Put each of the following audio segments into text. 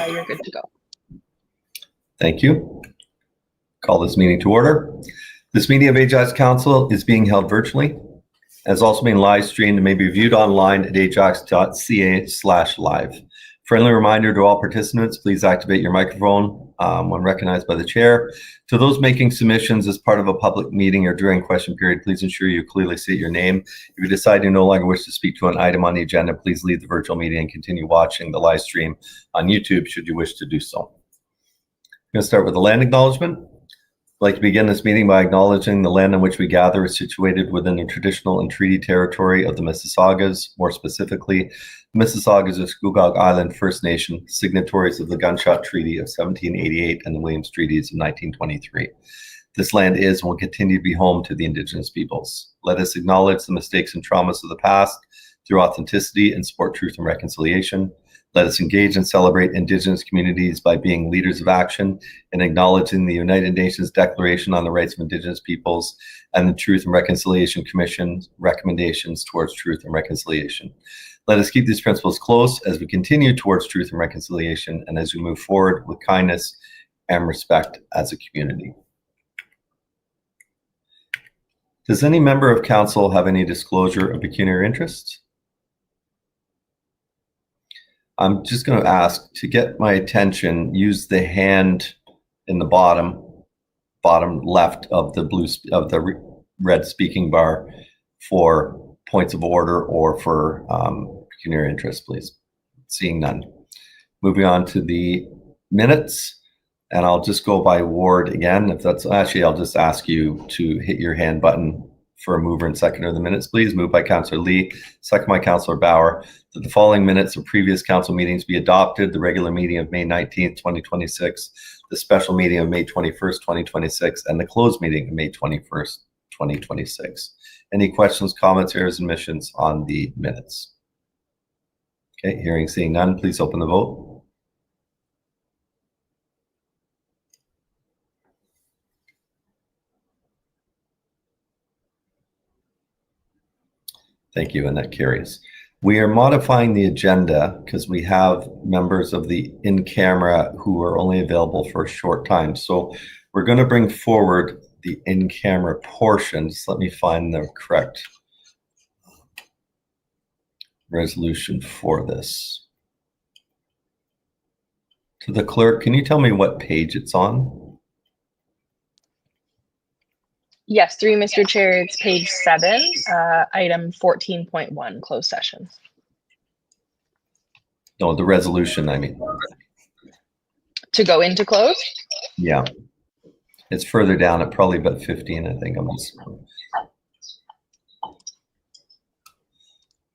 you're good to go. Thank you. Call this meeting to order. This meeting of Ajax Council is being held virtually, as also being live streamed and may be viewed online at ajax.ca/live. Friendly reminder to all participants, please activate your microphone when recognized by the chair. To those making submissions as part of a public meeting or during question period, please ensure you clearly state your name. If you decide you no longer wish to speak to an item on the agenda, please leave the virtual meeting and continue watching the live stream on YouTube should you wish to do so. I'm going to start with the land acknowledgement. I'd like to begin this meeting by acknowledging the land on which we gather is situated within the traditional and treaty territory of the Mississaugas, more specifically, the Mississaugas of Scugog Island First Nation, signatories of the Gunshot Treaty of 1788 and the Williams Treaties of 1923. This land is and will continue to be home to the Indigenous peoples. Let us acknowledge the mistakes and traumas of the past through authenticity and support truth and reconciliation. Let us engage and celebrate Indigenous communities by being leaders of action and acknowledging the United Nations Declaration on the Rights of Indigenous Peoples and the Truth and Reconciliation Commission's recommendations towards truth and reconciliation. Let us keep these principles close as we continue towards truth and reconciliation and as we move forward with kindness and respect as a community. Does any member of council have any disclosure of pecuniary interests? I'm just going to ask to get my attention, use the hand in the bottom left of the red speaking bar for points of order or for pecuniary interest, please. Seeing none. Moving on to the minutes, and I'll just go by ward again. If that's actually, I'll just ask you to hit your hand button for a mover and seconder of the minutes, please. Moved by Councillor Lee, second by Councillor Bauer, that the following minutes of previous council meetings be adopted: the regular meeting of May 19th, 2026, the special meeting of May 21st, 2026, and the closed meeting of May 21st, 2026. Any questions, comments, errors, and omissions on the minutes? Okay, hearing, seeing none, please open the vote. Thank you, and that carries. We are modifying the agenda because we have members of the in-camera who are only available for a short time. So we're going to bring forward the in-camera portion. Just let me find the correct resolution for this. To the clerk, can you tell me what page it's on? Yes, through Mr. Chair, it's page 7, item 14.1, closed session. No, the resolution, I mean. To go into close? Yeah. It's further down at probably about 15, I think.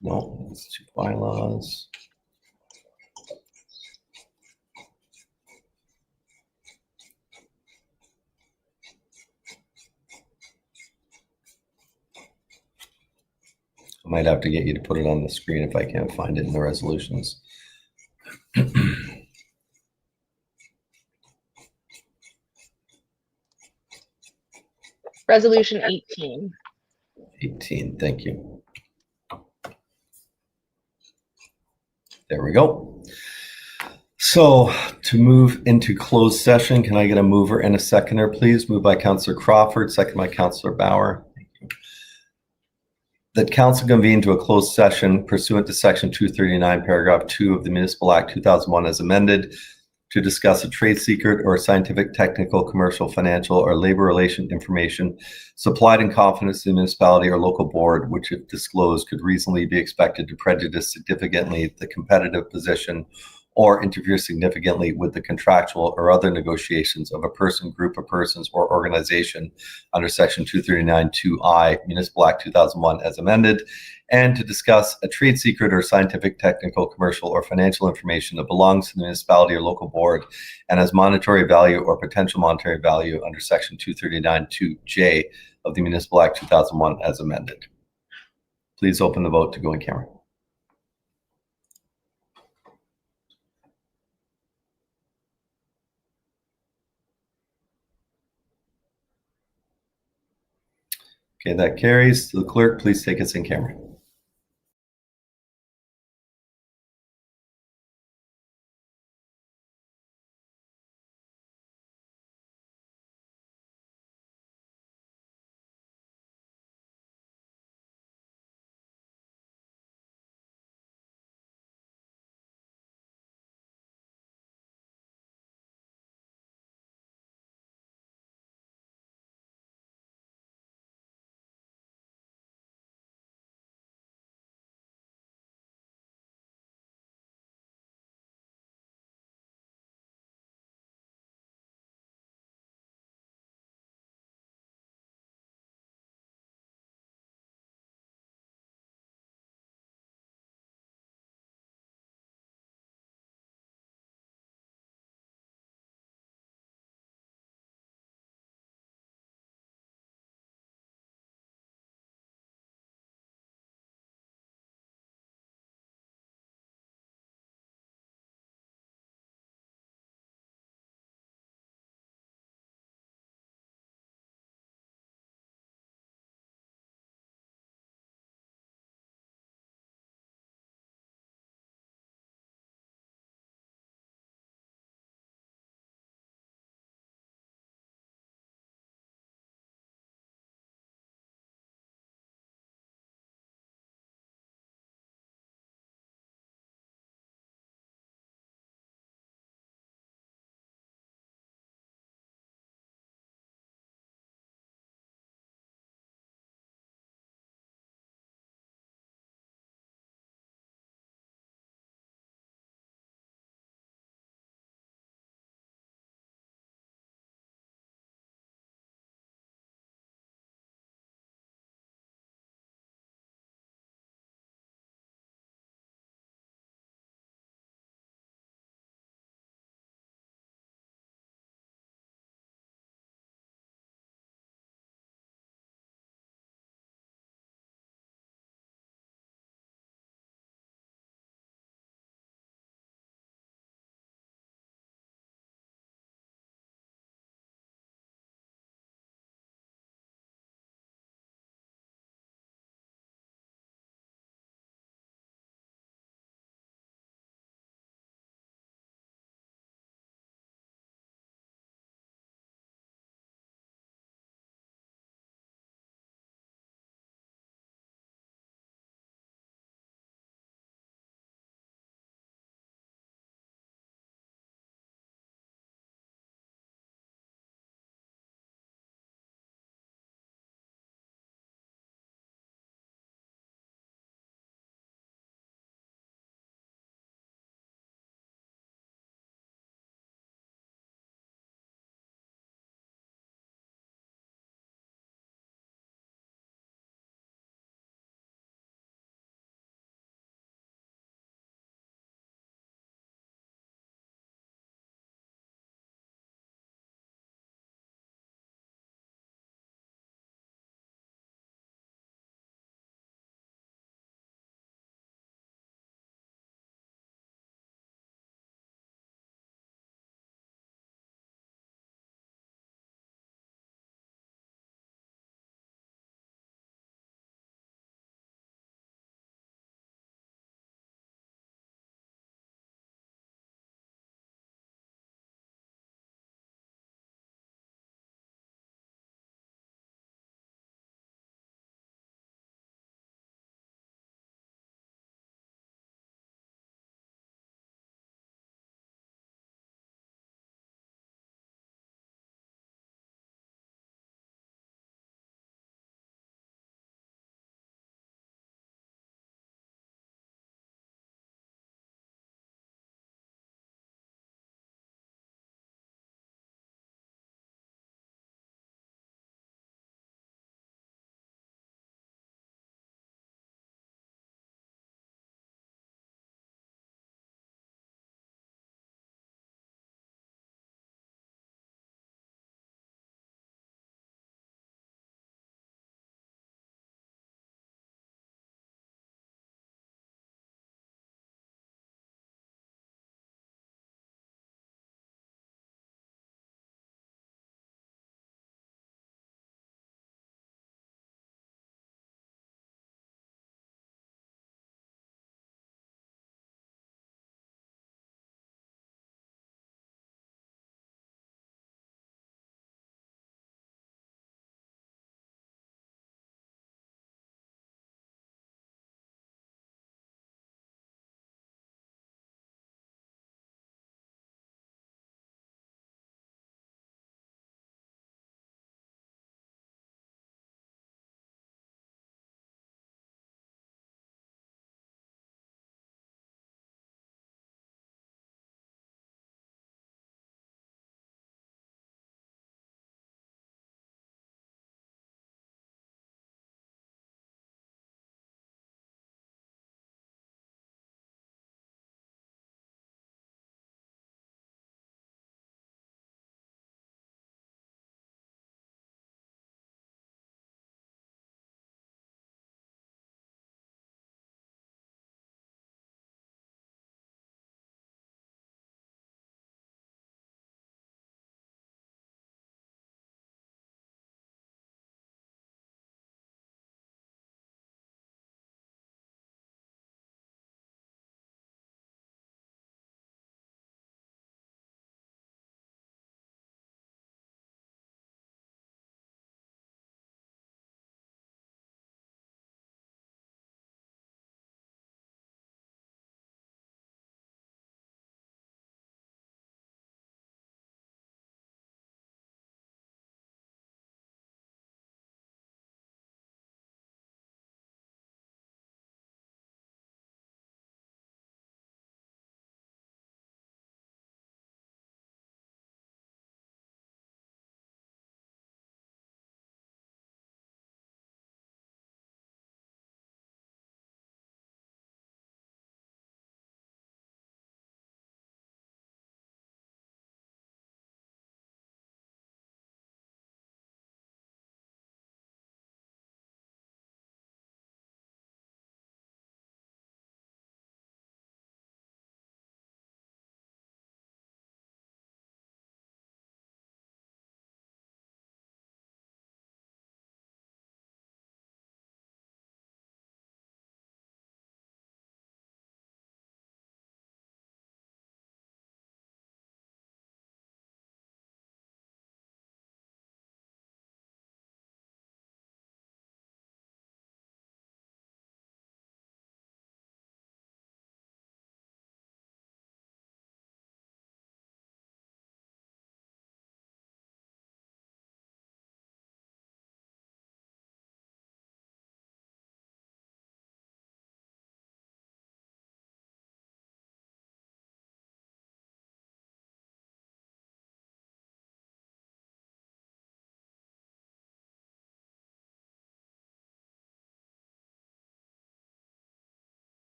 No, it's two bylaws. I might have to get you to put it on the screen if I can't find it in the resolutions. Resolution 18. 18, thank you. There we go. So to move into closed session, can I get a mover and a seconder, please? Moved by Councillor Crawford, second by Councillor Bauer. Thank you. That council convene to a closed session pursuant to section 239, paragraph 2 of the Municipal Act 2001 as amended, to discuss a trade secret or scientific, technical, commercial, financial, or labor relation information supplied in confidence to the municipality or local board, which if disclosed could reasonably be expected to prejudice significantly the competitive position or interfere significantly with the contractual or other negotiations of a person, group of persons, or organization under section 239(2)(I) Municipal Act 2001 as amended, and to discuss a trade secret or scientific, technical, commercial, or financial information that belongs to the municipality or local board and has monetary value or potential monetary value under section 239(2)(J) of the Municipal Act 2001 as amended. Please open the vote to go in camera. Okay, that carries. To the clerk, please take us in camera.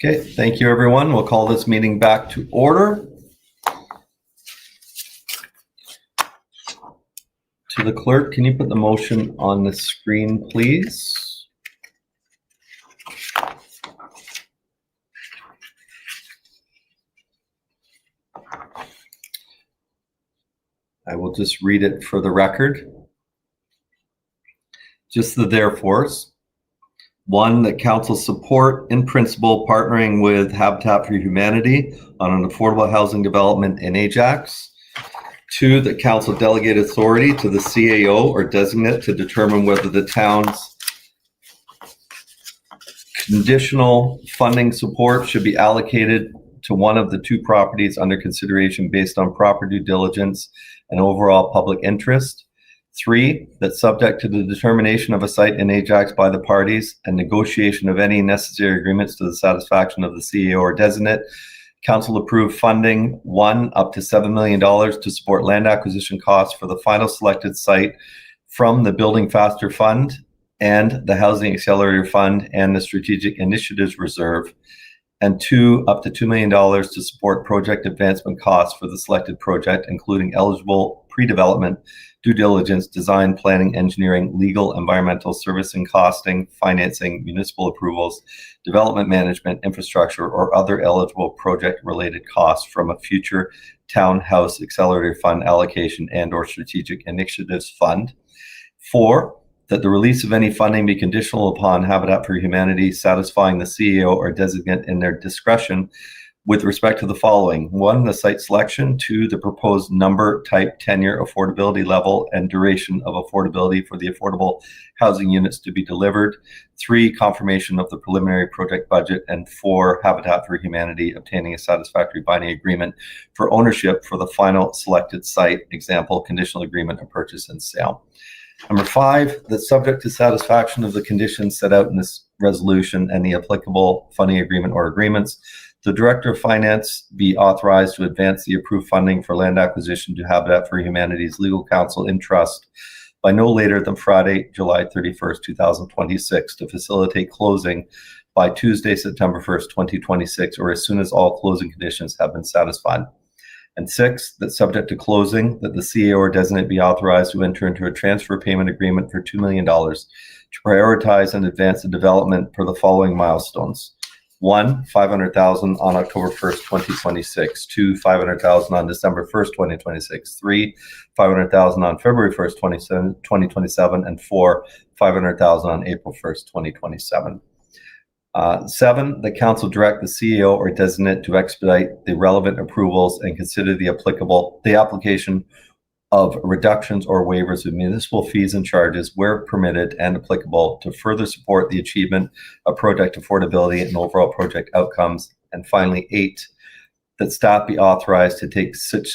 Okay, thank you, everyone. We'll call this meeting back to order. To the clerk, can you put the motion on the screen, please? I will just read it for the record. Just the therefores. 1, that council support in principle partnering with Habitat for Humanity on an affordable housing development in Ajax. 2, that council delegate authority to the CAO or designate to determine whether the town's conditional funding support should be allocated to one of the 2 properties under consideration based on proper due diligence and overall public interest. 3, that subject to the determination of a site in Ajax by the parties and negotiation of any necessary agreements to the satisfaction of the CAO or designate, council approved funding 1 up to $7 million to support land acquisition costs for the final selected site from the Building Faster Fund and the Housing Accelerator Fund and the Strategic Initiatives Reserve, and 2 up to $2 million to support project advancement costs for the selected project, including eligible pre-development, due diligence, design, planning, engineering, legal, environmental, servicing, costing, financing, municipal approvals, development management, infrastructure, or other eligible project-related costs from a future Townhouse Accelerator Fund allocation and or Strategic Initiatives Fund. 4, that the release of any funding be conditional upon Habitat for Humanity satisfying the CEO or designate in their discretion with respect to the following: 1, the site selection; 2, the proposed number, type, tenure, affordability level, and duration of affordability for the affordable housing units to be delivered; 3, confirmation of the preliminary project budget; and 4, Habitat for Humanity obtaining a satisfactory binding agreement for ownership for the final selected site, example, conditional agreement of purchase and sale. Number 5, that subject to satisfaction of the conditions set out in this resolution and the applicable funding agreement or agreements, the Director of Finance be authorized to advance the approved funding for land acquisition to Habitat for Humanity's legal counsel in trust by no later than Friday, July 31st, 2026, to facilitate closing by Tuesday, September 1st, 2026, or as soon as all closing conditions have been satisfied. And 6, that subject to closing, that the CAO or designate be authorized to enter into a transfer payment agreement for $2 million to prioritize and advance the development for the following milestones: 1, $500,000 on October 1st, 2026; 2, $500,000 on December 1st, 2026; 3, $500,000 on February 1st, 2027; and 4, $500,000 on April 1st, 2027. 7, the council direct the CEO or designate to expedite the relevant approvals and consider the application of reductions or waivers of municipal fees and charges where permitted and applicable to further support the achievement of project affordability and overall project outcomes. And finally, 8, that staff be authorized to take such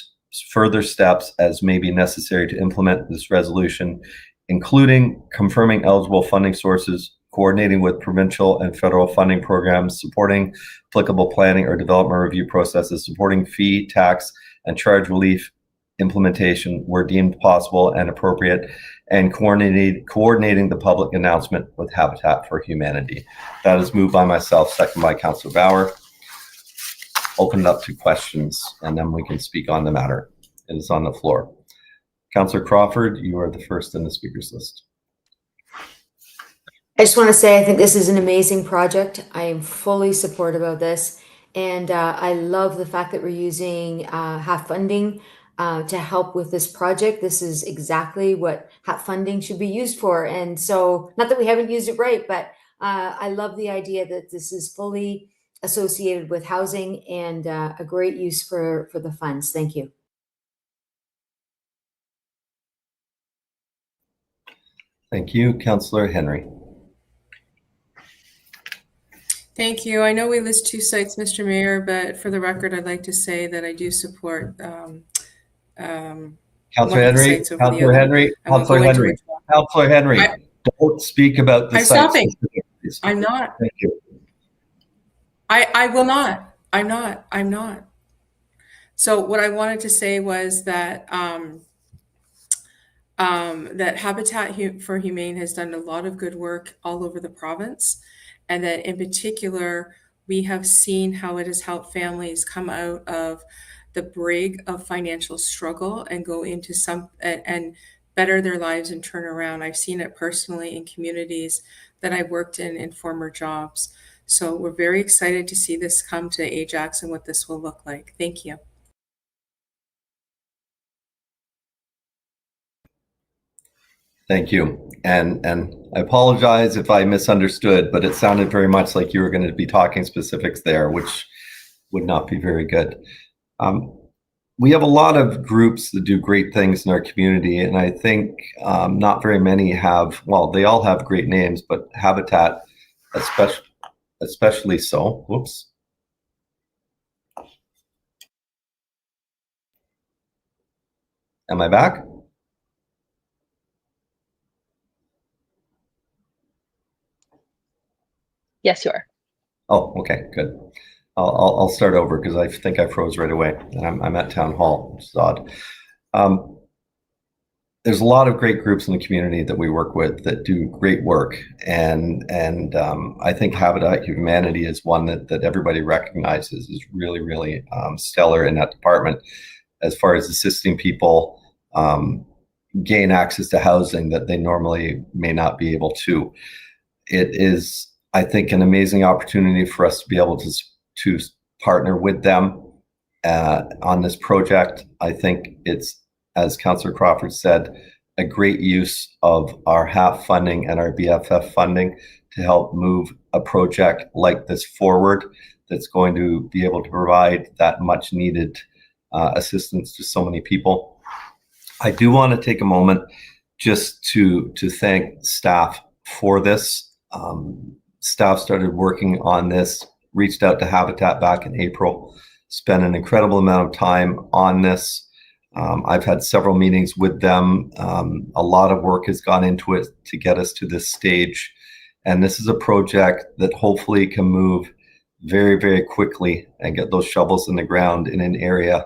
further steps as may be necessary to implement this resolution, including confirming eligible funding sources, coordinating with provincial and federal funding programs, supporting applicable planning or development review processes, supporting fee, tax, and charge relief implementation where deemed possible and appropriate, and coordinating the public announcement with Habitat for Humanity. That is moved by myself, second by Councillor Bauer. Open it up to questions, and then we can speak on the matter. It is on the floor. Councillor Crawford, you are the first in the speakers list. I just want to say I think this is an amazing project. I am fully supportive of this. And I love the fact that we're using HAF funding to help with this project. This is exactly what HAF funding should be used for. And so, not that we haven't used it right, but I love the idea that this is fully associated with housing and a great use for the funds. Thank you. Thank you. Councillor Henry. Thank you. I know we list 2 sites, Mr. Mayor, but for the record, I'd like to say that I do support Councillor Henry, Councillor Henry, don't speak about the site. I'm stopping. I'm not. Thank you. I will not. I'm not. So what I wanted to say was that that Habitat for Humane has done a lot of good work all over the province, and that in particular, We have seen how it has helped families come out of the brig of financial struggle and go into some and better their lives and turn around. I've seen it personally in communities that I worked in former jobs. So we're very excited to see this come to Ajax and what this will look like. Thank you. Thank you. And I apologize if I misunderstood, but it sounded very much like you were going to be talking specifics there, which would not be very good. We have a lot of groups that do great things in our community, and I think not very many have, well, they all have great names, but Habitat especially so. Whoops. Am I back? Yes, you are. Oh, okay, good. I'll start over because I think I froze right away. I'm at town hall, which is odd. There's a lot of great groups in the community that we work with that do great work, and I think Habitat Humanity is one that everybody recognizes is really stellar in that department as far as assisting people gain access to housing that they normally may not be able to. It is, I think, an amazing opportunity for us to be able to partner with them on this project. I think it's, as Councillor Crawford said, a great use of our HAF funding and our BFF funding to help move a project like this forward that's going to be able to provide that much needed assistance to so many people. I do want to take a moment just to thank staff for this. Staff started working on this, reached out to Habitat back in April, spent an incredible amount of time on this. I've had several meetings with them. A lot of work has gone into it to get us to this stage. And this is a project that hopefully can move very quickly and get those shovels in the ground in an area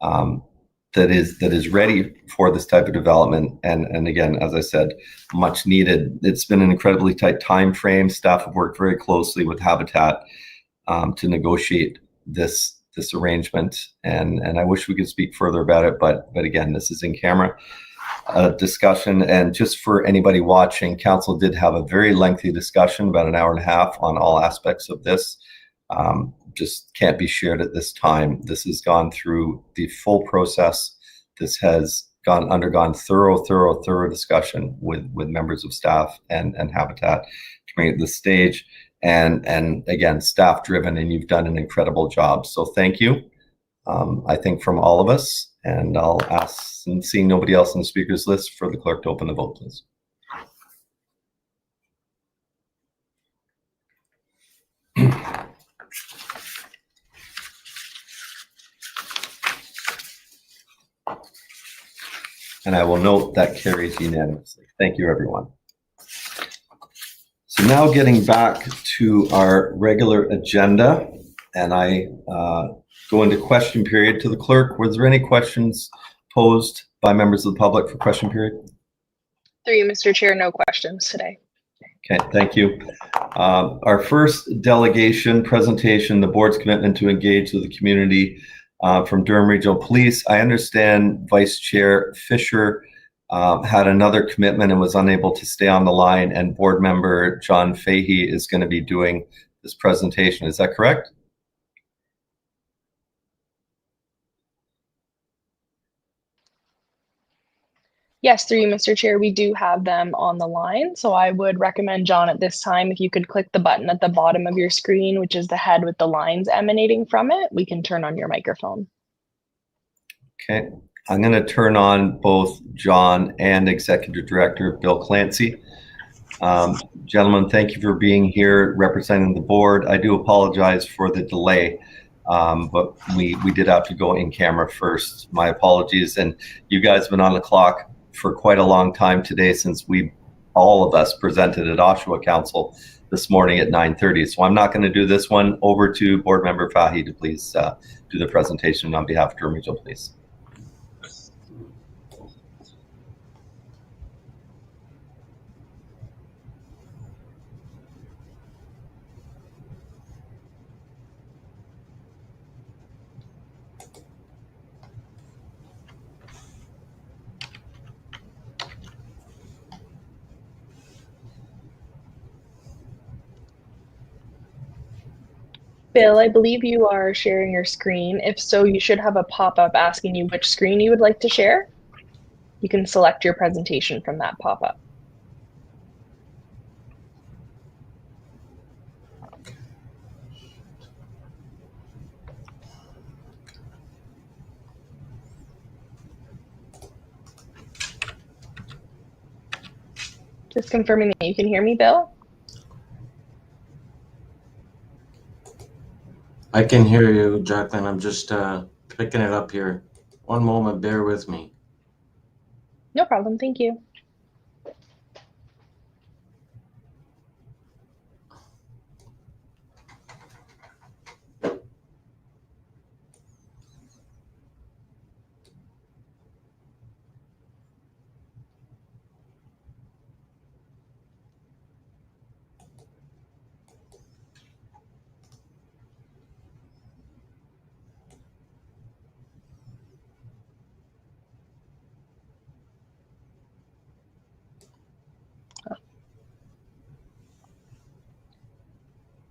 that is ready for this type of development. And again, as I said, much needed. It's been an incredibly tight time frame. Staff have worked very closely with Habitat to negotiate this arrangement, and I wish we could speak further about it, but again, this is in camera discussion. And just for anybody watching, council did have a very lengthy discussion, about an hour and a half, on all aspects of this. Just can't be shared at this time. This has gone through the full process. This has undergone thorough discussion with members of staff and Habitat to bring it to this stage. And again, staff driven, and you've done an incredible job. So thank you. I think from all of us, and I'll ask, and seeing nobody else on the speakers list, for the clerk to open the vote, please. And I will note that carries unanimously. Thank you, everyone. So now getting back to our regular agenda, and I go into question period. To the clerk, was there any questions posed by members of the public for question period? Through you, Mr. Chair, no questions today. Okay, thank you. Our first delegation presentation, the board's commitment to engage with the community from Durham Regional Police. I understand Vice Chair Fisher had another commitment and was unable to stay on the line, and board member John Fahey is going to be doing this presentation. Is that correct? Yes, through you, Mr. Chair, we do have them on the line. So I would recommend, John, at this time, if you could click the button at the bottom of your screen, which is the head with the lines emanating from it, we can turn on your microphone. Okay, I'm going to turn on both John and Executive Director Bill Clancy. Gentlemen, thank you for being here representing the board. I do apologize for the delay, but we did have to go in camera first. My apologies. And you guys have been on the clock for quite a long time today, since all of us presented at Oshawa Council this morning at 9:30. So I'm not going to do this one. Over to board member Fahey to please do the presentation on behalf of Durham Regional Police. Bill, I believe you are sharing your screen. If so, you should have a pop-up asking you which screen you would like to share. You can select your presentation from that pop-up. Just confirming that you can hear me, Bill. I can hear you, Jacqueline. I'm just picking it up here. One moment, bear with me. No problem, thank you.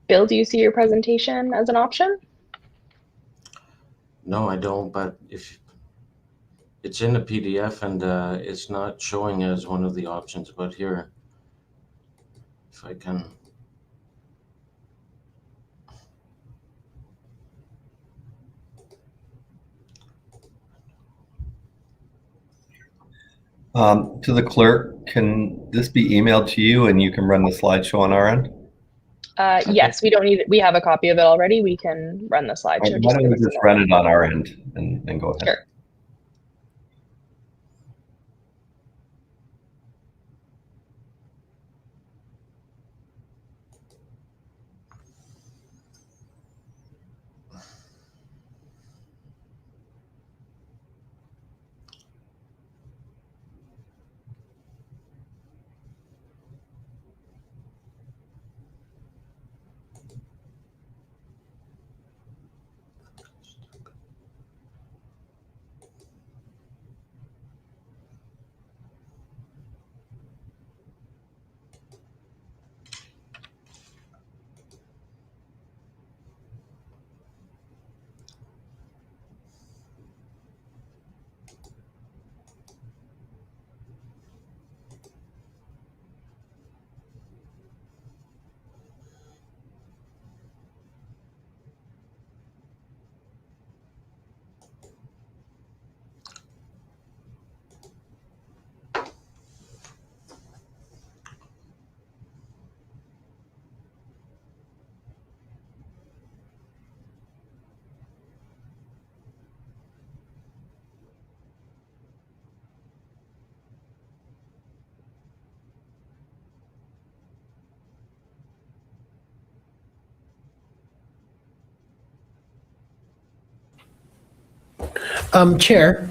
Bill, do you see your presentation as an option? No, I don't, but if it's in the PDF and it's not showing as one of the options, but here, if I can. To the clerk, can this be emailed to you and you can run the slideshow on our end? Yes, we don't need it. We have a copy of it already. We can run the slideshow. Why don't give we us a just moment. run it on our end and go ahead? Sure. Chair,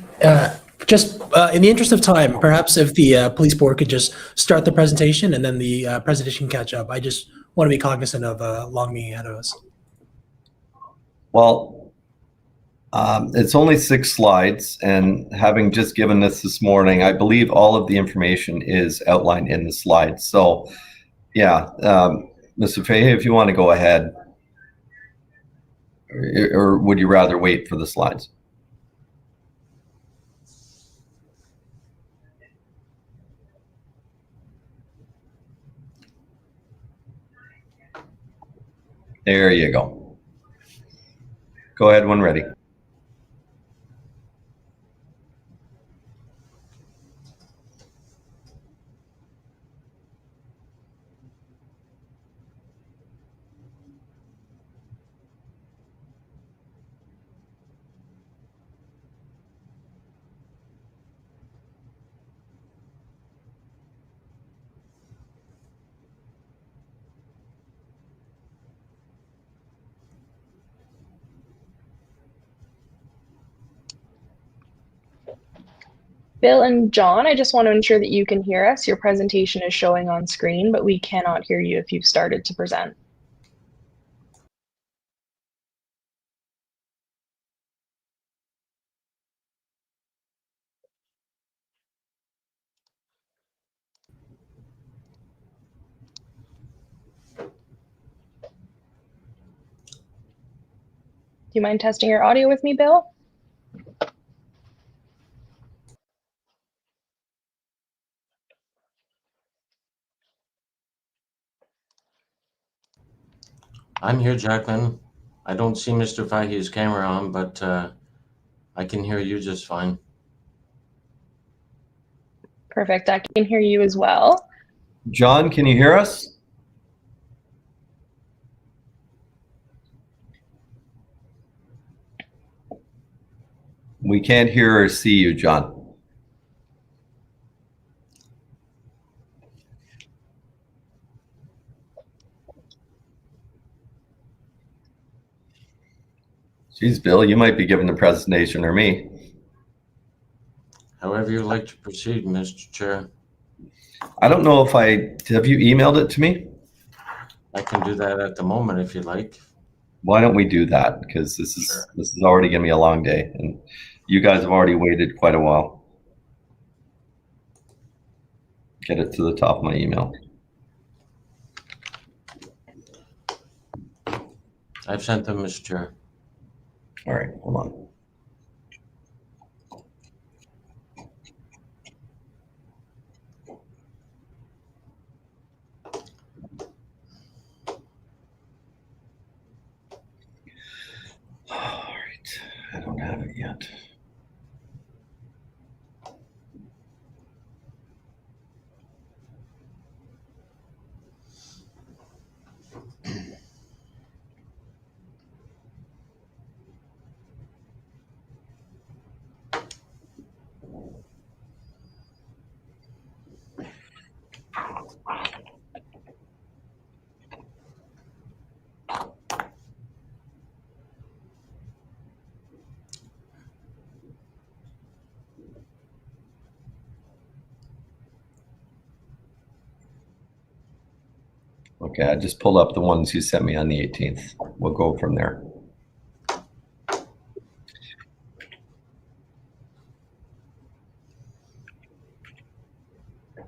just in the interest of time, perhaps if the police board could just start the presentation and then the presentation can catch up. I just want to be cognizant of a long meeting ahead of us. Well, it's only 6 slides, and having just given this morning, I believe all of the information is outlined in the slides. So, yeah, Mr. Fahey, if you want to go ahead, or would you rather wait for the slides? There you go. Go ahead when ready. Bill and John, I just want to ensure that you can hear us. Your presentation is showing on screen, but we cannot hear you if you've started to present. you mind testing your audio with me, Bill? I'm here, Jacqueline. I don't see Mr. Fahey's camera on, but I can hear you just fine. Perfect. I can hear you as well. John, can you hear us? We can't hear or see you, John. Geez, Bill, you might be giving the presentation or me. However you like to proceed, Mr. Chair. I don't know if have you emailed it to me? I can do that at the moment if you like. Why don't we do that? Because this is already gonna be a long day, and you guys have already waited quite a while. Get it to the top of my email. I've sent them, Mr. Chair. All right, hold on. All right, I don't have it yet. Okay, I just pulled up the ones you sent me on the 18th. We'll go from there.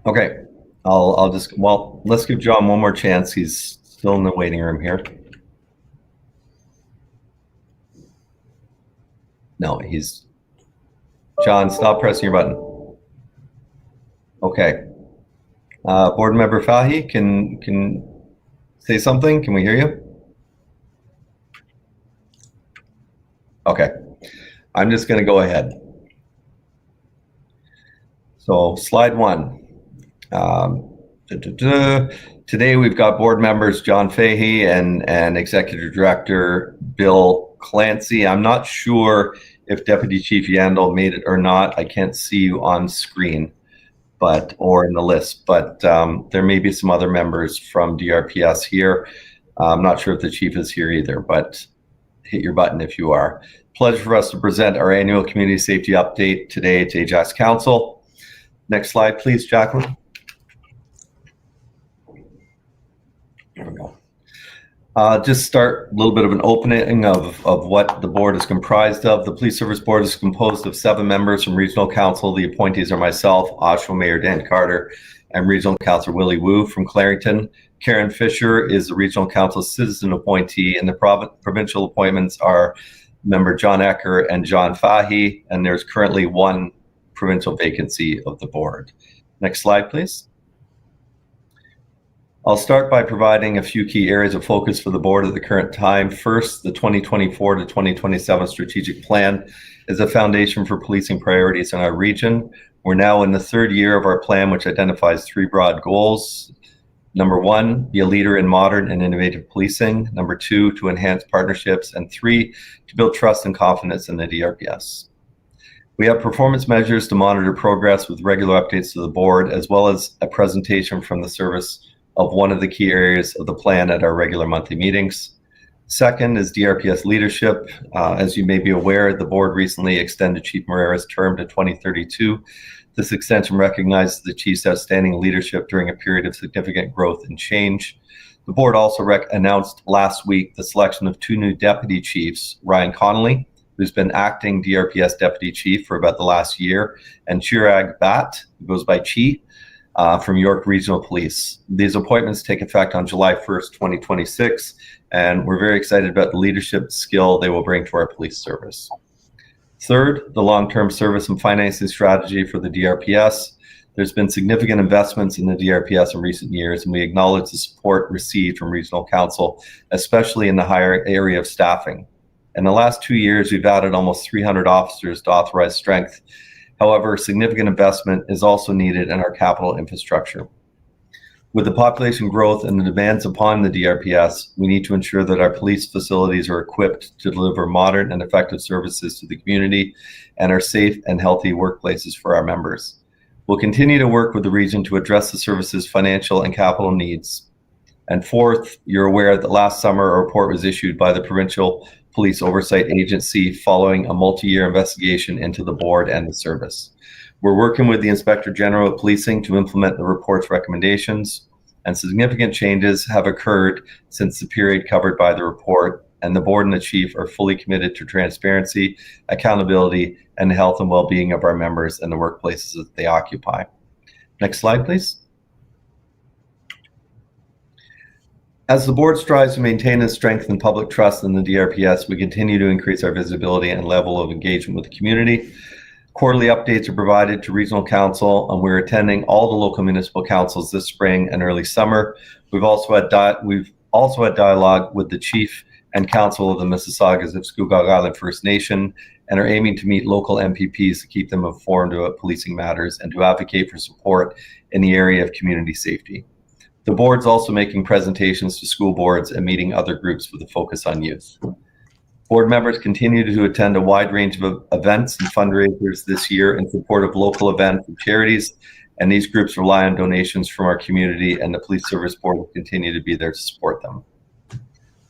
Okay, I'll just, well, let's give John one more chance. He's still in the waiting room here. No, John, stop pressing your button. Okay. Board Member Fahey, can say something? Can we hear you? Okay, I'm just going to go ahead. So slide 1. Today we've got board members John Fahey and Executive Director Bill Clancy. I'm not sure if Deputy Chief Yandel made it or not. I can't see you on screen, or in the list, but there may be some other members from DRPS here. I'm not sure if the chief is here either, but hit your button if you are. Pleasure for us to present our annual community safety update today to Ajax Council. Next slide, please, Jacqueline. There we go. Just start a little bit of an opening of what the board is comprised of. The Police Service Board is composed of 7 members from Regional Council. The appointees are myself, Oshawa Mayor Dan Carter, and Regional Councilor Willie Wu from Clarington. Karen Fisher is the Regional Council citizen appointee, and the provincial appointments are member John Ecker and John Fahey, and there's currently 1 provincial vacancy of the board. Next slide, please. I'll start by providing a few key areas of focus for the board at the current time. First, the 2024 to 2027 strategic plan is a foundation for policing priorities in our region. We're now in the 3rd year of our plan, which identifies 3 broad goals. Number 1, be a leader in modern and innovative policing. Number 2, to enhance partnerships. And 3, to build trust and confidence in the DRPS. We have performance measures to monitor progress with regular updates to the board, as well as a presentation from the service of one of the key areas of the plan at our regular monthly meetings. Second is DRPS leadership. As you may be aware, the board recently extended Chief Moreira's term to 2032. This extension recognizes the chief's outstanding leadership during a period of significant growth and change. The board also announced last week the selection of 2 new deputy chiefs, Ryan Connolly, who's been acting DRPS deputy chief for about the last year, and Chirag Bhatt, who goes by Chi. from York Regional Police. These appointments take effect on July 1st, 2026, and we're very excited about the leadership skill they will bring to our police service. Third, the long-term service and financing strategy for the DRPS. There's been significant investments in the DRPS in recent years, and we acknowledge the support received from Regional Council, especially in the higher area of staffing. In the last 2 years, we've added almost 300 officers to authorized strength. However, significant investment is also needed in our capital infrastructure. With the population growth and the demands upon the DRPS, we need to ensure that our police facilities are equipped to deliver modern and effective services to the community and are safe and healthy workplaces for our members. We'll continue to work with the region to address the service's financial and capital needs. And fourth, you're aware that last summer a report was issued by the Provincial Police Oversight Agency following a multi-year investigation into the board and the service. We're working with the Inspector General of Policing to implement the report's recommendations, and significant changes have occurred since the period covered by the report, and the board and the chief are fully committed to transparency, accountability, and the health and well-being of our members and the workplaces that they occupy. Next slide, please. As the board strives to maintain and strengthen public trust in the DRPS, we continue to increase our visibility and level of engagement with the community. Quarterly updates are provided to Regional Council, and we're attending all the local municipal councils this spring and early summer. We've also had dialogue with the Chief and Council of the Mississaugas of Scugog Island First Nation, and are aiming to meet local MPPs to keep them informed about policing matters and to advocate for support in the area of community safety. The board's also making presentations to school boards and meeting other groups with a focus on youth. Board members continue to attend a wide range of events and fundraisers this year in support of local events and charities, and these groups rely on donations from our community, and the Police Service Board will continue to be there to support them.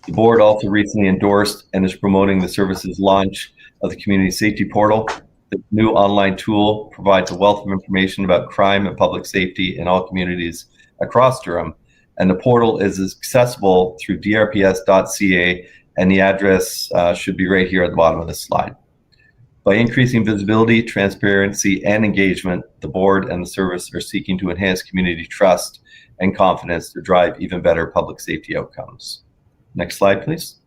The board also recently endorsed and is promoting the service's launch of the Community Safety Portal. The new online tool provides a wealth of information about crime and public safety in all communities across Durham, and the portal is accessible through drps.ca, and the address should be right here at the bottom of this slide. By increasing visibility, transparency, and engagement, the board and the service are seeking to enhance community trust and confidence to drive even better public safety outcomes. Next slide, please.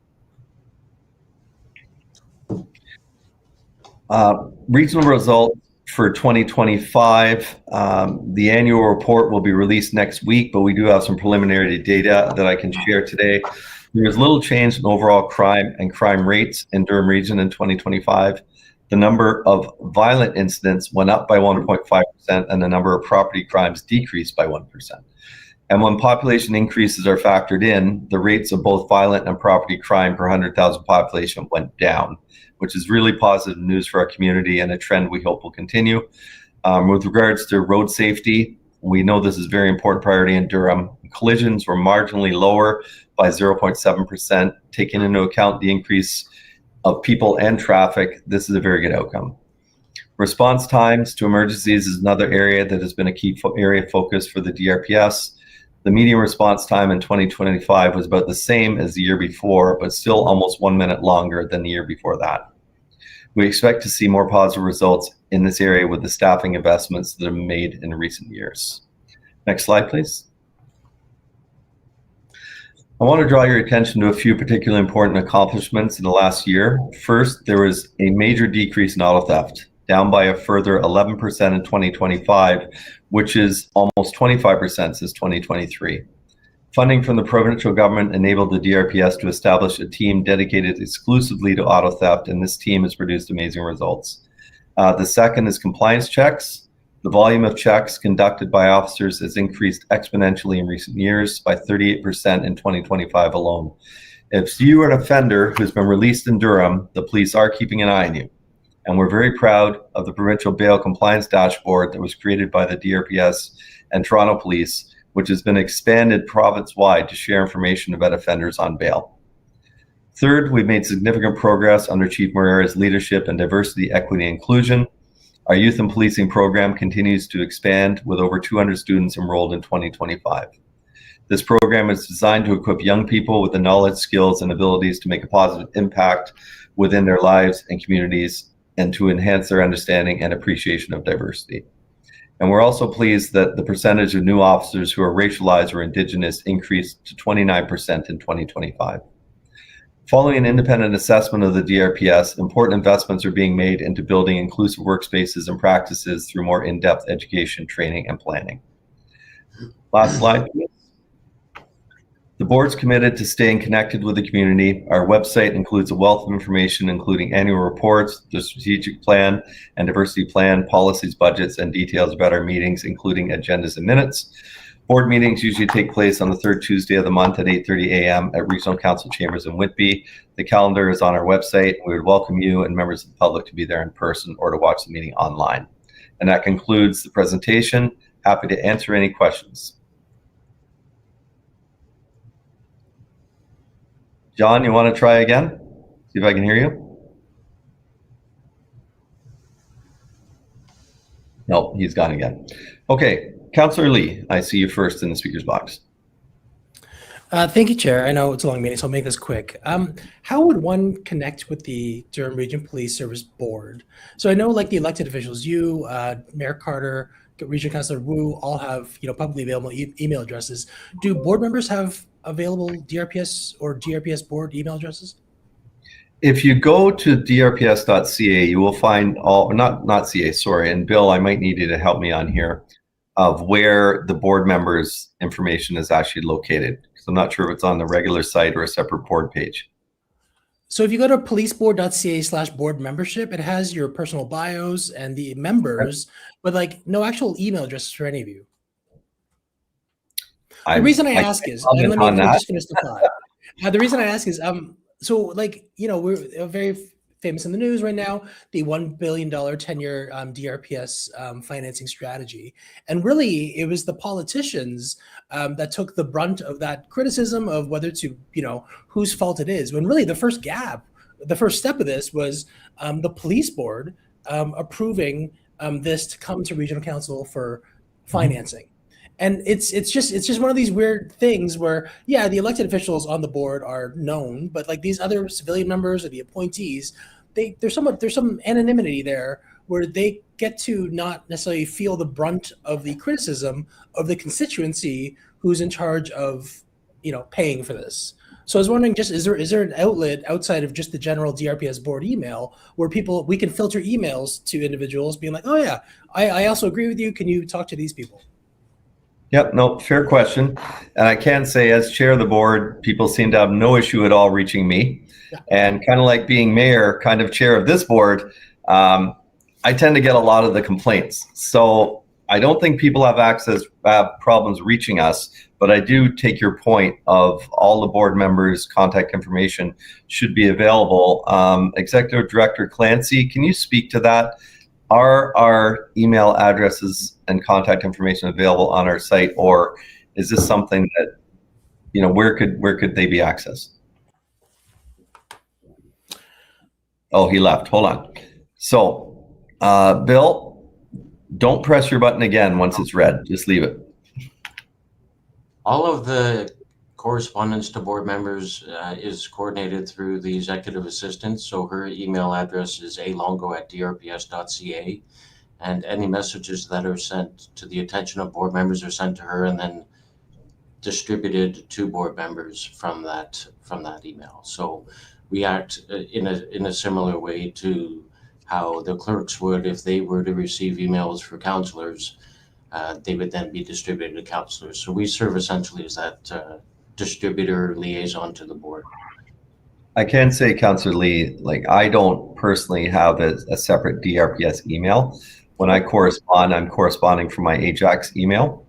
Regional results for 2025. The annual report will be released next week, but we do have some preliminary data that I can share today. There was little change in overall crime and crime rates in Durham Region in 2025. The number of violent incidents went up by 1.5%, and the number of property crimes decreased by 1%. And when population increases are factored in, the rates of both violent and property crime per 100,000 population went down, which is really positive news for our community and a trend we hope will continue. With regards to road safety, we know this is a very important priority in Durham. Collisions were marginally lower by 0.7%. Taking into account the increase of people and traffic, this is a very good outcome. Response times to emergencies is another area that has been a key area of focus for the DRPS. The median response time in 2025 was about the same as the year before, but still almost 1 minute longer than the year before that. We expect to see more positive results in this area with the staffing investments that have been made in recent years. Next slide, please. I want to draw your attention to a few particularly important accomplishments in the last year. First, there was a major decrease in auto theft, down by a further 11% in 2025, which is almost 25% since 2023. Funding from the provincial government enabled the DRPS to establish a team dedicated exclusively to auto theft, and this team has produced amazing results. The second is compliance checks. The volume of checks conducted by officers has increased exponentially in recent years by 38% in 2025 alone. If you are an offender who's been released in Durham, the police are keeping an eye on you. And we're very proud of the provincial bail compliance dashboard that was created by the DRPS and Toronto Police, which has been expanded province-wide to share information about offenders on bail. Third, we've made significant progress under Chief Moreira's leadership in diversity, equity, and inclusion. Our youth and policing program continues to expand with over 200 students enrolled in 2025. This program is designed to equip young people with the knowledge, skills, and abilities to make a positive impact within their lives and communities, and to enhance their understanding and appreciation of diversity. And we're also pleased that the percentage of new officers who are racialized or Indigenous increased to 29% in 2025. Following an independent assessment of the DRPS, important investments are being made into building inclusive workspaces and practices through more in-depth education, training, and planning. Last slide, please. The board's committed to staying connected with the community. Our website includes a wealth of information, including annual reports, the strategic plan and diversity plan, policies, budgets, and details about our meetings, including agendas and minutes. Board meetings usually take place on the third Tuesday of the month at 8:30 a.m. at Regional Council Chambers in Whitby. The calendar is on our website. We would welcome you and members of the public to be there in person or to watch the meeting online. And that concludes the presentation. Happy to answer any questions. John, you want to try again? See if I can hear you. No, he's gone again. Okay, Councillor Lee, I see you first in the speaker's box. Thank you, Chair. I know it's a long meeting, so I'll make this quick. How would one connect with the Durham Region Police Service Board? So I know, like the elected officials, you, Mayor Carter, Regional Councillor Wu, all have publicly available email addresses. Do board members have available DRPS or DRPS board email addresses? If you go to drps.ca, you will find all, not CA, sorry, and Bill, I might need you to help me on here, of where the board members' information is actually located. Because I'm not sure if it's on the regular site or a separate board page. So if you go to policeboard.ca/board membership, it has your personal bios and the members, but like no actual email addresses for any of you. The reason I ask is, and let me just finish the thought. The reason I ask is, so like, we're very famous in the news right now, the $1 billion 10-year DRPS financing strategy. And really, it was the politicians that took the brunt of that criticism of whether to, whose fault it is. When really the first step of this was the police board approving this to come to regional council for financing. And it's just one of these weird things where, yeah, the elected officials on the board are known, but like these other civilian members or the appointees, there's some anonymity there where they get to not necessarily feel the brunt of the criticism of the constituency who's in charge of, paying for this. So I was wondering, just is there an outlet outside of just the general DRPS board email where we can filter emails to individuals being like, oh yeah, I also agree with you. Can you talk to these people? Yep, no, fair question. And I can say, as chair of the board, people seem to have no issue at all reaching me. Yeah. And kind of like being mayor, kind of chair of this board, I tend to get a lot of the complaints. So I don't think people have problems reaching us, but I do take your point of all the board members' contact information should be available. Executive Director Clancy, can you speak to that? Are our email addresses and contact information available on our site, or is this something that, where could they be accessed? Oh, he left. Hold on. So, Bill, don't press your button again once it's red. Just leave it. All of the correspondence to board members is coordinated through the executive assistant. So her email address is alongo@drps.ca, and any messages that are sent to the attention of board members are sent to her and then distributed to board members from that email. So we act in a similar way to how the clerks would if they were to receive emails for councillors. They would then be distributed to councillors. So we serve essentially as that distributor liaison to the board. I can say, Councillor Lee, I don't personally have a separate DRPS email. When I correspond, I'm corresponding from my Ajax email,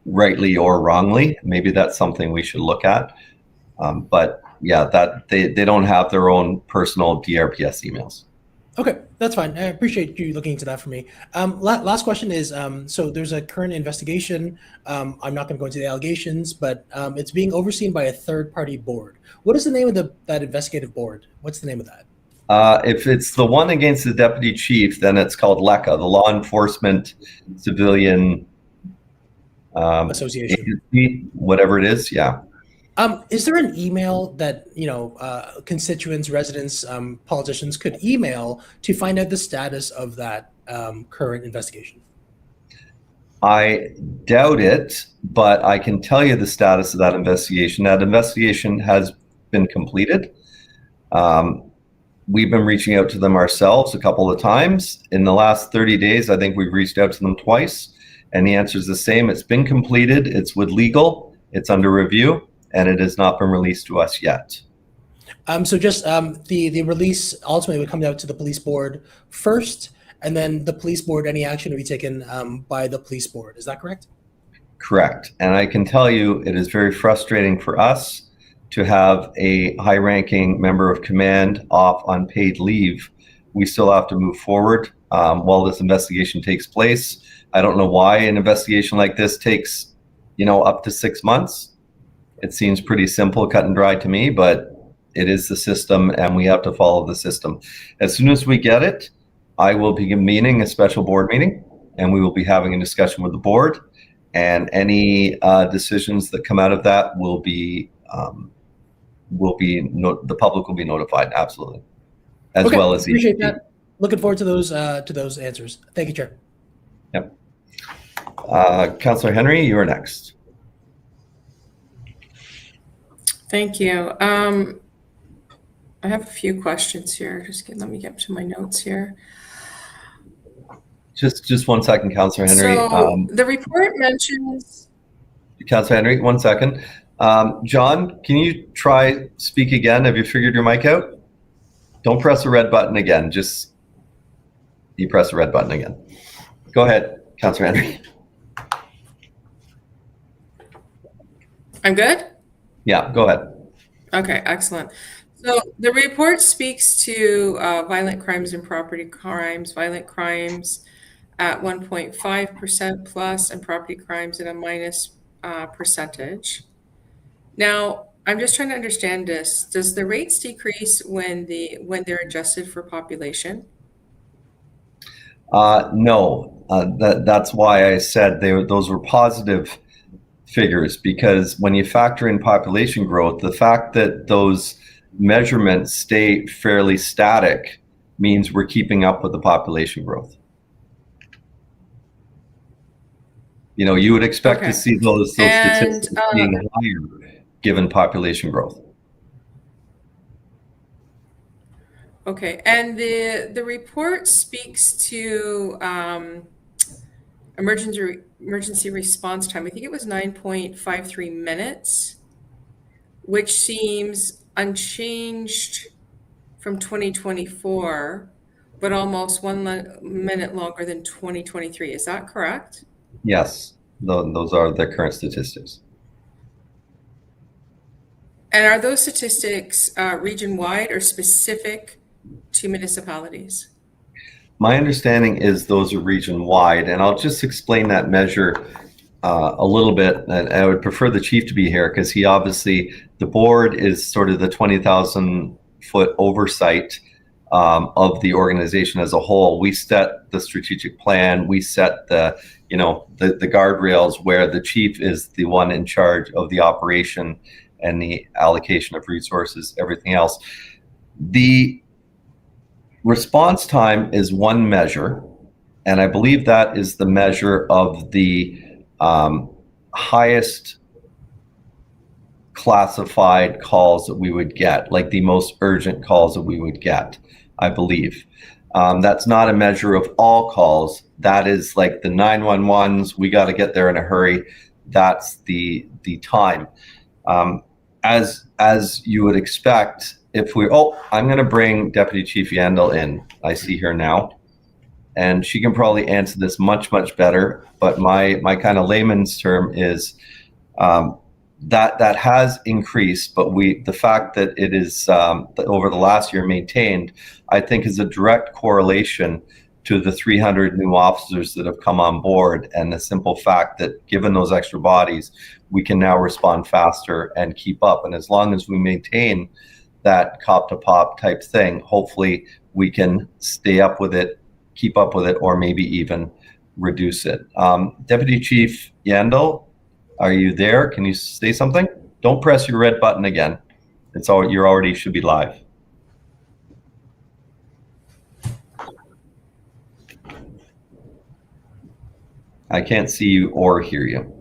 rightly or wrongly. Maybe that's something we should look at. But yeah, that they don't have their own personal DRPS emails. Okay, that's fine. I appreciate you looking into that for me. Last question is, so there's a current investigation. I'm not going to go into the allegations, but it's being overseen by a third-party board. What is the name of that investigative board? What's the name of that? If it's the one against the deputy chief, then it's called LECA, the Law Enforcement Civilian Association. Agency, whatever it is, yeah. Is there an email that constituents, residents, politicians could email to find out the status of that current investigation? I doubt it, but I can tell you the status of that investigation. That investigation has been completed. We've been reaching out to them ourselves a couple of times. In the last 30 days, I think we've reached out to them twice, and the answer is the same. It's been completed. It's with legal. It's under review, and it has not been released to us yet. So just the release ultimately would come out to the police board first, and then the police board, any action would be taken by the police board. Is that correct? Correct. And I can tell you it is very frustrating for us to have a high-ranking member of command off on paid leave. We still have to move forward while this investigation takes place. I don't know why an investigation like this takes, up to 6 months. It seems pretty simple, cut and dry to me, but it is the system and we have to follow the system. As soon as we get it, I will be convening a special board meeting and we will be having a discussion with the board, and any decisions that come out of that will be the public will be notified, absolutely, as well as appreciate that. Looking forward to those answers. Thank you, Chair. Yep. Councillor Henry, you are next. Thank you. I have a few questions here. Let me get to my notes here. Just 1 second, Councillor Henry. So the report mentions. Councillor Henry, 1 second. John, can you try speak again? Have you figured your mic out? Don't press the red button again. Just you press the red button again. Go ahead, Councillor Henry. I'm good? Yeah, go ahead. Okay, excellent. So the report speaks to violent crimes and property crimes, violent crimes at 1.5% plus, and property crimes at a minus percentage. Now, I'm just trying to understand this. Does the rates decrease when they're adjusted for population? No, that's why I said those were positive figures, because when you factor in population growth, the fact that those measurements stay fairly static means we're keeping up with the population growth. You would expect to see those statistics being higher given population growth. Okay, and the report speaks to emergency response time. I think it was 9.53 minutes, which seems unchanged from 2024, but almost 1 minute longer than 2023. Is that correct? Yes, those are the current statistics. And are those statistics region-wide or specific to municipalities? My understanding is those are region-wide, and I'll just explain that measure a little bit. And I would prefer the chief to be here because the board is sort of the 20,000-foot oversight of the organization as a whole. We set the strategic plan, we set the guardrails, where the chief is the one in charge of the operation and the allocation of resources, everything else. The response time is one measure, and I believe that is the measure of the highest classified calls that we would get, like the most urgent calls that we would get, I believe. That's not a measure of all calls. That is like the 911s, we got to get there in a hurry. That's the time. As you would expect, I'm going to bring Deputy Chief Yandel in. I see her now, and she can probably answer this much, much better. But my kind of layman's term is that has increased, but the fact that it is over the last year maintained, I think, is a direct correlation to the 300 new officers that have come on board, and the simple fact that given those extra bodies, we can now respond faster and keep up. And as long as we maintain that cop to pop type thing, hopefully we can stay up with it, keep up with it, or maybe even reduce it. Deputy Chief Yandel, are you there? Can you say something? Don't press your red button again. You already should be live. I can't see you or hear you.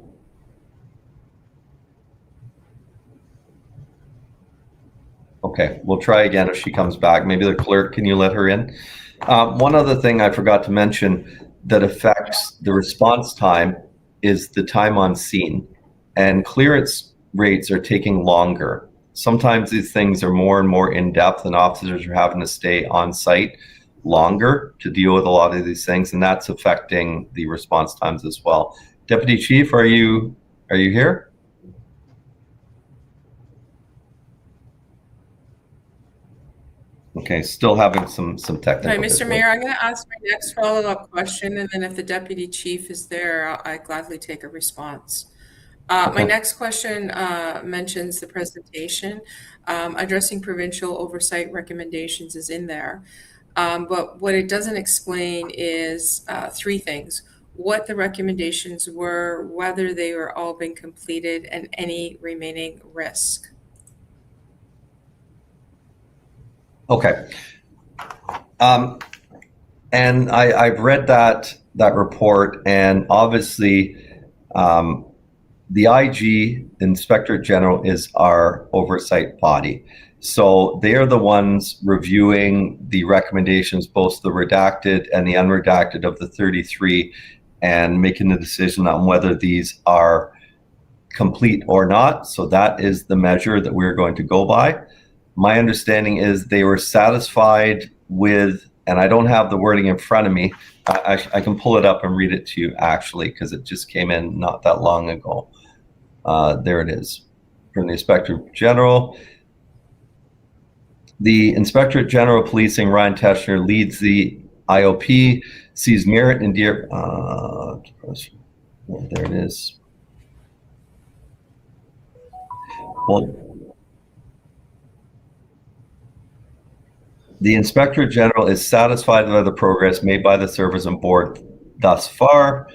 Okay, we'll try again if she comes back. Maybe the clerk, can you let her in? One other thing I forgot to mention that affects the response time is the time on scene. And clearance rates are taking longer. Sometimes these things are more and more in-depth, and officers are having to stay on site longer to deal with a lot of these things, and that's affecting the response times as well. Deputy Chief, are you here? Okay, still having some technical. Hi, Mr. Mayor, I'm going to ask my next follow-up question, and then if the deputy chief is there, I'd gladly take a response. My next question mentions the presentation. Addressing provincial oversight recommendations is in there. But what it doesn't explain is three things: what the recommendations were, whether they were all been completed, and any remaining risk. Okay. And I've read that report, and obviously the IG, Inspector General, is our oversight body. So they are the ones reviewing the recommendations, both the redacted and the unredacted of the 33, and making the decision on whether these are complete or not. So that is the measure that we're going to go by. My understanding is they were satisfied with, and I don't have the wording in front of me. I can pull it up and read it to you actually, because it just came in not that long ago. There it is from the Inspector General. The Inspector General of Policing, Ryan Teschner, leads the IOP, sees merit in there it is. Well, the Inspector General is satisfied with the progress made by the service and board thus far.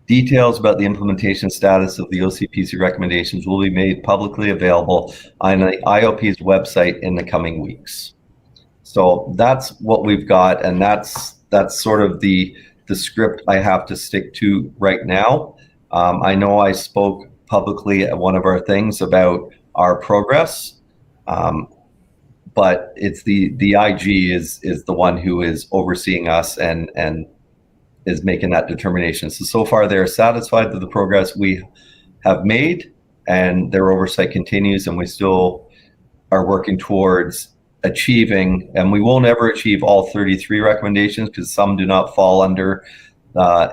Details about the implementation status of the OCPC recommendations will be made publicly available on the IOP's website in the coming weeks. So that's what we've got, and that's sort of the script I have to stick to right now. I know I spoke publicly at one of our things about our progress, but it's the IG is the one who is overseeing us and is making that determination. So far they're satisfied with the progress we have made, and their oversight continues, and we still are working towards achieving, and we won't ever achieve all 33 recommendations because some do not fall under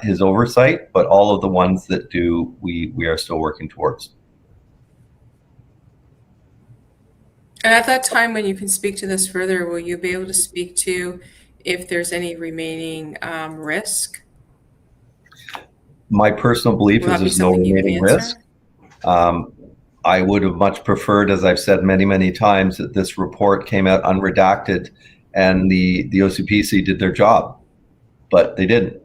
his oversight, but all of the ones that do, we are still working towards. And at that time, when you can speak to this further, will you be able to speak to if there's any remaining risk? My personal belief is there's no remaining risk. I would have much preferred, as I've said many, many times, that this report came out unredacted and the OCPC did their job, but they didn't.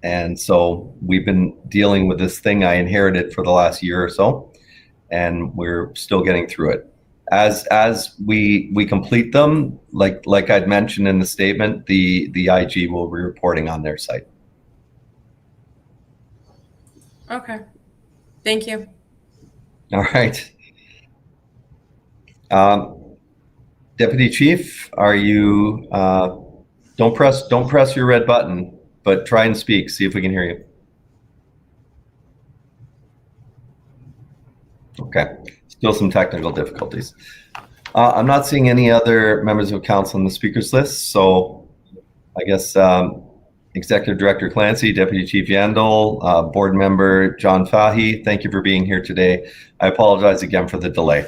And so we've been dealing with this thing I inherited for the last year or so, and we're still getting through it. As we complete them, like I'd mentioned in the statement, the IG will be reporting on their site. Okay, thank you. All right. Deputy Chief, are you? Don't press your red button, but try and speak. See if we can hear you. Okay. Still some technical difficulties. I'm not seeing any other members of council on the speakers list, so I guess Executive Director Clancy, Deputy Chief Yandel, Board Member John Fahy, thank you for being here today. I apologize again for the delay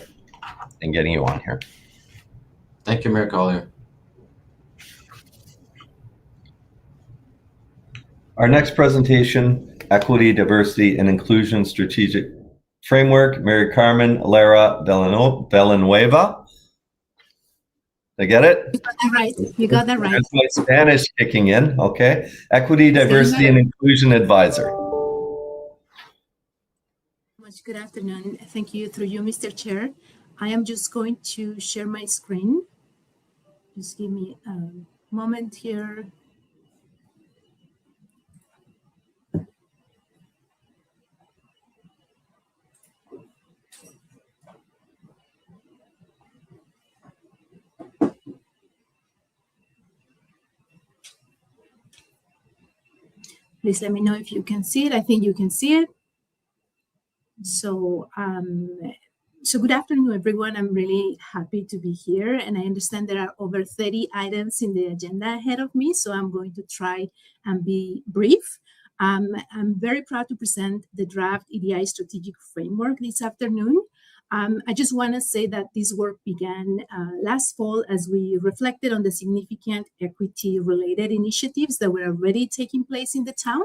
in getting you on here. Thank you, Mayor Collier. Our next presentation, Equity, Diversity, and Inclusion Strategic Framework, Mary Carmen Lara Villanueva. Did I get it? You got that right. You got that right. There's my Spanish kicking in. Okay. Equity, Diversity, and Inclusion Advisor. Good afternoon. Thank you. Through you, Mr. Chair. I am just going to share my screen. Just give me a moment here. Please let me know if you can see it. I think you can see it. So, so good afternoon, everyone. I'm really happy to be here, and I understand there are over 30 items in the agenda ahead of me, so I'm going to try and be brief. I'm very proud to present the draft EDI strategic framework this afternoon. I just want to say that this work began last fall as we reflected on the significant equity-related initiatives that were already taking place in the town.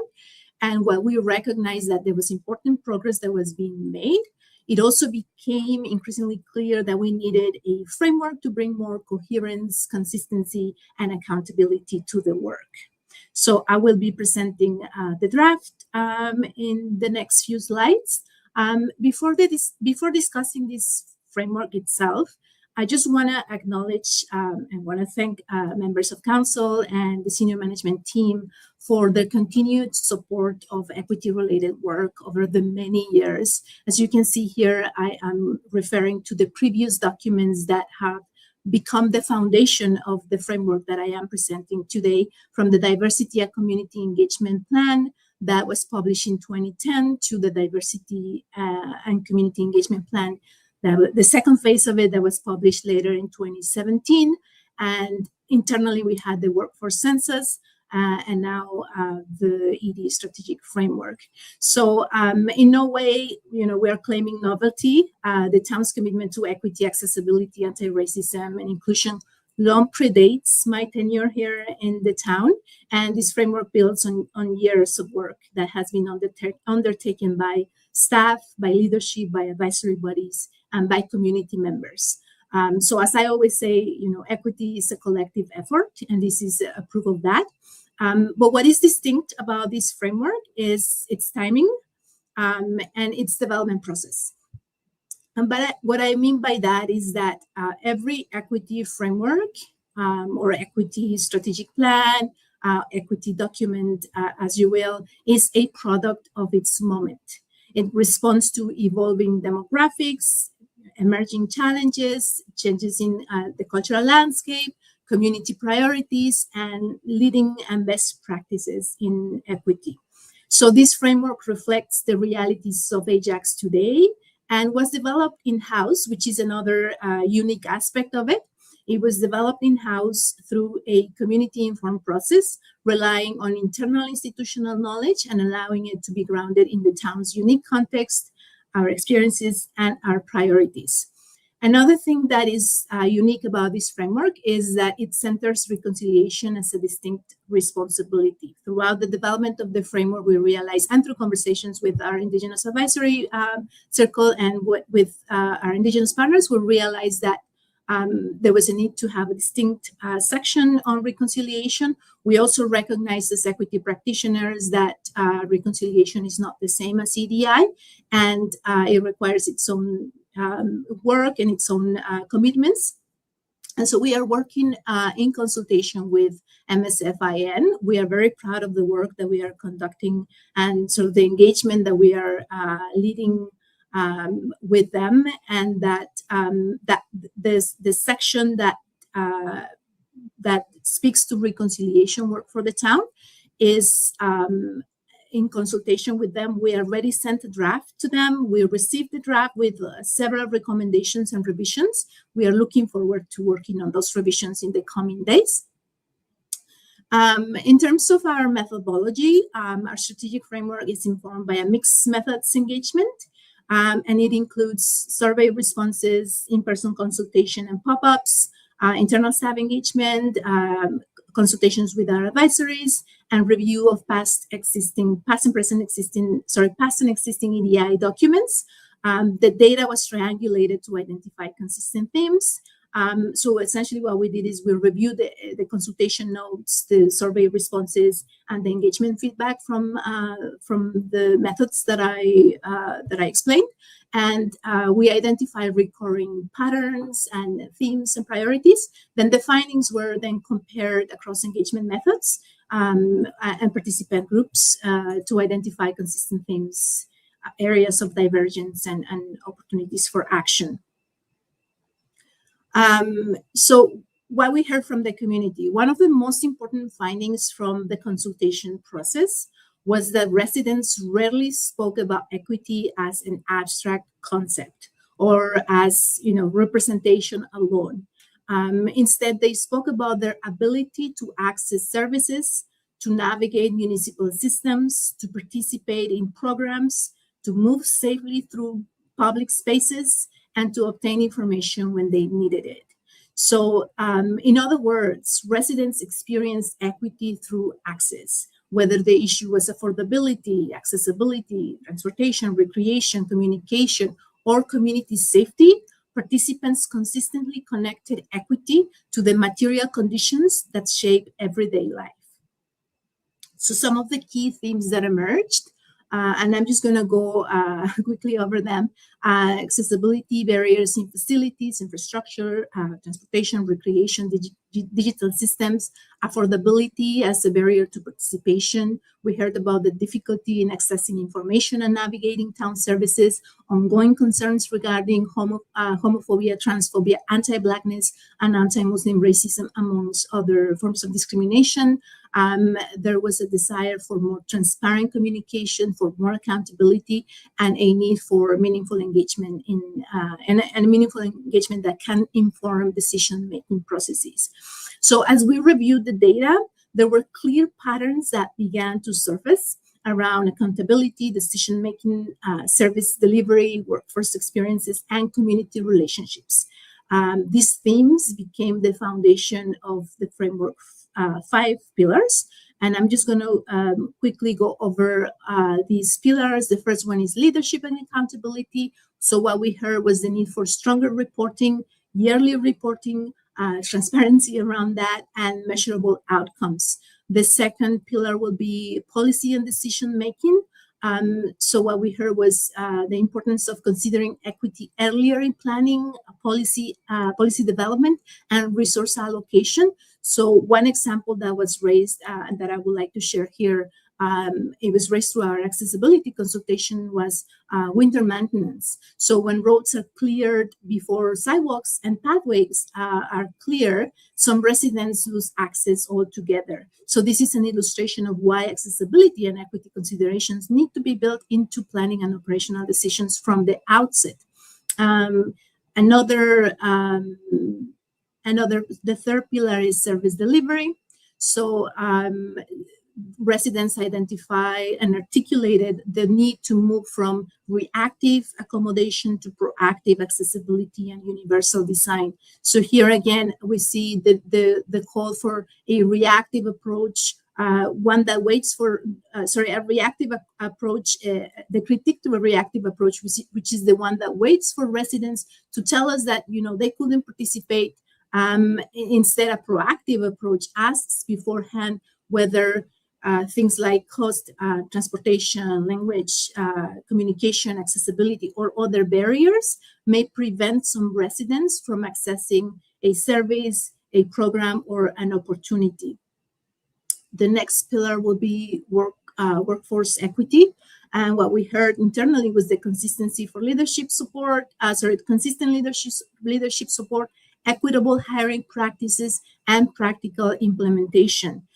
And while we recognized that there was important progress that was being made, it also became increasingly clear that we needed a framework to bring more coherence, consistency, and accountability to the work. So I will be presenting the draft in the next few slides. Before discussing this framework itself, I just want to acknowledge and want to thank members of council and the senior management team for the continued support of equity-related work over the many years. As you can see here, I am referring to the previous documents that have become the foundation of the framework that I am presenting today, from the Diversity and Community Engagement Plan that was published in 2010 to the Diversity and Community Engagement Plan, the second phase of it that was published later in 2017. And internally, we had the workforce census, and now the ED strategic framework. So in no way, we are claiming novelty. The town's commitment to equity, accessibility, anti-racism, and inclusion long predates my tenure here in the town. And this framework builds on years of work that has been undertaken by staff, by leadership, by advisory bodies, and by community members. So as I always say, equity is a collective effort, and this is a proof of that. But what is distinct about this framework is its timing and its development process. But what I mean by that is that every equity framework or equity strategic plan, equity document, as you will, is a product of its moment. It responds to evolving demographics, emerging challenges, changes in the cultural landscape, community priorities, and leading and best practices in equity. So this framework reflects the realities of Ajax today and was developed in-house, which is another unique aspect of it. It was developed in-house through a community-informed process, relying on internal institutional knowledge and allowing it to be grounded in the town's unique context, our experiences, and our priorities. Another thing that is unique about this framework is that it centers reconciliation as a distinct responsibility. Throughout the development of the framework, we realized, and through conversations with our Indigenous Advisory Circle and with our Indigenous partners, we realized that there was a need to have a distinct section on reconciliation. We also recognize as equity practitioners that reconciliation is not the same as EDI, and it requires its own work and its own commitments. And so we are working in consultation with MSFIN. We are very proud of the work that we are conducting and sort of the engagement that we are leading with them, and that the section that speaks to reconciliation work for the town is in consultation with them. We already sent a draft to them. We received the draft with several recommendations and revisions. We are looking forward to working on those revisions in the coming days. In terms of our methodology, our strategic framework is informed by a mixed methods engagement, and it includes survey responses, in-person consultation and pop-ups, internal staff engagement, consultations with our advisories, and review of past and existing EDI documents. The data was triangulated to identify consistent themes. So essentially what we did is we reviewed the consultation notes, the survey responses, and the engagement feedback from the methods that I explained. And we identified recurring patterns and themes and priorities. Then the findings were then compared across engagement methods and participant groups to identify consistent themes, areas of divergence, and opportunities for action. So what we heard from the community, one of the most important findings from the consultation process was that residents rarely spoke about equity as an abstract concept or as, representation alone. Instead, they spoke about their ability to access services, to navigate municipal systems, to participate in programs, to move safely through public spaces, and to obtain information when they needed it. So, in other words, residents experienced equity through access, whether the issue was affordability, accessibility, transportation, recreation, communication, or community safety. Participants consistently connected equity to the material conditions that shape everyday life. So some of the key themes that emerged, and I'm just going to go quickly over them. Accessibility barriers in facilities, infrastructure, transportation, recreation, digital systems, affordability as a barrier to participation. We heard about the difficulty in accessing information and navigating town services, ongoing concerns regarding homophobia, transphobia, anti-Blackness, and anti-Muslim racism, amongst other forms of discrimination. There was a desire for more transparent communication, for more accountability, and a need for meaningful engagement and meaningful engagement that can inform decision-making processes. So as we reviewed the data, there were clear patterns that began to surface around accountability, decision-making, service delivery, workforce experiences, and community relationships. These themes became the foundation of the framework 5 pillars. And I'm just going to quickly go over these pillars. The first one is leadership and accountability. So what we heard was the need for stronger reporting, yearly reporting, transparency around that, and measurable outcomes. The second pillar will be policy and decision making. So what we heard was the importance of considering equity earlier in planning, policy development, and resource allocation. So one example that was raised and that I would like to share here, it was raised through our accessibility consultation, was winter maintenance. So when roads are cleared before sidewalks and pathways are clear, some residents lose access altogether. So this is an illustration of why accessibility and equity considerations need to be built into planning and operational decisions from the outset. The third pillar is service delivery. So residents identify and articulated the need to move from reactive accommodation to proactive accessibility and universal design. So here again, we see the call for a reactive approach, one that waits for, a reactive approach, the critique to a reactive approach, which is the one that waits for residents to tell us that, they couldn't participate. Instead, a proactive approach asks beforehand whether things like cost, transportation, language, communication, accessibility, or other barriers may prevent some residents from accessing a service, a program, or an opportunity. The next pillar will be workforce equity. And what we heard internally was the consistency for leadership support, consistent leadership support, equitable hiring practices, and practical implementation.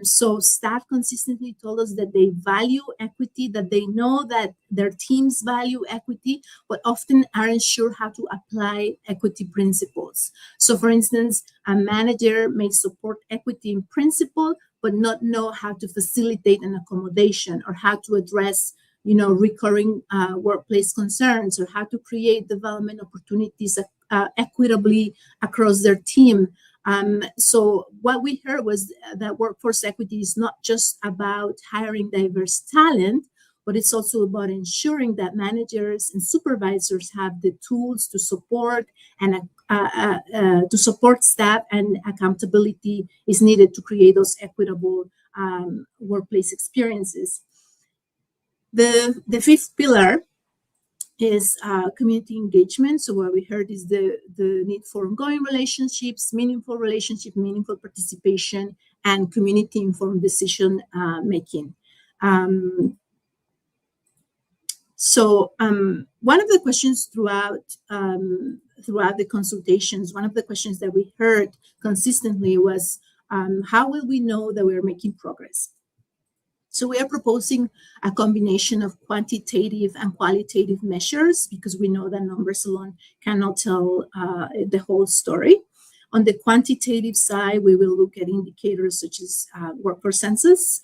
So staff consistently told us that they value equity, that they know that their teams value equity, but often aren't sure how to apply equity principles. So for instance, a manager may support equity in principle, but not know how to facilitate an accommodation or how to address recurring workplace concerns, or how to create development opportunities equitably across their team. So what we heard was that workforce equity is not just about hiring diverse talent, but it's also about ensuring that managers and supervisors have the tools to support and to support staff, and accountability is needed to create those equitable workplace experiences. The fifth pillar is community engagement. So what we heard is the need for ongoing relationships, meaningful participation, and community-informed decision making. So one of the questions throughout the consultations, one of the questions that we heard consistently was, how will we know that we're making progress? So we are proposing a combination of quantitative and qualitative measures because we know that numbers alone cannot tell the whole story. On the quantitative side, we will look at indicators such as workforce census.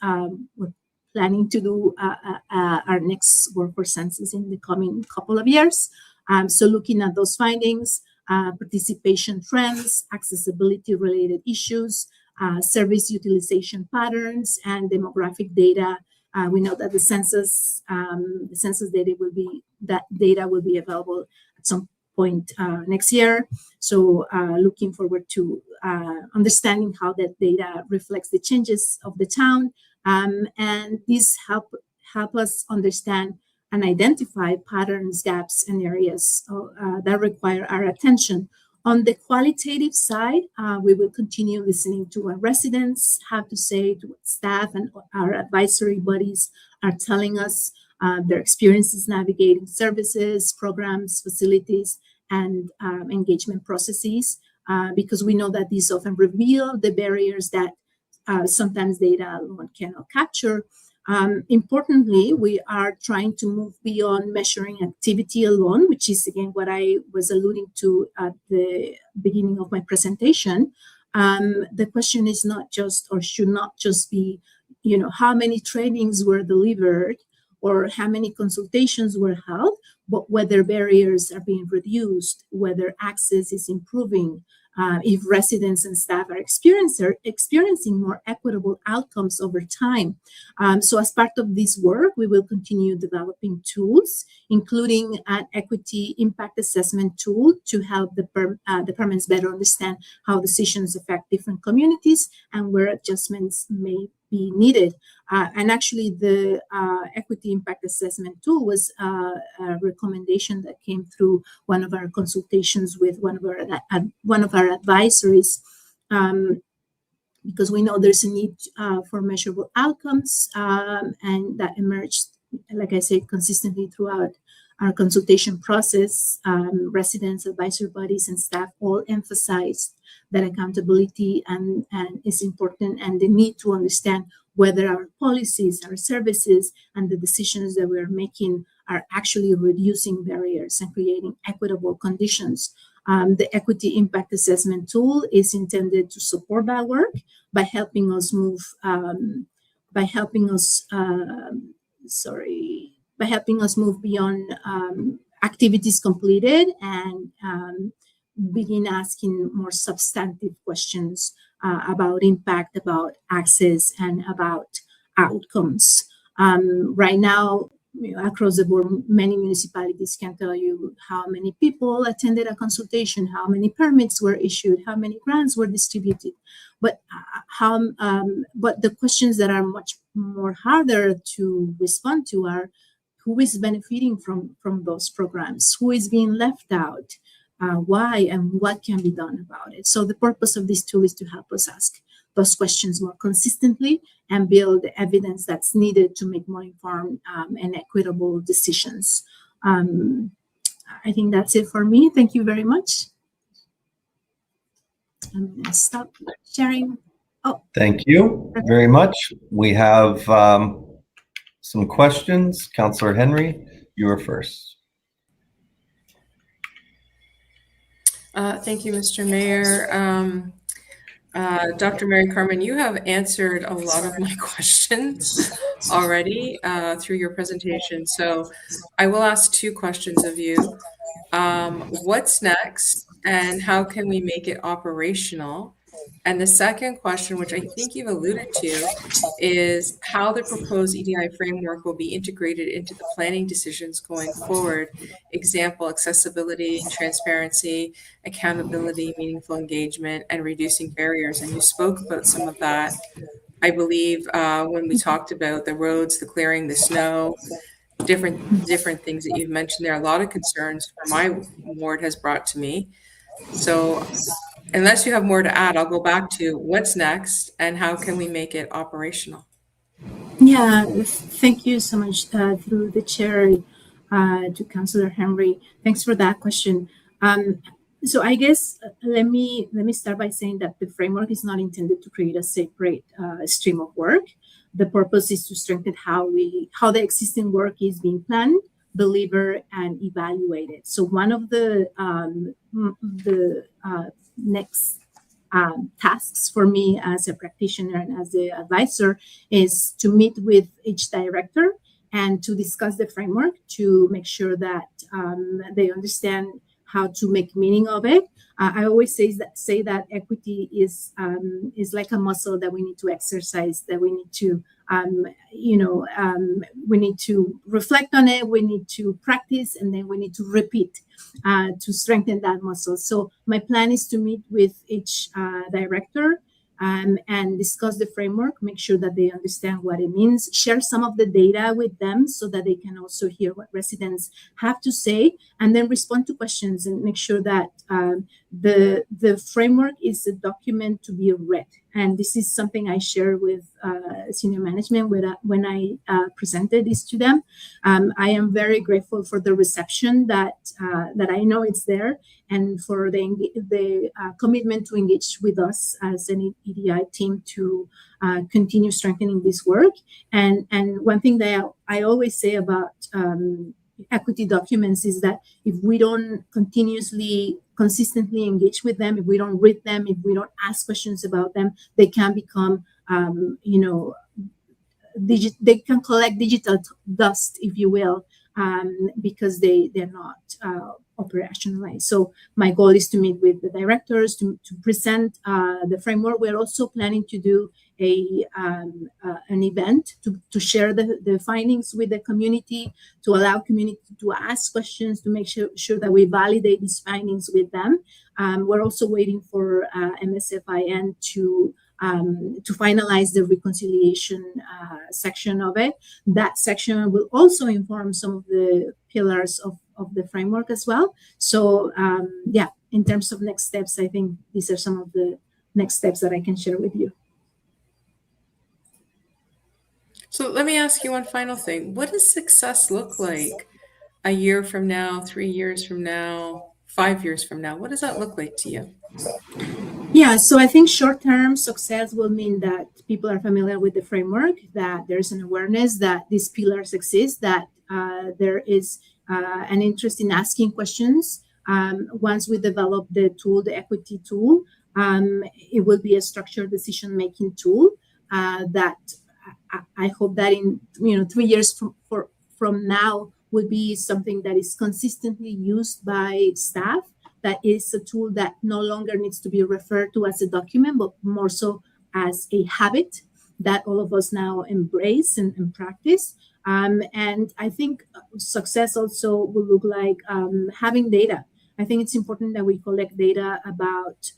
We're planning to do our next workforce census in the coming couple of years. So looking at those findings, participation trends, accessibility-related issues, service utilization patterns, and demographic data. We know that the census data will be available at some point next year. So looking forward to understanding how that data reflects the changes of the town, and these help us understand and identify patterns, gaps, and areas that require our attention. On the qualitative side, we will continue listening to our residents have to say, to what staff and our advisory bodies are telling us, their experiences navigating services, programs, facilities, and engagement processes, because we know that these often reveal the barriers that sometimes data alone cannot capture. Importantly, we are trying to move beyond measuring activity alone, which is, again, what I was alluding to at the beginning of my presentation. The question is not just, or should not just be, how many trainings were delivered or how many consultations were held, but whether barriers are being reduced, whether access is improving, if residents and staff are experiencing more equitable outcomes over time. So as part of this work, we will continue developing tools, including an equity impact assessment tool to help departments better understand how decisions affect different communities and where adjustments may be needed. And actually, the equity impact assessment tool was a recommendation that came through one of our consultations with one of our advisories, because we know there's a need for measurable outcomes, and that emerged, like I said, consistently throughout our consultation process. Residents, advisory bodies, and staff all emphasized that accountability and is important, and the need to understand whether our policies, our services, and the decisions that we're making are actually reducing barriers and creating equitable conditions. The equity impact assessment tool is intended to support that work by helping us move beyond activities completed and begin asking more substantive questions about impact, about access, and about outcomes. Right now, across the board, many municipalities can tell you how many people attended a consultation, how many permits were issued, how many grants were distributed. But but the questions that are much more harder to respond to are: who is benefiting from those programs? Who is being left out? Why, and what can be done about it? So the purpose of this tool is to help us ask those questions more consistently and build the evidence that's needed to make more informed and equitable decisions. I think that's it for me. Thank you very much. I'm going to stop sharing. Oh, thank you very much. We have some questions. Councillor Henry, you are first. Thank you, Mr. Mayor. Dr. Mary Carmen, you have answered a lot of my questions already through your presentation. So I will ask two questions of you. What's next, and how can we make it operational? And the second question, which I think you've alluded to, is how the proposed EDI framework will be integrated into the planning decisions going forward. Example, accessibility, transparency, accountability, meaningful engagement, and reducing barriers. And you spoke about some of that, I believe, when we talked about the roads, the clearing, the snow, different things that you've mentioned there. A lot of concerns for my ward has brought to me. So unless you have more to add, I'll go back to what's next and how can we make it operational? Yeah, thank you so much through the chair to Councillor Henry. Thanks for that question. So I guess let me start by saying that the framework is not intended to create a separate stream of work. the purpose is to strengthen how the existing work is being planned, delivered, and evaluated. So one of the next tasks for me as a practitioner and as the advisor is to meet with each director and to discuss the framework to make sure that they understand how to make meaning of it. I always say that equity is like a muscle that we need to exercise, that we need to we need to reflect on it, we need to practice, and then we need to repeat to strengthen that muscle. So my plan is to meet with each director and discuss the framework, make sure that they understand what it means, share some of the data with them so that they can also hear what residents have to say, and then respond to questions and make sure that the framework is a document to be read. And this is something I share with senior management when I presented this to them. I am very grateful for the reception that I know it's there, and for the commitment to engage with us as an EDI team to continue strengthening this work. And one thing that I always say about equity documents is that if we don't consistently engage with them, if we don't read them, if we don't ask questions about them, they can become, they can collect digital dust, if you will, because they're not operationalized. So my goal is to meet with the directors to present the framework. We're also planning to do an event to share the findings with the community, to allow community to ask questions, to make sure that we validate these findings with them. We're also waiting for MSFIN to finalize the reconciliation section of it. That section will also inform some of the pillars of the framework as well. So in terms of next steps, I think these are some of the next steps that I can share with you. So let me ask you one final thing. What does success look like a year from now, 3 years from now, 5 years from now? What does that look like to you? Yeah, so I think short-term success will mean that people are familiar with the framework, that there's an awareness that these pillars exist, that there is an interest in asking questions. Once we develop the tool, the equity tool, it will be a structured decision-making tool that I hope that in 3 years from now would be something that is consistently used by staff, that is a tool that no longer needs to be referred to as a document, but more so as a habit that all of us now embrace and practice. And I think success also will look like having data. I think it's important that we collect data about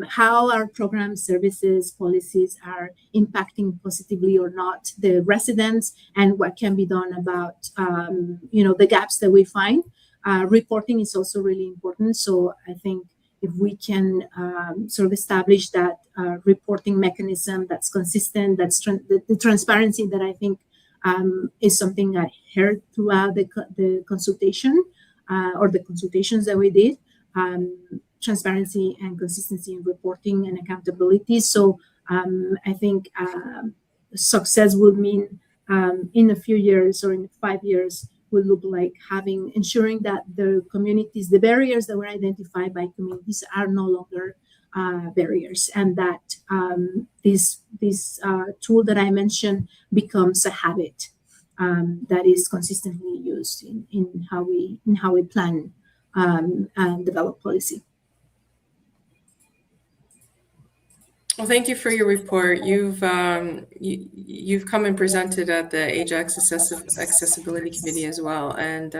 how our programs, services, policies are impacting positively or not the residents, and what can be done about the gaps that we find. Reporting is also really important. So I think if we can sort of establish that reporting mechanism that's consistent, that's the transparency that I think is something I heard throughout the consultation or the consultations that we did. Transparency and consistency in reporting and accountability. So I think success would mean in a few years or in 5 years will look like ensuring that the communities, the barriers that were identified by communities are no longer barriers, and that this tool that I mentioned becomes a habit that is consistently used in how we plan and develop policy. Well, thank you for your report. You've come and presented at the Ajax Accessibility Committee as well, and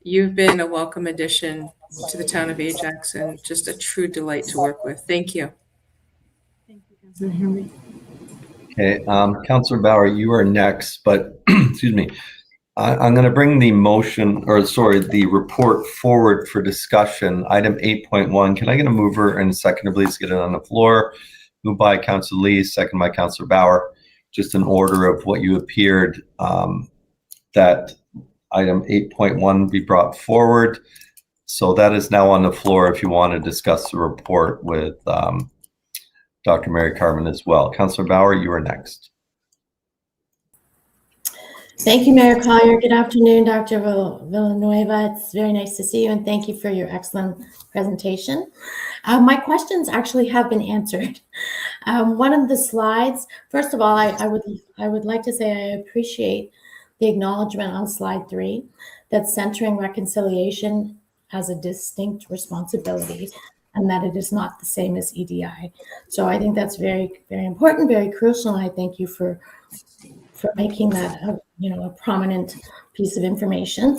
you've been a welcome addition to the town of Ajax and just a true delight to work with. Thank you. Thank you, Councillor Henry. Okay, Councillor Bauer, you are next, but excuse me. I'm going to bring the the report forward for discussion. Item 8.1. Can I get a mover and a seconder, please? Get it on the floor. Moved by Councillor Lee, second by Councillor Bauer. Just in order of what you appeared, that item 8.1 be brought forward. So that is now on the floor if you want to discuss the report with Dr. Mary Carmen as well. Councillor Bauer, you are next. Thank you, Mayor Collier. Good afternoon, Dr. Villanueva. It's very nice to see you, and thank you for your excellent presentation. My questions actually have been answered. One of the slides, first of all, I would like to say I appreciate the acknowledgement on slide 3 that centering reconciliation has a distinct responsibility and that it is not the same as EDI. So I think that's very, very important, very crucial, and I thank you for making that a prominent piece of information.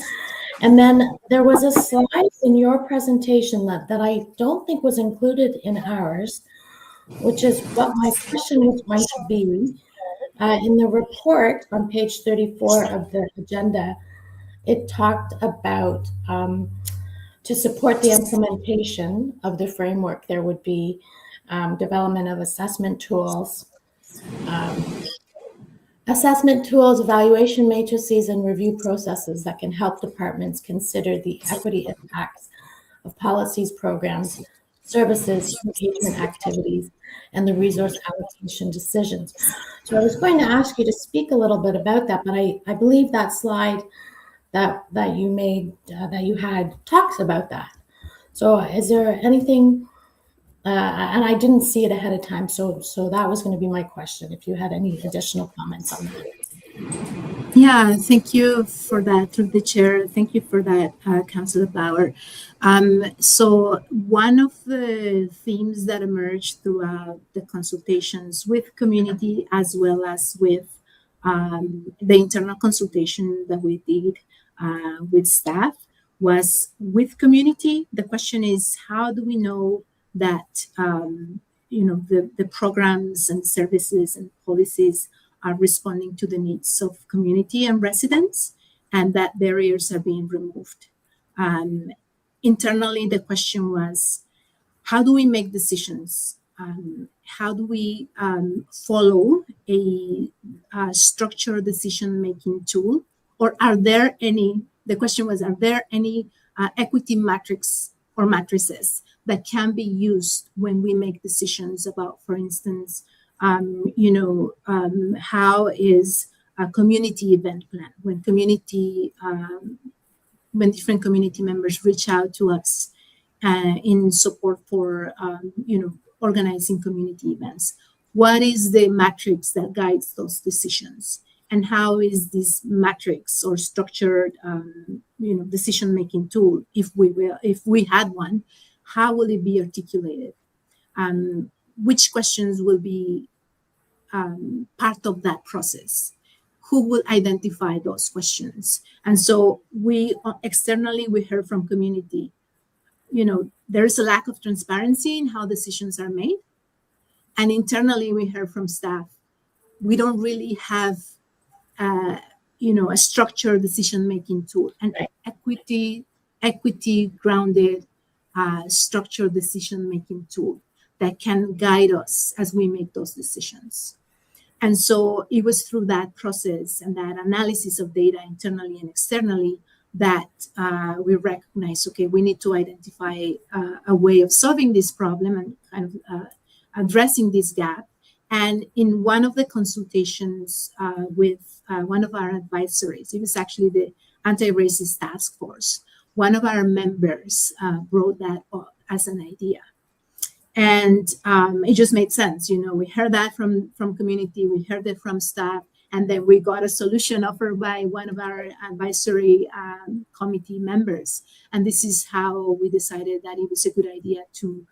And then there was a slide in your presentation that I don't think was included in ours, which is what my question was going to be. In the report on page 34 of the agenda, it talked about to support the implementation of the framework, there would be development of assessment tools, evaluation matrices, and review processes that can help departments consider the equity impacts of policies, programs, services, engagement activities, and the resource allocation decisions. So I was going to ask you to speak a little bit about that, but I believe that slide that you made, that you had, talks about that. So is there anything, and I didn't see it ahead of time, so that was going to be my question, if you had any additional comments on that. Yeah, thank you for that, through the chair. Thank you for that, Councillor Bauer. So one of the themes that emerged throughout the consultations with community, as well as with the internal consultation that we did with staff, was with community. The question is, how do we know that the programs and services and policies are responding to the needs of community and residents, and that barriers are being removed? Internally, the question was, how do we make decisions? How do we follow a structured decision-making tool? Or are there any, the question was, are there any equity matrix or matrices that can be used when we make decisions about, for instance, how is a community event plan, when different community members reach out to us in support for organizing community events? What is the matrix that guides those decisions? And how is this matrix or structured decision-making tool, if we had one, how will it be articulated? Which questions will be part of that process? Who will identify those questions? And so we externally, we heard from community, there is a lack of transparency in how decisions are made. And internally, we heard from staff, we don't really have a structured decision-making tool, an equity grounded structured decision-making tool that can guide us as we make those decisions. And so it was through that process and that analysis of data internally and externally that we recognized, okay, we need to identify a way of solving this problem and kind of addressing this gap. And in one of the consultations with one of our advisories, it was actually the Anti-Racist Task Force, one of our members brought that up as an idea. And it just made sense. We heard that from community, we heard it from staff, and then we got a solution offered by one of our advisory committee members. And this is how we decided that it was a good idea to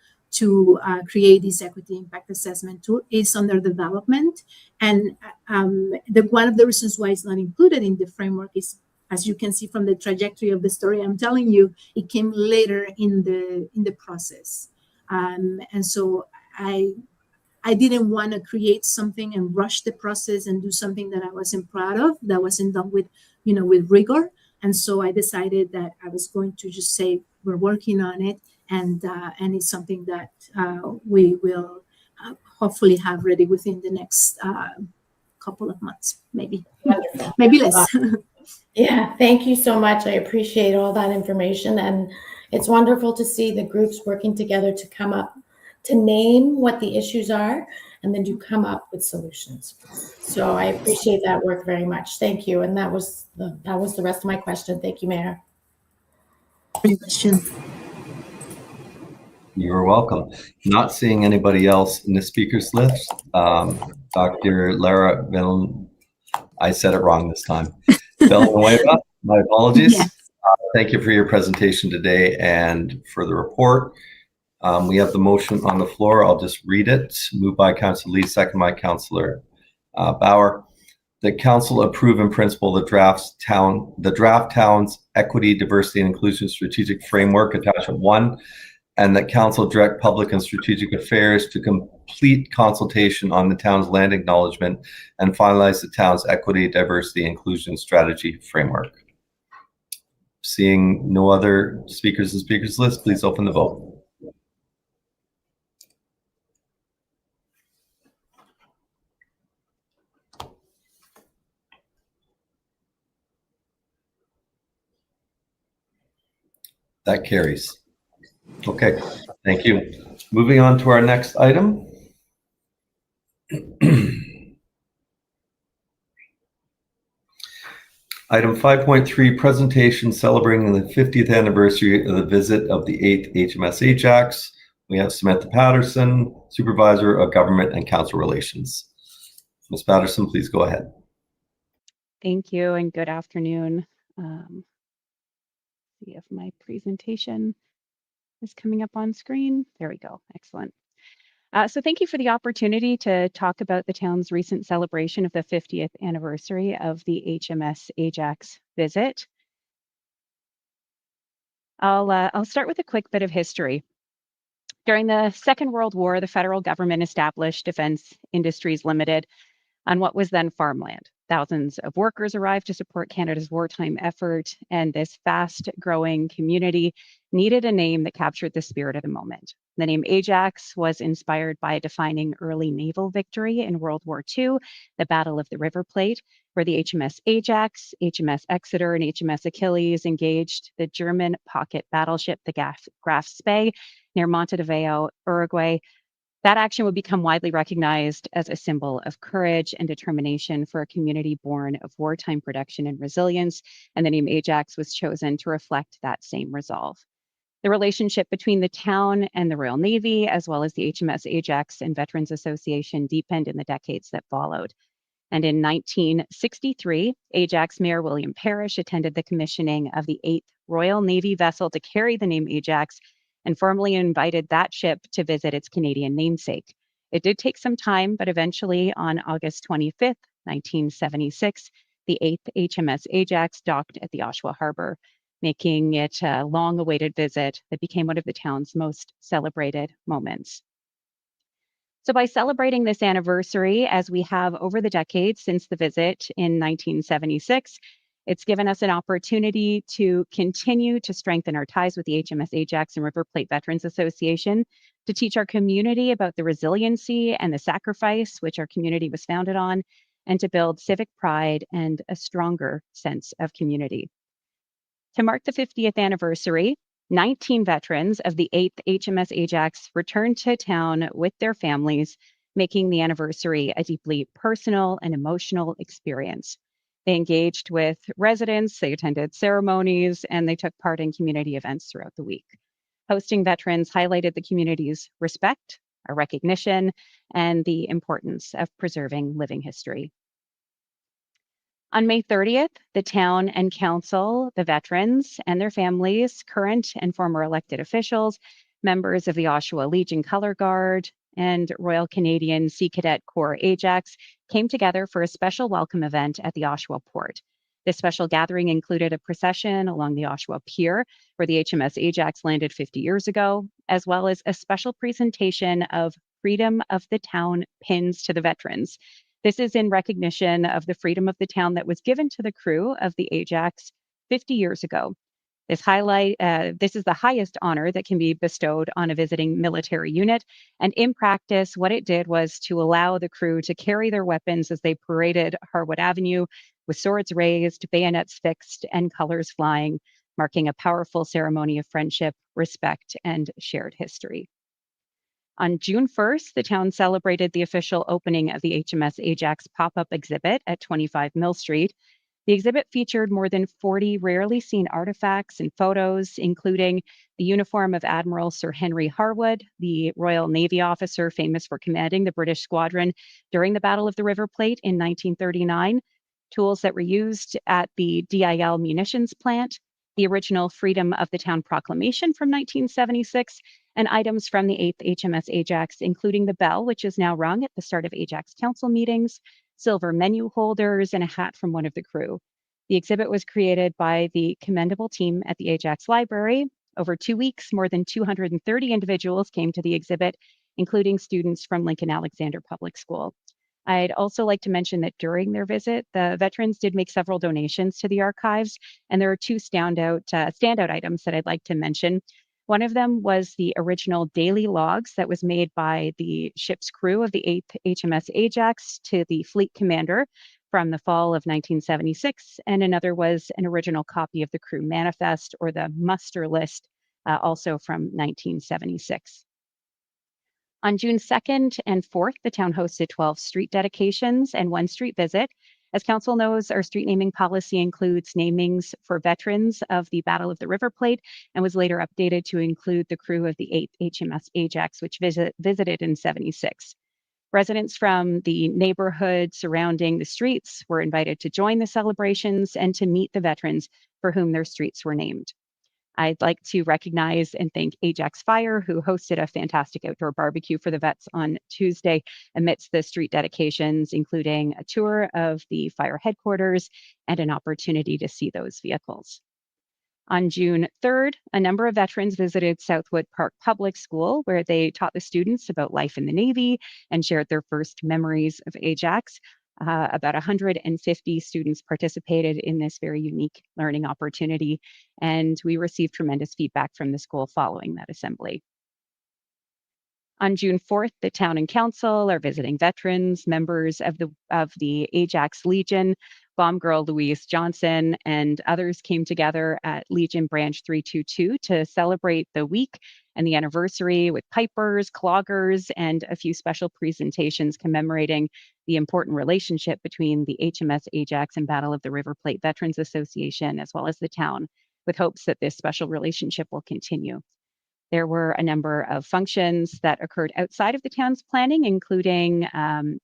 create this equity impact assessment tool. It's under development. And one of the reasons why it's not included in the framework is, as you can see from the trajectory of the story I'm telling you, it came later in the process. And so I didn't want to create something and rush the process and do something that I wasn't proud of, that wasn't done with rigor. And so I decided that I was going to just say, we're working on it, and it's something that we will hopefully have ready within the next couple of months, maybe less. Yeah, thank you so much. I appreciate all that information, and it's wonderful to see the groups working together to come up to name what the issues are and then to come up with solutions. So I appreciate that work very much. Thank you. And that was the rest of my question. Thank you, Mayor. Question. You're welcome. Not seeing anybody else in the speakers list. Dr. Lara I said it wrong this time. Villanueva, my apologies. Yes. Thank you for your presentation today and for the report. We have the motion on the floor. I'll just read it. Moved by Councillor Lee, second by Councillor Bauer. The council approve in principle the draft town's equity, diversity, and inclusion strategic framework, attachment 1, and that council direct public and strategic affairs to complete consultation on the town's land acknowledgement and finalize the town's equity, diversity, inclusion strategy framework. Seeing no other speakers in speakers list, please open the vote. That carries. Okay, thank you. Moving on to our next item. Item 5.3, presentation celebrating the 50th anniversary of the visit of the 8th HMS Ajax. We have Samantha Patterson, Supervisor of Government and Council Relations. Ms. Patterson, please go ahead. Thank you and good afternoon. See if my presentation is coming up on screen. There we go. Excellent. So thank you for the opportunity to talk about the town's recent celebration of the 50th anniversary of the HMS Ajax visit. I'll start with a quick bit of history. During the Second World War, the federal government established Defence Industries Limited on what was then farmland. Thousands of workers arrived to support Canada's wartime effort, and this fast-growing community needed a name that captured the spirit of the moment. The name Ajax was inspired by a defining early naval victory in World War II, the Battle of the River Plate, where the HMS Ajax, HMS Exeter, and HMS Achilles engaged the German pocket battleship, the Graf Spee, near Montevideo, Uruguay. That action would become widely recognized as a symbol of courage and determination for a community born of wartime production and resilience, and the name Ajax was chosen to reflect that same resolve. The relationship between the town and the Royal Navy, as well as the HMS Ajax and Veterans Association, deepened in the decades that followed. And in 1963, Ajax Mayor William Parrish attended the commissioning of the 8th Royal Navy vessel to carry the name Ajax and formally invited that ship to visit its Canadian namesake. It did take some time, but eventually on August 25th, 1976, the 8th HMS Ajax docked at the Oshawa Harbor, making it a long-awaited visit that became one of the town's most celebrated moments. So by celebrating this anniversary, as we have over the decades since the visit in 1976, it's given us an opportunity to continue to strengthen our ties with the HMS Ajax and River Plate Veterans Association, to teach our community about the resiliency and the sacrifice which our community was founded on, and to build civic pride and a stronger sense of community. To mark the 50th anniversary, 19 veterans of the 8th HMS Ajax returned to town with their families, making the anniversary a deeply personal and emotional experience. They engaged with residents, they attended ceremonies, and they took part in community events throughout the week. Hosting veterans highlighted the community's respect, our recognition, and the importance of preserving living history. On May 30th, the town and council, the veterans and their families, current and former elected officials, members of the Oshawa Legion Color Guard, and Royal Canadian Sea Cadet Corps Ajax came together for a special welcome event at the Oshawa port. This special gathering included a procession along the Oshawa Pier, where the HMS Ajax landed 50 years ago, as well as a special presentation of Freedom of the Town pins to the veterans. This is in recognition of the freedom of the town that was given to the crew of the Ajax 50 years ago. This is the highest honor that can be bestowed on a visiting military unit. And in practice, what it did was to allow the crew to carry their weapons as they paraded Harwood Avenue with swords raised, bayonets fixed, and colors flying, marking a powerful ceremony of friendship, respect, and shared history. On June 1st, the town celebrated the official opening of the HMS Ajax pop-up exhibit at 25 Mill Street. The exhibit featured more than 40 rarely seen artifacts and photos, including the uniform of Admiral Sir Henry Harwood, the Royal Navy officer famous for commanding the British squadron during the Battle of the River Plate in 1939, tools that were used at the DIL munitions plant, the original Freedom of the Town Proclamation from 1976, and items from the 8th HMS Ajax, including the bell, which is now rung at the start of Ajax council meetings, silver menu holders, and a hat from one of the crew. The exhibit was created by the commendable team at the Ajax Library. Over 2 weeks, more than 230 individuals came to the exhibit, including students from Lincoln Alexander Public School. I'd also like to mention that during their visit, the veterans did make several donations to the archives, and there are two standout items that I'd like to mention. One of them was the original daily logs that was made by the ship's crew of the 8th HMS Ajax to the fleet commander from the fall of 1976, and another was an original copy of the crew manifest, or the muster list, also from 1976. On June 2nd and 4th, the town hosted 12 street dedications and 1 street visit. As council knows, our street naming policy includes namings for veterans of the Battle of the River Plate and was later updated to include the crew of the 8th HMS Ajax, which visited in 76. Residents from the neighborhood surrounding the streets were invited to join the celebrations and to meet the veterans for whom their streets were named. I'd like to recognize and thank Ajax Fire, who hosted a fantastic outdoor barbecue for the vets on Tuesday amidst the street dedications, including a tour of the fire headquarters and an opportunity to see those vehicles. On June 3rd, a number of veterans visited Southwood Park Public School, where they taught the students about life in the Navy and shared their first memories of Ajax. About 150 students participated in this very unique learning opportunity, and we received tremendous feedback from the school following that assembly. On June 4th, the town and council are visiting veterans, members of the Ajax Legion. Bomb Girl Louise Johnson and others came together at Legion Branch 322 to celebrate the week and the anniversary with pipers, cloggers, and a few special presentations commemorating the important relationship between the HMS Ajax and Battle of the River Plate Veterans Association, as well as the town, with hopes that this special relationship will continue. There were a number of functions that occurred outside of the town's planning, including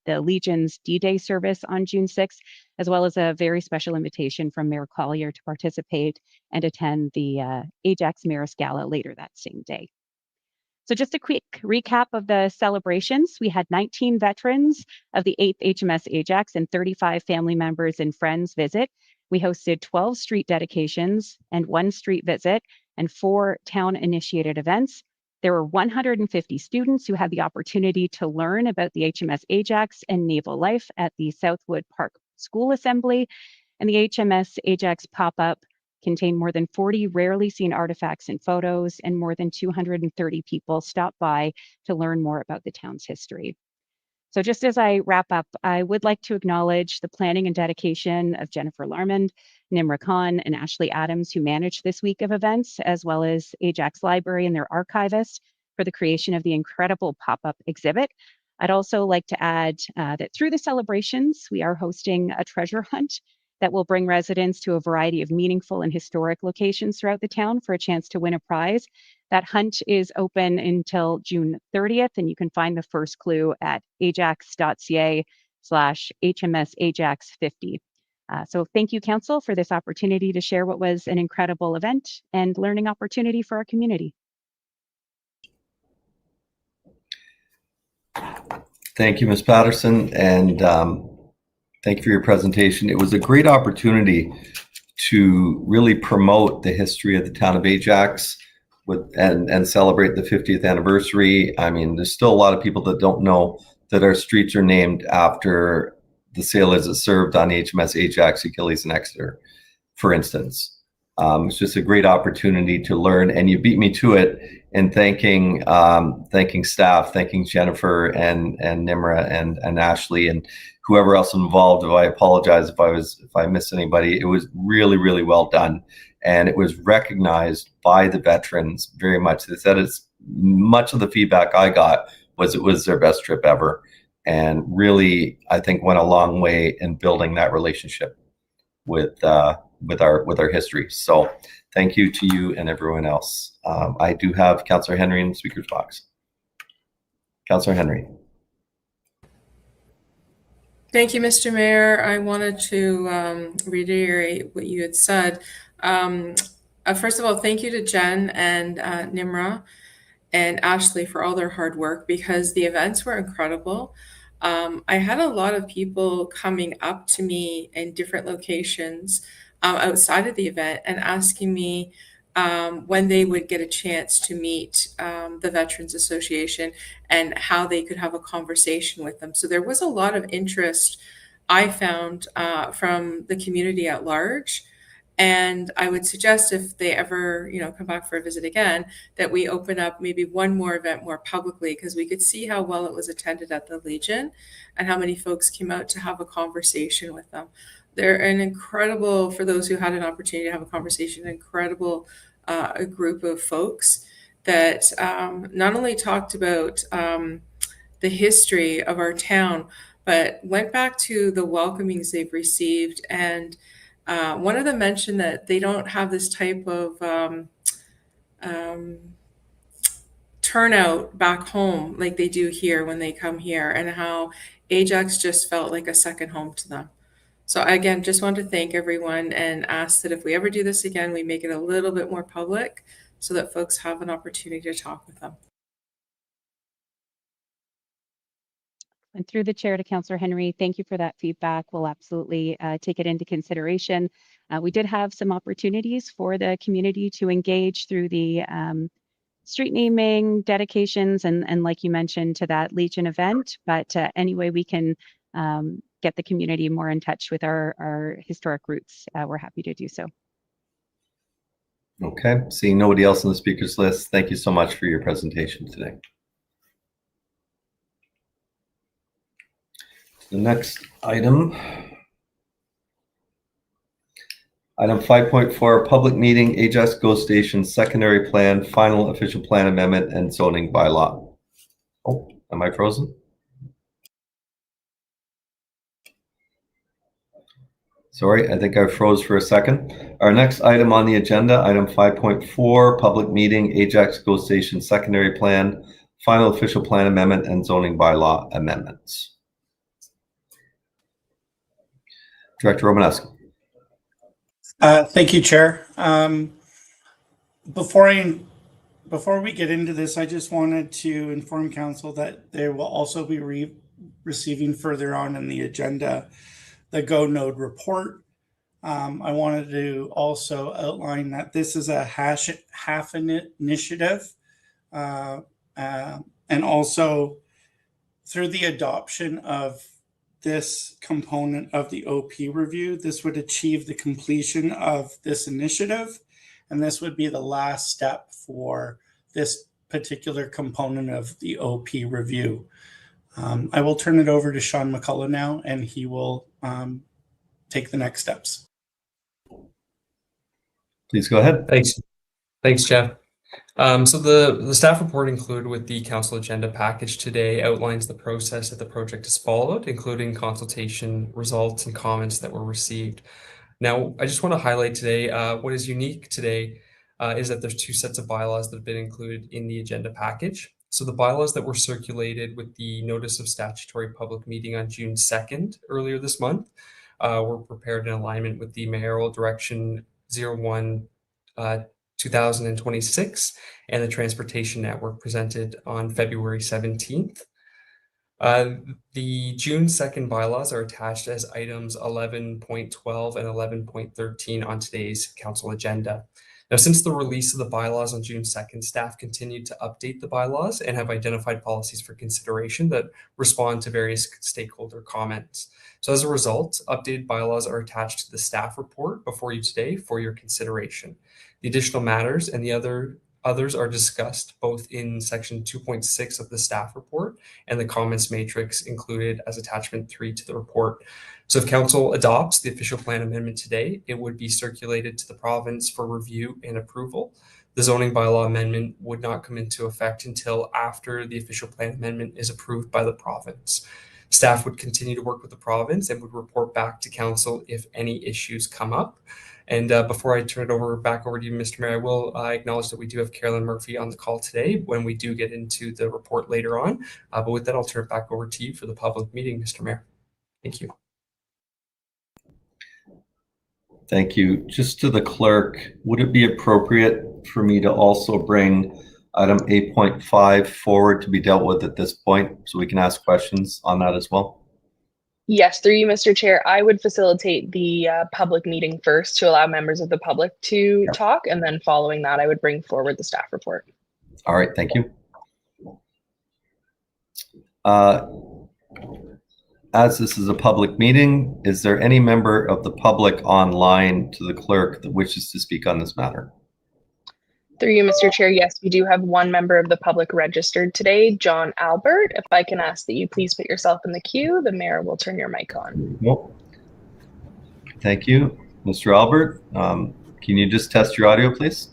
the Legion's D-Day service on June 6th, as well as a very special invitation from Mayor Collier to participate and attend the Ajax Maris Gala later that same day. So just a quick recap of the celebrations. We had 19 veterans of the 8th HMS Ajax and 35 family members and friends visit. We hosted 12 street dedications and 1 street visit and 4 town-initiated events. There were 150 students who had the opportunity to learn about the HMS Ajax and naval life at the Southwood Park School Assembly, and the HMS Ajax pop-up contained more than 40 rarely seen artifacts and photos, and more than 230 people stopped by to learn more about the town's history. So just as I wrap up, I would like to acknowledge the planning and dedication of Jennifer Larmond, Nimra Khan, and Ashley Adams, who managed this week of events, as well as Ajax Library and their archivist for the creation of the incredible pop-up exhibit. I'd also like to add that through the celebrations, we are hosting a treasure hunt that will bring residents to a variety of meaningful and historic locations throughout the town for a chance to win a prize. That hunt is open until June 30th, and you can find the first clue at ajax.ca/HMSAjax50. So thank you, Council, for this opportunity to share what was an incredible event and learning opportunity for our community. Thank you, Ms. Patterson, and thank you for your presentation. It was a great opportunity to really promote the history of the town of Ajax and celebrate the 50th anniversary. I mean, there's still a lot of people that don't know that our streets are named after the sailors that served on HMS Ajax, Achilles, and Exeter, for instance. It's just a great opportunity to learn, and you beat me to it in thanking staff, thanking Jennifer and Nimra and Ashley and whoever else involved. I apologize if I missed anybody. It was really, really well done, and it was recognized by the veterans very much. They said much of the feedback I got was their best trip ever, and really, I think, went a long way in building that relationship with our history. So thank you to you and everyone else. I do have Councillor Henry in the speaker's box. Councillor Henry. Thank you, Mr. Mayor. I wanted to reiterate what you had said. First of all, thank you to Jen and Nimra and Ashley for all their hard work, because the events were incredible. I had a lot of people coming up to me in different locations outside of the event and asking me when they would get a chance to meet the Veterans Association and how they could have a conversation with them. So there was a lot of interest, I found, from the community at large. And I would suggest, if they ever, come back for a visit again, that we open up maybe one more event more publicly, because we could see how well it was attended at the Legion and how many folks came out to have a conversation with them. They're an incredible, for those who had an opportunity to have a conversation, incredible a group of folks that not only talked about the history of our town, but went back to the welcomings they've received. And one of them mentioned that they don't have this type of turnout back home like they do here when they come here, and how Ajax just felt like a second home to them. So again, just want to thank everyone and ask that if we ever do this again, we make it a little bit more public so that folks have an opportunity to talk with them. And through the chair to Councillor Henry, thank you for that feedback. We'll absolutely take it into consideration. We did have some opportunities for the community to engage through the street naming, dedications, and like you mentioned, to that Legion event. But any way we can get the community more in touch with our historic roots, we're happy to do so. Okay, seeing nobody else on the speakers list, thank you so much for your presentation today. The next item, item 5.4, public meeting, Ajax GO Station secondary plan, final official plan amendment and zoning bylaw. Oh, am I frozen? Sorry, I think I froze for a second. Our next item on the agenda, item 5.4, public meeting, Ajax GO Station secondary plan, final official plan amendment and zoning bylaw amendments. Director Romanescu. Thank you, Chair. Before we get into this, I just wanted to inform Council that they will also be receiving further on in the agenda the Go Node report. I wanted to also outline that this is a half initiative, and also through the adoption of this component of the OP review, this would achieve the completion of this initiative, and this would be the last step for this particular component of the OP review. I will turn it over to Sean McCullough now, and he will take the next steps. Please go ahead. Thanks, Jeff. So the staff report included with the council agenda package today outlines the process that the project has followed, including consultation results and comments that were received. Now, I just want to highlight today, what is unique today is that there's two sets of bylaws that have been included in the agenda package. So the bylaws that were circulated with the notice of statutory public meeting on June 2nd earlier this month were prepared in alignment with the mayoral direction 01 2026 and the transportation network presented on February 17th. The June 2nd bylaws are attached as items 11.12 and 11.13 on today's council agenda. Now, since the release of the bylaws on June 2nd, staff continued to update the bylaws and have identified policies for consideration that respond to various stakeholder comments. So as a result, updated bylaws are attached to the staff report before you today for your consideration. The additional matters and the others are discussed both in section 2.6 of the staff report and the comments matrix included as attachment 3 to the report. So if council adopts the official plan amendment today, it would be circulated to the province for review and approval. The zoning bylaw amendment would not come into effect until after the official plan amendment is approved by the province. Staff would continue to work with the province and would report back to council if any issues come up. And before I turn it back over to you, Mr. Mayor, I will acknowledge that we do have Carolyn Murphy on the call today when we do get into the report later on. But with that, I'll turn it back over to you for the public meeting, Mr. Mayor. Thank you. Thank you. Just to the clerk, would it be appropriate for me to also bring item 8.5 forward to be dealt with at this point so we can ask questions on that as well? Yes, through you, Mr. Chair, I would facilitate the public meeting first to allow members of the public to talk, and then following that, I would bring forward the staff report. All right, thank you. As this is a public meeting, is there any member of the public online to the clerk that wishes to speak on this matter? Through you, Mr. Chair, yes, we do have one member of the public registered today, John Albert. If I can ask that you please put yourself in the queue, the mayor will turn your mic on. Nope. Thank you. Mr. Albert, can you just test your audio, please?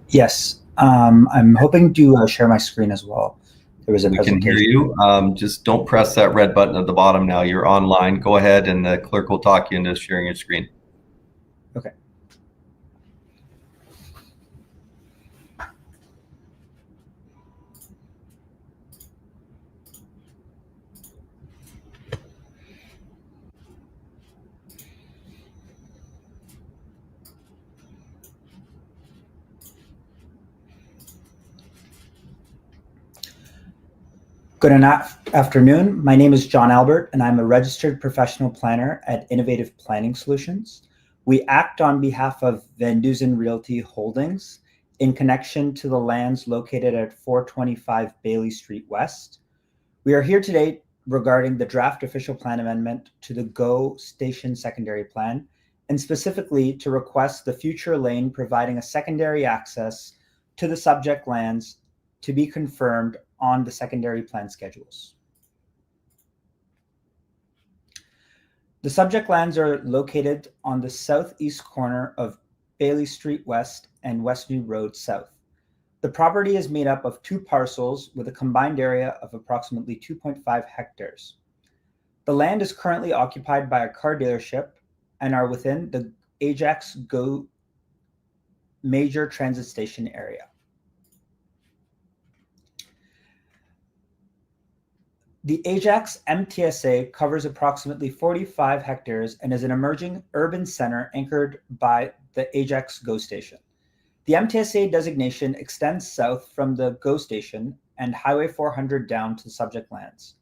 Yes. I'm hoping to share my screen as well. There was a presentation. We can hear you. Just don't press that red button at the bottom now. You're online. Go ahead and the clerk will talk you into sharing your screen. Okay. Good afternoon. My name is John Albert, and I'm a registered professional planner at Innovative Planning Solutions. We act on behalf of Van Dusen Realty Holdings in connection to the lands located at 425 Bailey Street West. We are here today regarding the draft official plan amendment to the GO Station secondary plan, and specifically to request the future lane providing a secondary access to the subject lands to be confirmed on the secondary plan schedules. The subject lands are located on the southeast corner of Bailey Street West and Westmead Road South. The property is made up of two parcels with a combined area of approximately 2.5 hectares. The land is currently occupied by a car dealership and are within the Ajax GO major transit station area. The Ajax MTSA covers approximately 45 hectares and is an emerging urban center anchored by the Ajax GO station. The MTSA designation extends south from the GO station and Highway 400 down to subject lands.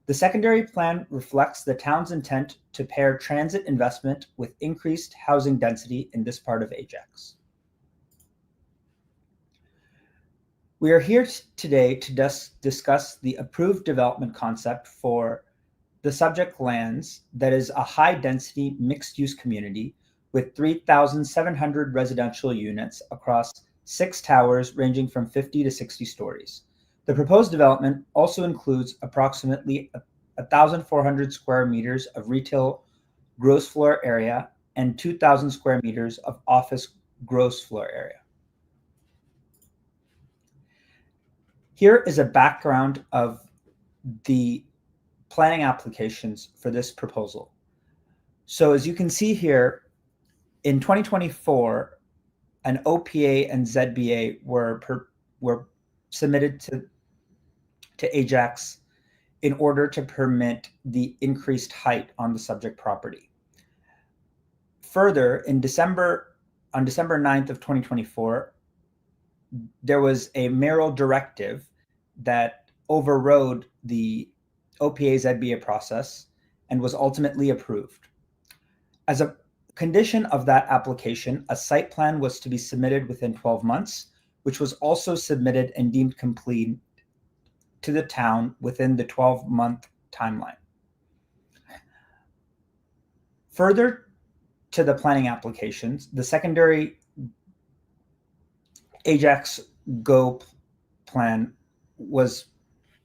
The secondary plan reflects the town's intent to pair transit investment with increased housing density in this part of Ajax. We are here today to discuss the approved development concept for the subject lands that is a high-density mixed-use community with 3,700 residential units across 6 towers ranging from 50 to 60 stories. The proposed development also includes approximately 1,400 square meters of retail gross floor area and 2,000 square meters of office gross floor area. Here is a background of the planning applications for this proposal. So as you can see here, in 2024, an OPA and ZBA were submitted to Ajax in order to permit the increased height on the subject property. Further, on December 9th of 2024, there was a mayoral directive that overrode the OPA ZBA process and was ultimately approved. As a condition of that application, a site plan was to be submitted within 12 months, which was also submitted and deemed complete to the town within the 12-month timeline. Further to the planning applications, the secondary Ajax GO plan was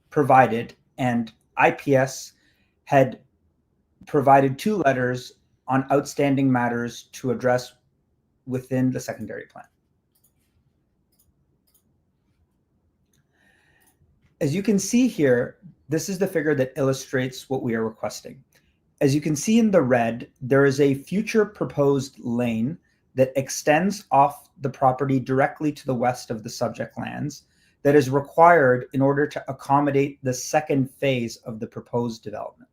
provided, and IPS had provided 2 letters on outstanding matters to address within the secondary plan. As you can see here, this is the figure that illustrates what we are requesting. As you can see in the red, there is a future proposed lane that extends off the property directly to the west of the subject lands that is required in order to accommodate the second phase of the proposed development.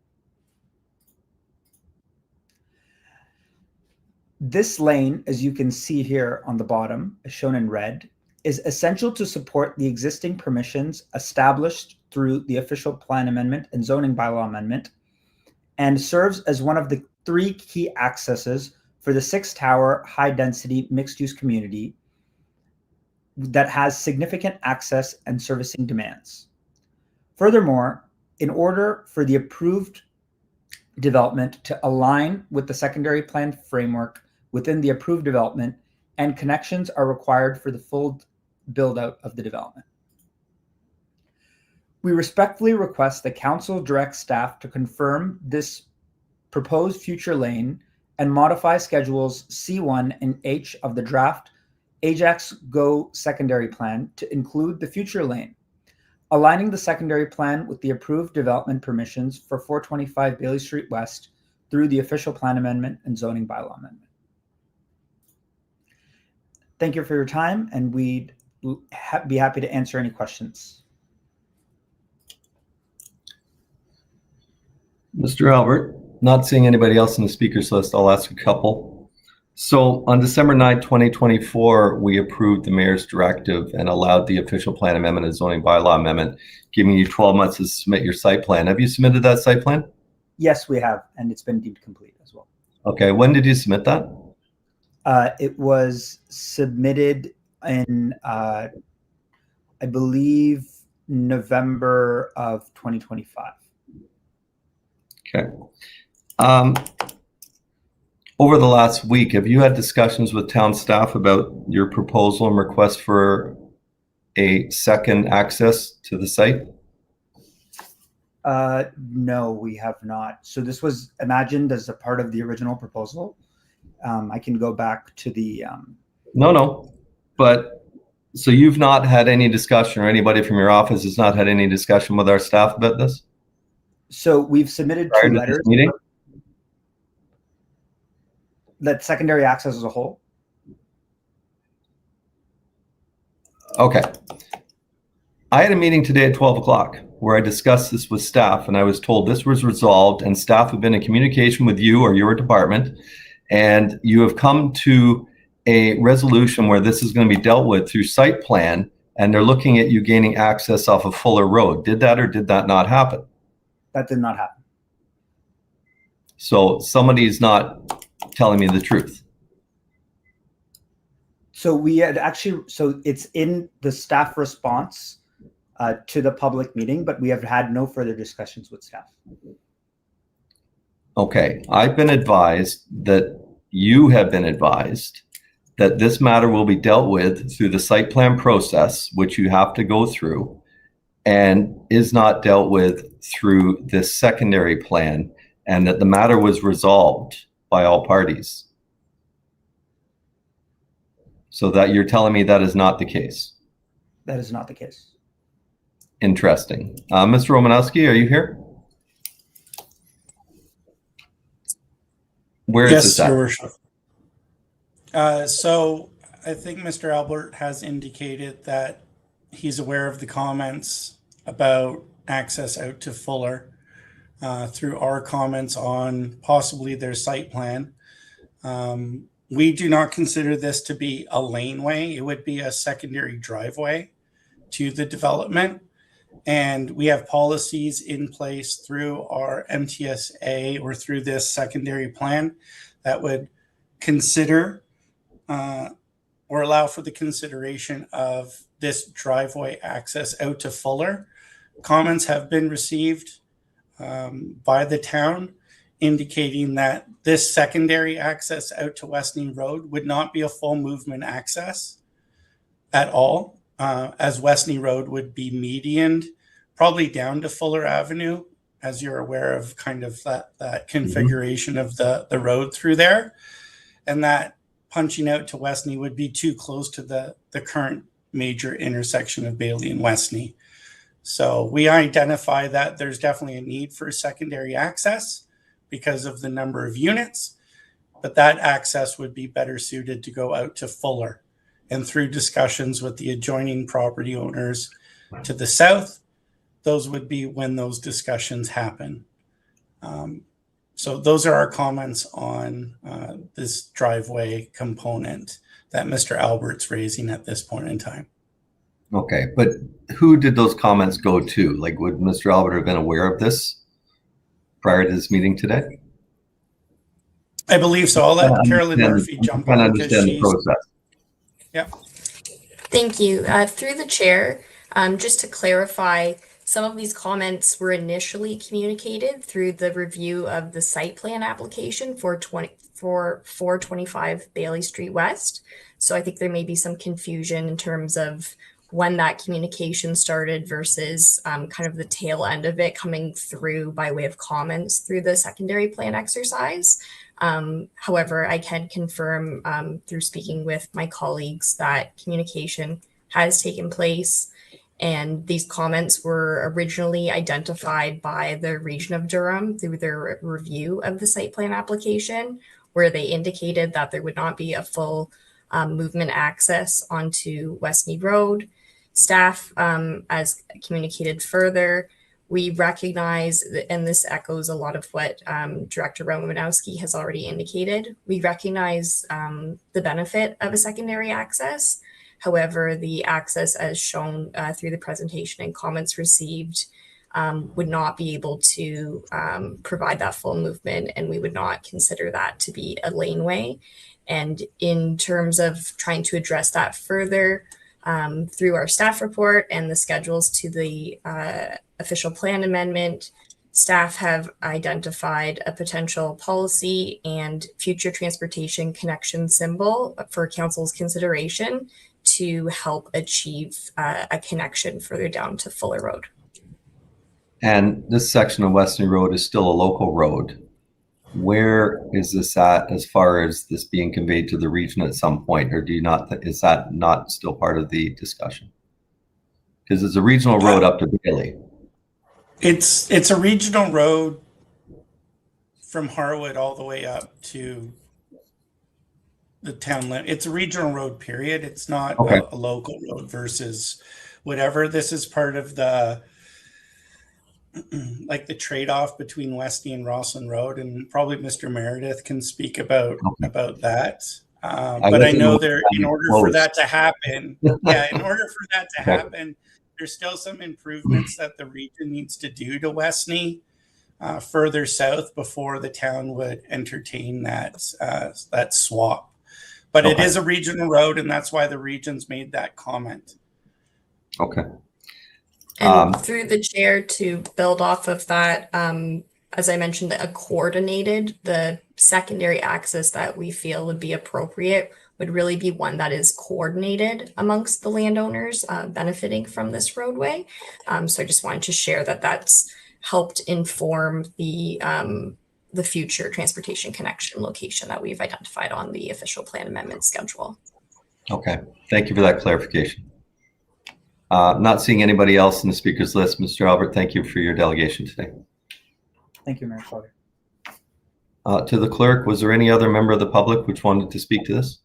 This lane, as you can see here on the bottom, as shown in red, is essential to support the existing permissions established through the official plan amendment and zoning bylaw amendment, and serves as one of the 3 key accesses for the 6-tower high-density mixed-use community that has significant access and servicing demands. Furthermore, in order for the approved development to align with the secondary plan framework within the approved development, and connections are required for the full build-out of the development. We respectfully request that Council direct staff to confirm this proposed future lane and modify schedules C1 and H of the draft Ajax Go secondary plan to include the future lane, aligning the secondary plan with the approved development permissions for 425 Bailey Street West through the official plan amendment and zoning bylaw amendment. Thank you for your time, and we'd be happy to answer any questions. Mr. Albert, not seeing anybody else in the speakers list, I'll ask a couple. So on December 9, 2024, we approved the mayor's directive and allowed the official plan amendment and zoning bylaw amendment, giving you 12 months to submit your site plan. Have you submitted that site plan? Yes, we have, and it's been deemed complete as well. Okay, when did you submit that? It was submitted in, I believe, November of 2025. Okay. Over the last week, have you had discussions with town staff about your proposal and request for a second access to the site? No, we have not. So this was imagined as a part of the original proposal. I can go back to the... No. But so you've not had any discussion, or anybody from your office has not had any discussion with our staff about this? So we've submitted Prior 2 to letters. this meeting? That secondary access as a whole. Okay. I had a meeting today at 12 o'clock where I discussed this with staff, and I was told this was resolved and staff have been in communication with you or your department, and you have come to a resolution where this is going to be dealt with through site plan, and they're looking at you gaining access off of Fuller Road. Did that or did that not happen? That did not happen. So somebody's not telling me the truth. So we had actually, so it's in the staff response to the public meeting, but we have had no further discussions with staff. Okay, I've been advised that you have been advised that this matter will be dealt with through the site plan process, which you have to go through, and is not dealt with through this secondary plan, and that the matter was resolved by all parties. So that you're telling me that is not the case? That is not the case. Interesting. Mr. Romanowski, are you here? Where is this at? Your Worship. So I think Mr. Albert has indicated that he's aware of the comments about access out to Fuller through our comments on possibly their site plan. We do not consider this to be a laneway. It would be a secondary driveway to the development. And we have policies in place through our MTSA or through this secondary plan that would consider or allow for the consideration of this driveway access out to Fuller. Comments have been received by the town indicating that this secondary access out to Westney Road would not be a full movement access at all, as Westney Road would be medianed probably down to Fuller Avenue, as you're aware of kind of that configuration of the road through there. And that punching out to Westney would be too close to the current major intersection of Bailey and Westney. So we identify that there's definitely a need for secondary access because of the number of units, but that access would be better suited to go out to Fuller. And through discussions with the adjoining property owners to the south, those would be when those discussions happen. So those are our comments on this driveway component that Mr. Albert's raising at this point in time. Okay, but who did those comments go to? Like, would Mr. Albert have been aware of this prior to this meeting today? I believe so. I'll let Carolyn Murphy jump on. Understand the process. Yeah. Thank you. Through the chair, just to clarify, some of these comments were initially communicated through the review of the site plan application for 425 Bailey Street West. So I think there may be some confusion in terms of when that communication started versus kind of the tail end of it coming through by way of comments through the secondary plan exercise. However, I can confirm through speaking with my colleagues that communication has taken place, and these comments were originally identified by the Region of Durham through their review of the site plan application, where they indicated that there would not be a full movement access onto Westney Road. Staff, as communicated further, we recognize, and this echoes a lot of what Director Romanowski has already indicated, we recognize the benefit of a secondary access. However, the access as shown through the presentation and comments received would not be able to provide that full movement, and we would not consider that to be a laneway. And in terms of trying to address that further, through our staff report and the schedules to the official plan amendment, staff have identified a potential policy and future transportation connection symbol for council's consideration to help achieve a connection further down to Fuller Road. And this section of Westney Road is still a local road. Where is this at as far as this being conveyed to the region at some point, or do you not, is that not still part of the discussion? Because it's a regional road up to Bailey. It's a regional road from Harwood all the way up to the town limit. It's a regional road, period. It's not a local road versus whatever. This is part of the like the trade-off between Westney and Rosslyn Road, and probably Mr. Meredith can speak about that. But I know in order for that to happen, there's still some improvements that the region needs to do to Westney further south before the town would entertain that swap. But it is a regional road, and that's why the region's made that comment. Okay. And through the chair, to build off of that, as I mentioned, the secondary access that we feel would be appropriate would really be one that is coordinated amongst the landowners benefiting from this roadway. So I just wanted to share that that's helped inform the future transportation connection location that we've identified on the official plan amendment schedule. Okay, thank you for that clarification. Not seeing anybody else in the speakers list. Mr. Albert, thank you for your delegation today. Thank you, Mayor Cloutier. To the clerk, was there any other member of the public which wanted to speak to this?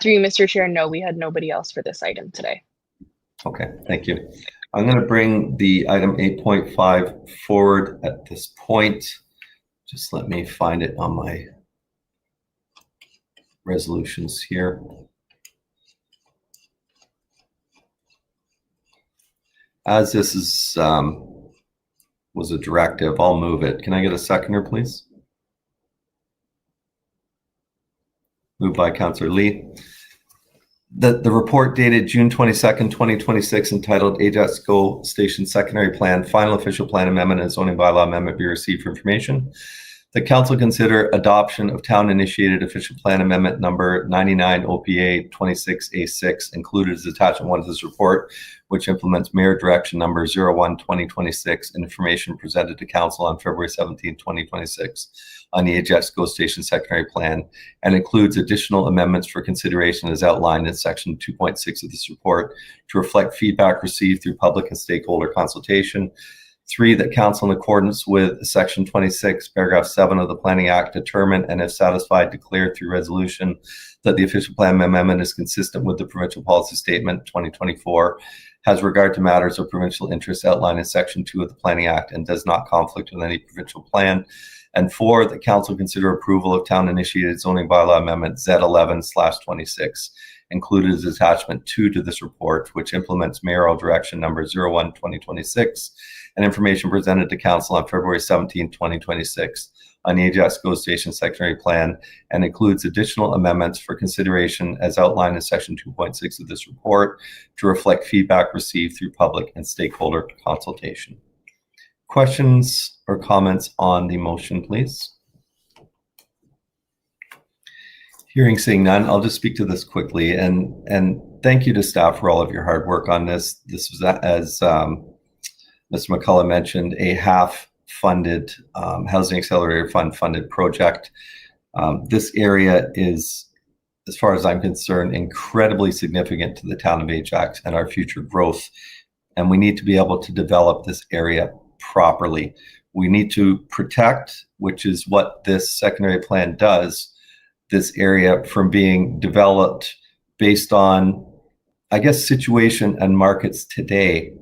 Through you, Mr. Chair, no, we had nobody else for this item today. Okay, thank you. I'm going to bring the item 8.5 forward at this point. Just let me find it on my resolutions here. As this is was a directive, I'll move it. Can I get a seconder, please? Moved by Councillor Lee. The report dated June 22nd, 2026, entitled Ajax Go Station Secondary Plan, Final Official Plan Amendment and Zoning Bylaw Amendment be received for information. The council consider adoption of town-initiated official plan amendment number 99 OPA 26A6 included as attachment 1 to this report, which implements Mayor Direction number 01-2026 information presented to council on February 17, 2026 on the Ajax GO Station secondary plan, and includes additional amendments for consideration as outlined in section 2.6 of this report to reflect feedback received through public and stakeholder consultation. 3, that council, in accordance with section 26, paragraph 7 of the Planning Act, determine and if satisfied, declare through resolution that the official plan amendment is consistent with the provincial policy statement 2024, has regard to matters of provincial interest outlined in section 2 of the Planning Act, and does not conflict with any provincial plan. And 4, that council consider approval of town-initiated zoning bylaw amendment Z11/26, included as attachment 2 to this report, which implements mayoral direction number 01-2026 and information presented to council on February 17, 2026 on the Ajax GO Station secondary plan, and includes additional amendments for consideration as outlined in section 2.6 of this report to reflect feedback received through public and stakeholder consultation. Questions or comments on the motion, please? Hearing, seeing none, I'll just speak to this quickly, and thank you to staff for all of your hard work on this. This was, as Mr. McCullough mentioned, a half-funded Housing Accelerator Fund funded project. This area is, as far as I'm concerned, incredibly significant to the town of Ajax and our future growth, and we need to be able to develop this area properly. We need to protect, which is what this secondary plan does, this area from being developed based on, I guess, situation and markets today,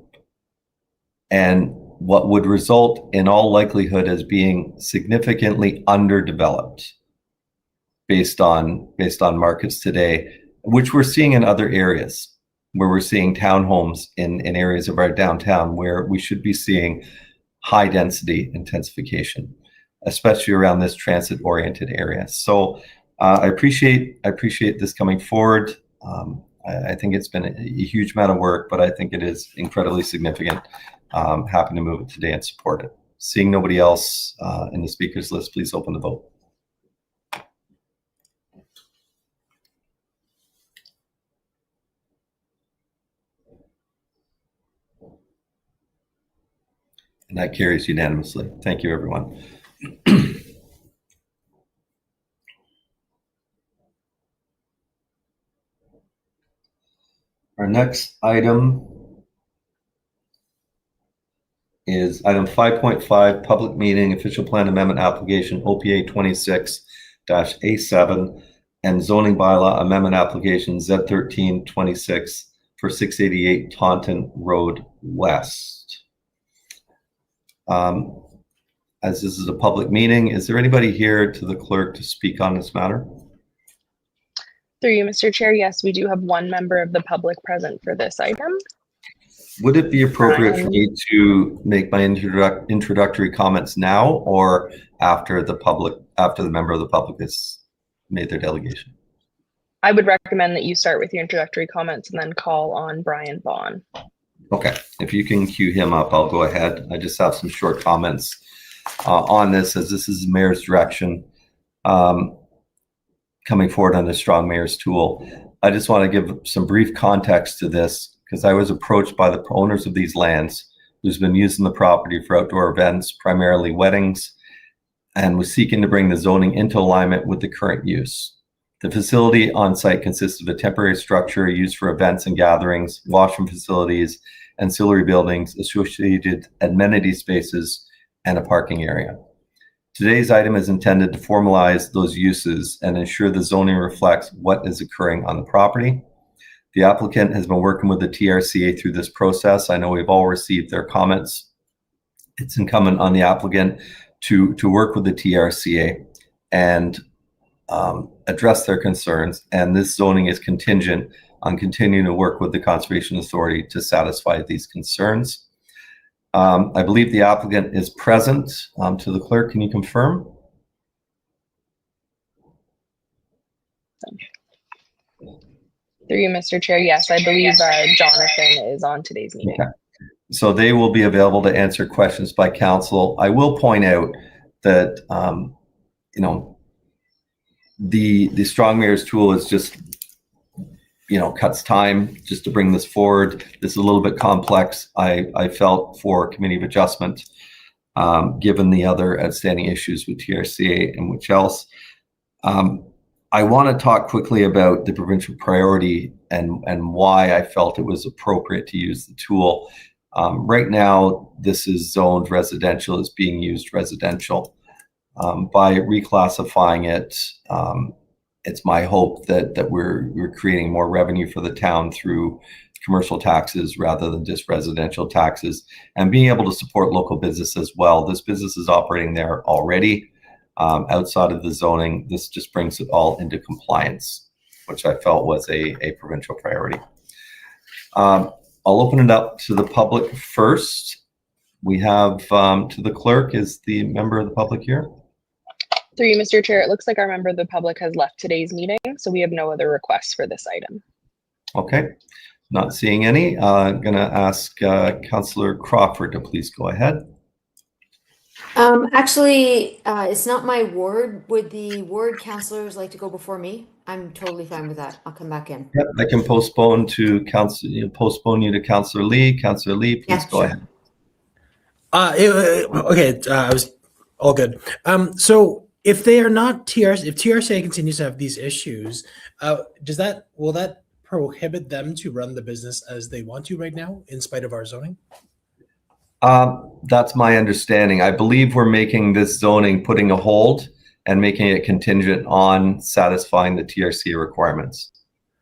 and what would result in all likelihood as being significantly underdeveloped based on markets today, which we're seeing in other areas, where we're seeing townhomes in areas of our downtown where we should be seeing high density intensification, especially around this transit oriented area. So I appreciate this coming forward. I think it's been a huge amount of work, but I think it is incredibly significant. Happy to move it today and support it. Seeing nobody else in the speakers list, please open the vote. And that carries unanimously. Thank you, everyone. Our next item is item 5.5, public meeting, official plan amendment application, OPA 26-A7, and zoning bylaw amendment application Z1326 for 688 Taunton Road West. As this is a public meeting, is there anybody here to the clerk to speak on this matter? Through you, Mr. Chair, yes, we do have one member of the public present for this item. Would it be appropriate for me to make my introductory comments now, or after the member of the public has made their delegation? I would recommend that you start with your introductory comments and then call on Brian Vaughn. Okay, if you can queue him up, I'll go ahead. I just have some short comments on this, as this is the mayor's direction coming forward on the Strong Mayor's Tool. I just want to give some brief context to this, because I was approached by the owners of these lands who's been using the property for outdoor events, primarily weddings, and was seeking to bring the zoning into alignment with the current use. The facility on site consists of a temporary structure used for events and gatherings, washroom facilities, ancillary buildings, associated amenity spaces, and a parking area. Today's item is intended to formalize those uses and ensure the zoning reflects what is occurring on the property. The applicant has been working with the TRCA through this process. I know we've all received their comments. It's incumbent on the applicant to work with the TRCA and address their concerns, and this zoning is contingent on continuing to work with the Conservation Authority to satisfy these concerns. I believe the applicant is present. To the clerk, can you confirm? Through you, Mr. Chair, yes, I believe Jonathan is on today's meeting. Okay. So they will be available to answer questions by council. I will point out that you know, the strong mayor's tool is just, you know, cuts time just to bring this forward. This is a little bit complex. I felt for committee of adjustment, given the other outstanding issues with TRCA and which else. I want to talk quickly about the provincial priority and why I felt it was appropriate to use the tool. Right now, this is zoned residential, is being used residential. By reclassifying it, it's my hope that we're creating more revenue for the town through commercial taxes rather than just residential taxes, and being able to support local business as well. This business is operating there already. Outside of the zoning, this just brings it all into compliance, which I felt was a provincial priority. I'll open it up to the public first. We have to the clerk. Is the member of the public here? Through you, Mr. Chair, it looks like our member of the public has left today's meeting, so we have no other requests for this item. Okay, not seeing any. I'm going to ask Councillor Crawford to please go ahead. Actually, it's not my ward. Would the ward councillors like to go before me? I'm totally fine with that. I'll come back in. Yep, I can postpone to postpone you to Councillor Lee. Councillor Lee, please Yeah, go sure. ahead. Okay, I was all good. So if they are not TRC, if TRCA continues to have these issues, will that prohibit them to run the business as they want to right now, in spite of our zoning? That's my understanding. I believe we're making this zoning, putting a hold and making it contingent on satisfying the TRC requirements.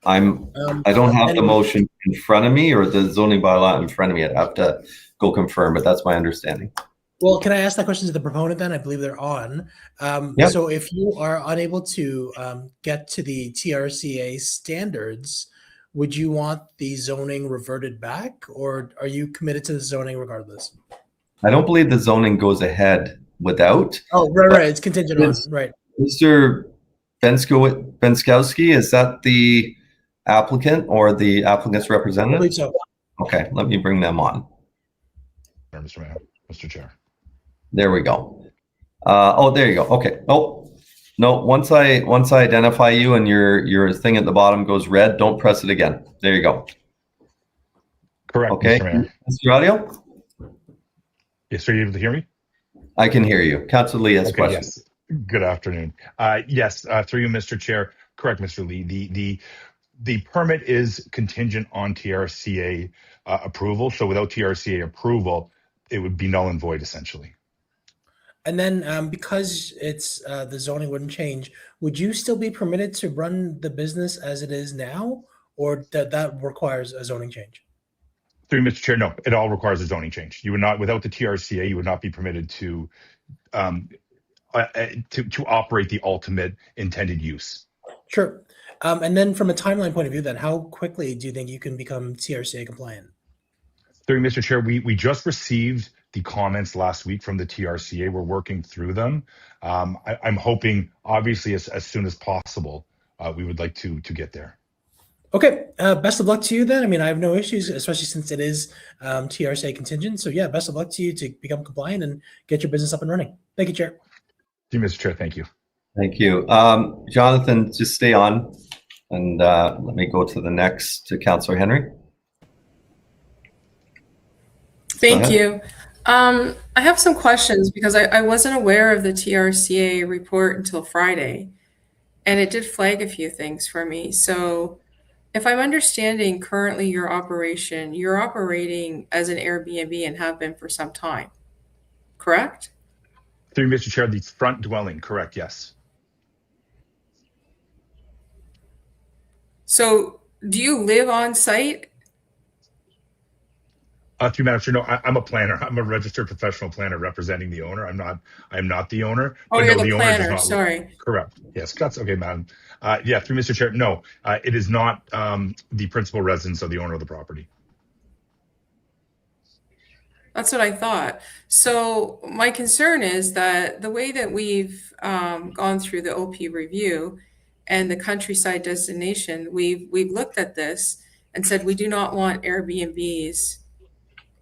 I don't have the motion in front of me or the zoning bylaw in front of me. I'd have to go confirm, but that's my understanding. Well, can I ask that question to the proponent then? I believe they're on. Yep. So if you are unable to get to the TRCA standards, would you want the zoning reverted back, or are you committed to the zoning regardless? I don't believe the zoning goes ahead without. Oh, right. It's contingent on, right. Mr. Benskowski, is that the applicant or the applicant's I representative? believe so. Okay, let me bring them on. Mr. Mayor, Mr. Chair. There we go. Oh, there you go. Okay. Oh, no. Once I identify you and your thing at the bottom goes red, don't press it again. There you go. Correct, Okay. Mr. Mayor. Mr. Audio? Yes, are you able to hear me? I can hear you. Councilor Lee has Okay, questions. yes. Good afternoon. Yes, through you, Mr. Chair. Correct, Mr. Lee. The permit is contingent on TRCA approval. So without TRCA approval, it would be null and void essentially. And then because it's the zoning wouldn't change, would you still be permitted to run the business as it is now, or that requires a zoning change? Through Mr. Chair, no, it all requires a zoning change. You would not, without the TRCA, you would not be permitted to operate the ultimate intended use. Sure. And then from a timeline point of view, then how quickly do you think you can become TRCA compliant? Through Mr. Chair, we just received the comments last week from the TRCA. We're working through them. I'm hoping, obviously, as soon as possible, we would like to get there. Okay. Best of luck to you then. I mean, I have no issues, especially since it is TRCA contingent. So yeah, best of luck to you to become compliant and get your business up and running. Thank you, Chair. Thank you, Mr. Chair. Thank you. Thank you. Jonathan, just stay on and let me go to the next, to Councillor Henry. Thank you. I have some questions because I wasn't aware of the TRCA report until Friday, and it did flag a few things for me. So if I'm understanding currently you're operating as an Airbnb and have been for some time, correct? Through Mr. Chair, the front dwelling, correct, yes. So do you live on site? Through Madam Chair, no, I'm a planner. I'm a registered professional planner representing the owner. I'm not the owner. Oh, but you're no, the owner planner, does not sorry. Correct. Yes, that's okay, Madam. Yeah, through Mr. Chair, no, it is not the principal residence of the owner of the property. That's what I thought. So my concern is that the way that we've gone through the OP review and the countryside designation, we've looked at this and said we do not want Airbnbs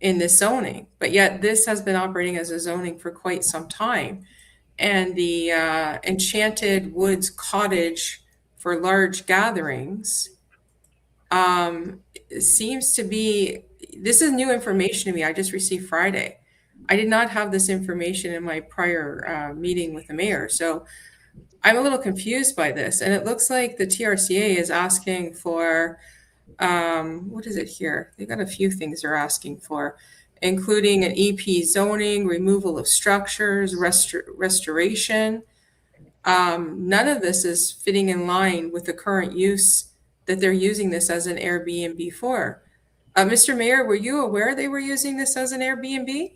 in this zoning, but yet this has been operating as a zoning for quite some time. and the Enchanted Woods Cottage for large gatherings seems to be, this is new information to me. I just received Friday. I did not have this information in my prior meeting with the mayor. So I'm a little confused by this. And it looks like the TRCA is asking for, what is it here? They've got a few things they're asking for, including an EP zoning, removal of structures, restoration. None of this is fitting in line with the current use that they're using this as an Airbnb for. Mr. Mayor, were you aware they were using this as an Airbnb?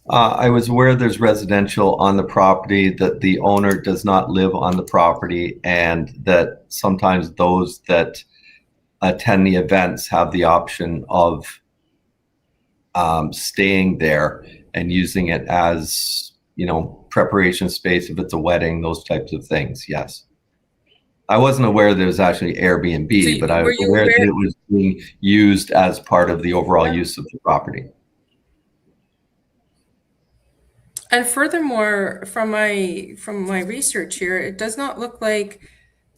I was aware there's residential on the property, that the owner does not live on the property, and that sometimes those that attend the events have the option of staying there and using it as, you know, preparation space if it's a wedding, those types of things. Yes. I wasn't aware there was actually Airbnb, but I was aware that it was being used as part of the overall use of the property. And furthermore, from my research here, it does not look like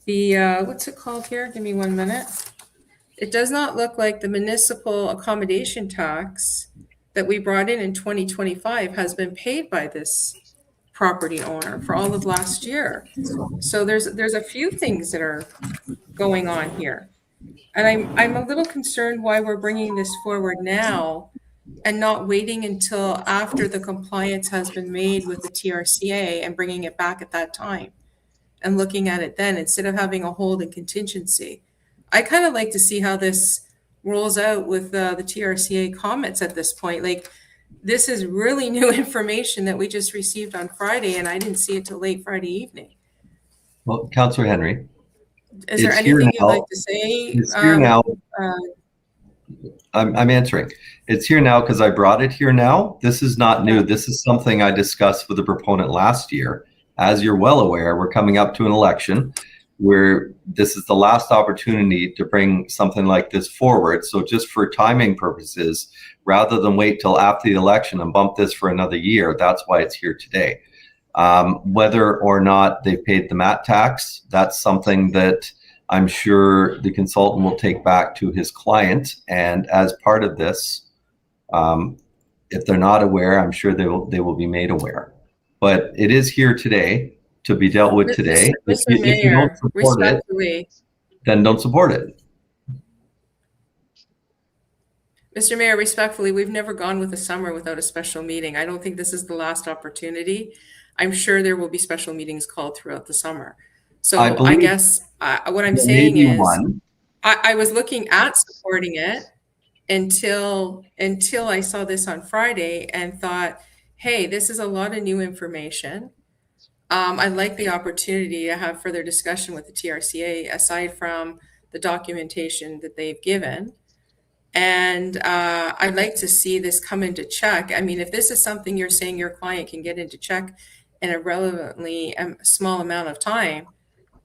the what's it called here? Give me 1 minute. It does not look like the municipal accommodation tax that we brought in 2025 has been paid by this property owner for all of last year. So there's a few things that are going on here, and I'm a little concerned why we're bringing this forward now and not waiting until after the compliance has been made with the TRCA and bringing it back at that time and looking at it then instead of having a hold and contingency. I kind of like to see how this rolls out with the TRCA comments at this point. Like, this is really new information that we just received on Friday, and I didn't see it till late Friday evening. Well, Councillor Henry, is there anything you'd like to say? It's here now. I'm answering. It's here now because I brought it here now. This is not new. This is something I discussed with the proponent last year. As you're well aware, we're coming up to an election where this is the last opportunity to bring something like this forward. So just for timing purposes, rather than wait till after the election and bump this for another year, that's why it's here today. Whether or not they've paid the MAT tax, that's something that I'm sure the consultant will take back to his client. And as part of this, if they're not aware, I'm sure they will be made aware. But it is here today to be dealt with today. Mr. Mayor, if you don't support it, then don't support it. Mr. Mayor, respectfully, we've never gone with the summer without a special meeting. I don't think this is the last opportunity. I'm sure there will be special meetings called throughout the summer. So I guess what I'm saying is I was looking at supporting it until I saw this on Friday and thought, hey, this is a lot of new information. I'd like the opportunity to have further discussion with the TRCA aside from the documentation that they've given. And I'd like to see this come into check. I mean, if this is something you're saying your client can get into check in a relevantly small amount of time,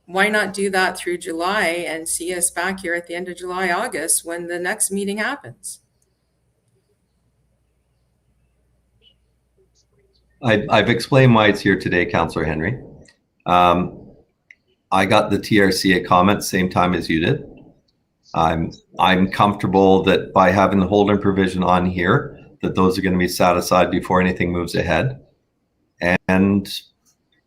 why not do that through July and see us back here at the end of July, August, when the next meeting happens? I've explained why it's here today, Councillor Henry. I got the TRCA comments same time as you did. I'm comfortable that by having the holding provision on here, that those are going to be set aside before anything moves ahead. And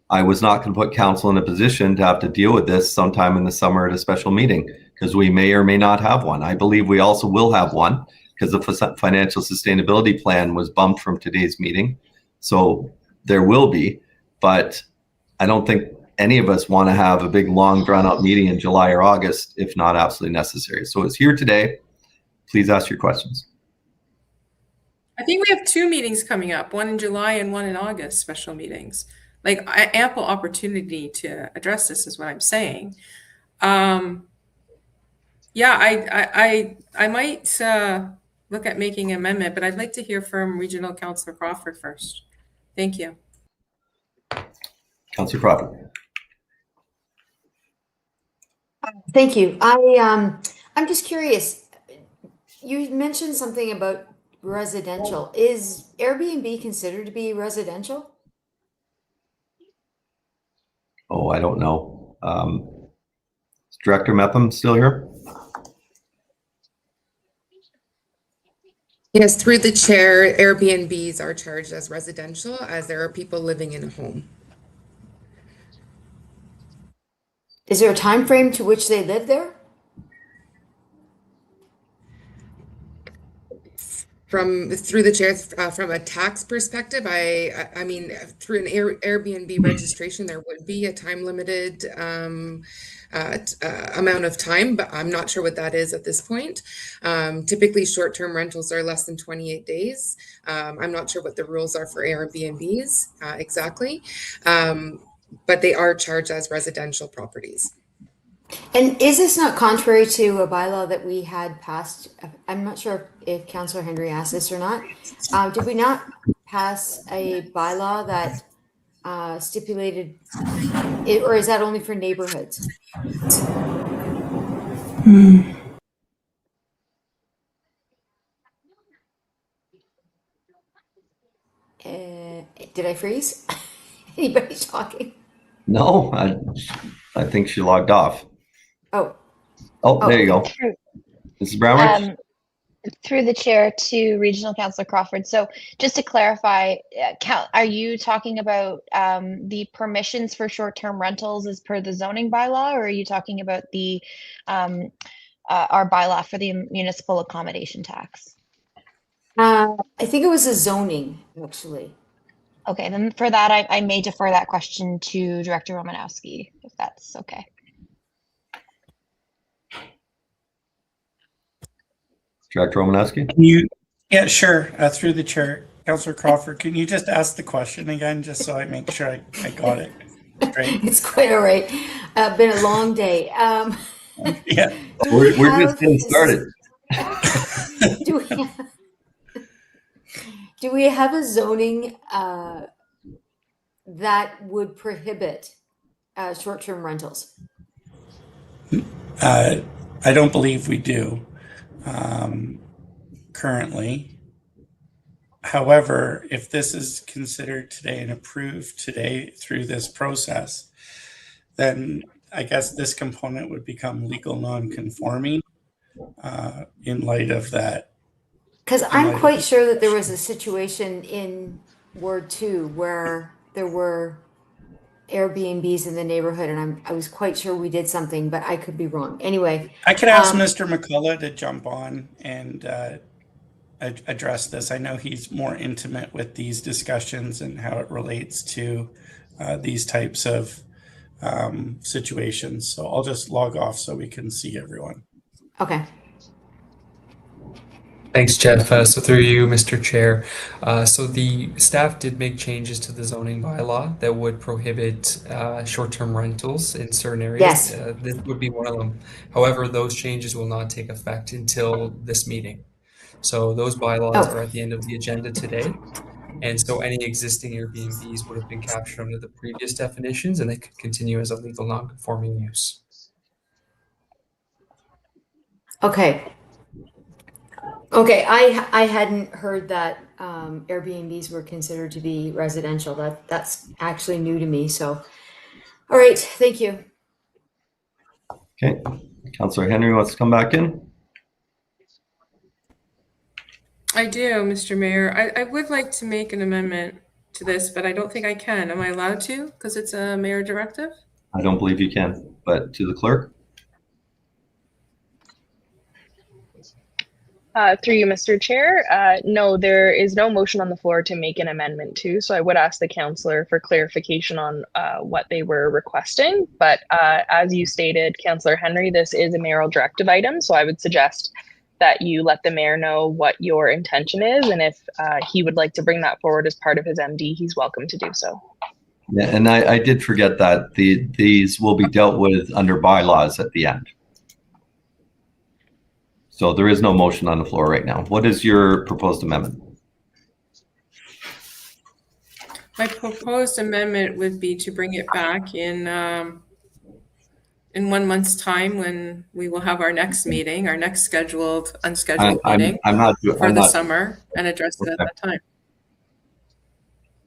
I was not going to put council in a position to have to deal with this sometime in the summer at a special meeting, because we may or may not have one. I believe we also will have one because the financial sustainability plan was bumped from today's meeting. So there will be, but I don't think any of us want to have a big, long, drawn-out meeting in July or August if not absolutely necessary. So it's here today. Please ask your questions. I think we have 2 meetings coming up, one in July and one in August, special meetings. Like ample opportunity to address this is what I'm saying. Yeah, I might look at making an amendment, but I'd like to hear from Regional Councillor Crawford first. Thank you. Councillor Crawford. Thank you. I'm just curious. You mentioned something about residential. Is Airbnb considered to be residential? Oh, I don't know. Is Director Mepham still here? Yes, through the chair, Airbnbs are charged as residential as there are people living in a home. Is there a time frame to which they live there? Through the chair, from a tax perspective, I mean, through an Airbnb registration, there would be a time limited amount of time, but I'm not sure what that is at this point. Typically, short-term rentals are less than 28 days. I'm not sure what the rules are for Airbnbs exactly, but they are charged as residential properties. And is this not contrary to a bylaw that we had passed? I'm not sure if Councillor Henry asked this or not. Did we not pass a bylaw that stipulated it, or is that only for neighborhoods? Did I freeze? Anybody talking? No, I think she logged off. Oh, there you go. Mrs. Brownridge? Through the chair to Regional Councillor Crawford. So just to clarify, are you talking about the permissions for short-term rentals as per the zoning bylaw, or are you talking about the our bylaw for the municipal accommodation tax? I think it was a zoning, actually. Okay, then for that, I may defer that question to Director Romanowski, if that's okay. Director Romanowski? Yeah, sure. Through the chair, Councillor Crawford, can you just ask the question again, just so I make sure I got it right? It's quite all right. Been a long day. Yeah, we're just getting started. Do we have a zoning that would prohibit short-term rentals? I don't believe we do currently. However, if this is considered today and approved today through this process, then I guess this component would become legal non-conforming in light of that. Because I'm quite sure that there was a situation in Ward 2 where there were Airbnbs in the neighborhood, and I was quite sure we did something, but I could be wrong. Anyway, I could ask Mr. McCullough to jump on and address this. I know he's more intimate with these discussions and how it relates to these types of situations. So I'll just log off so we can see everyone. Okay. Thanks, Jeff. So through you, Mr. Chair. So the staff did make changes to the zoning bylaw that would prohibit short-term rentals in certain areas. Yes. This would be one of them. However, those changes will not take effect until this meeting. So those bylaws are at the end of the agenda today. And so any existing Airbnbs would have been captured under the previous definitions, and they could continue as a legal non-conforming use. Okay. Okay, I hadn't heard that Airbnbs were considered to be residential. That's actually new to me. So, all right, thank you. Okay, Councillor Henry wants to come back in. I do, Mr. Mayor. I would like to make an amendment to this, but I don't think I can. Am I allowed to? Because it's a mayor directive? I don't believe you can, but to the clerk. Through you, Mr. Chair. No, there is no motion on the floor to make an amendment to, so I would ask the councillor for clarification on what they were requesting. But as you stated, Councillor Henry, this is a mayoral directive item, so I would suggest that you let the mayor know what your intention is, and if he would like to bring that forward as part of his MD, he's welcome to do so. Yeah, and I did forget that these will be dealt with under bylaws at the end. So there is no motion on the floor right now. What is your proposed amendment? My proposed amendment would be to bring it back in 1 month's time when we will have our next meeting, our next unscheduled meeting for the summer, and address it at that time.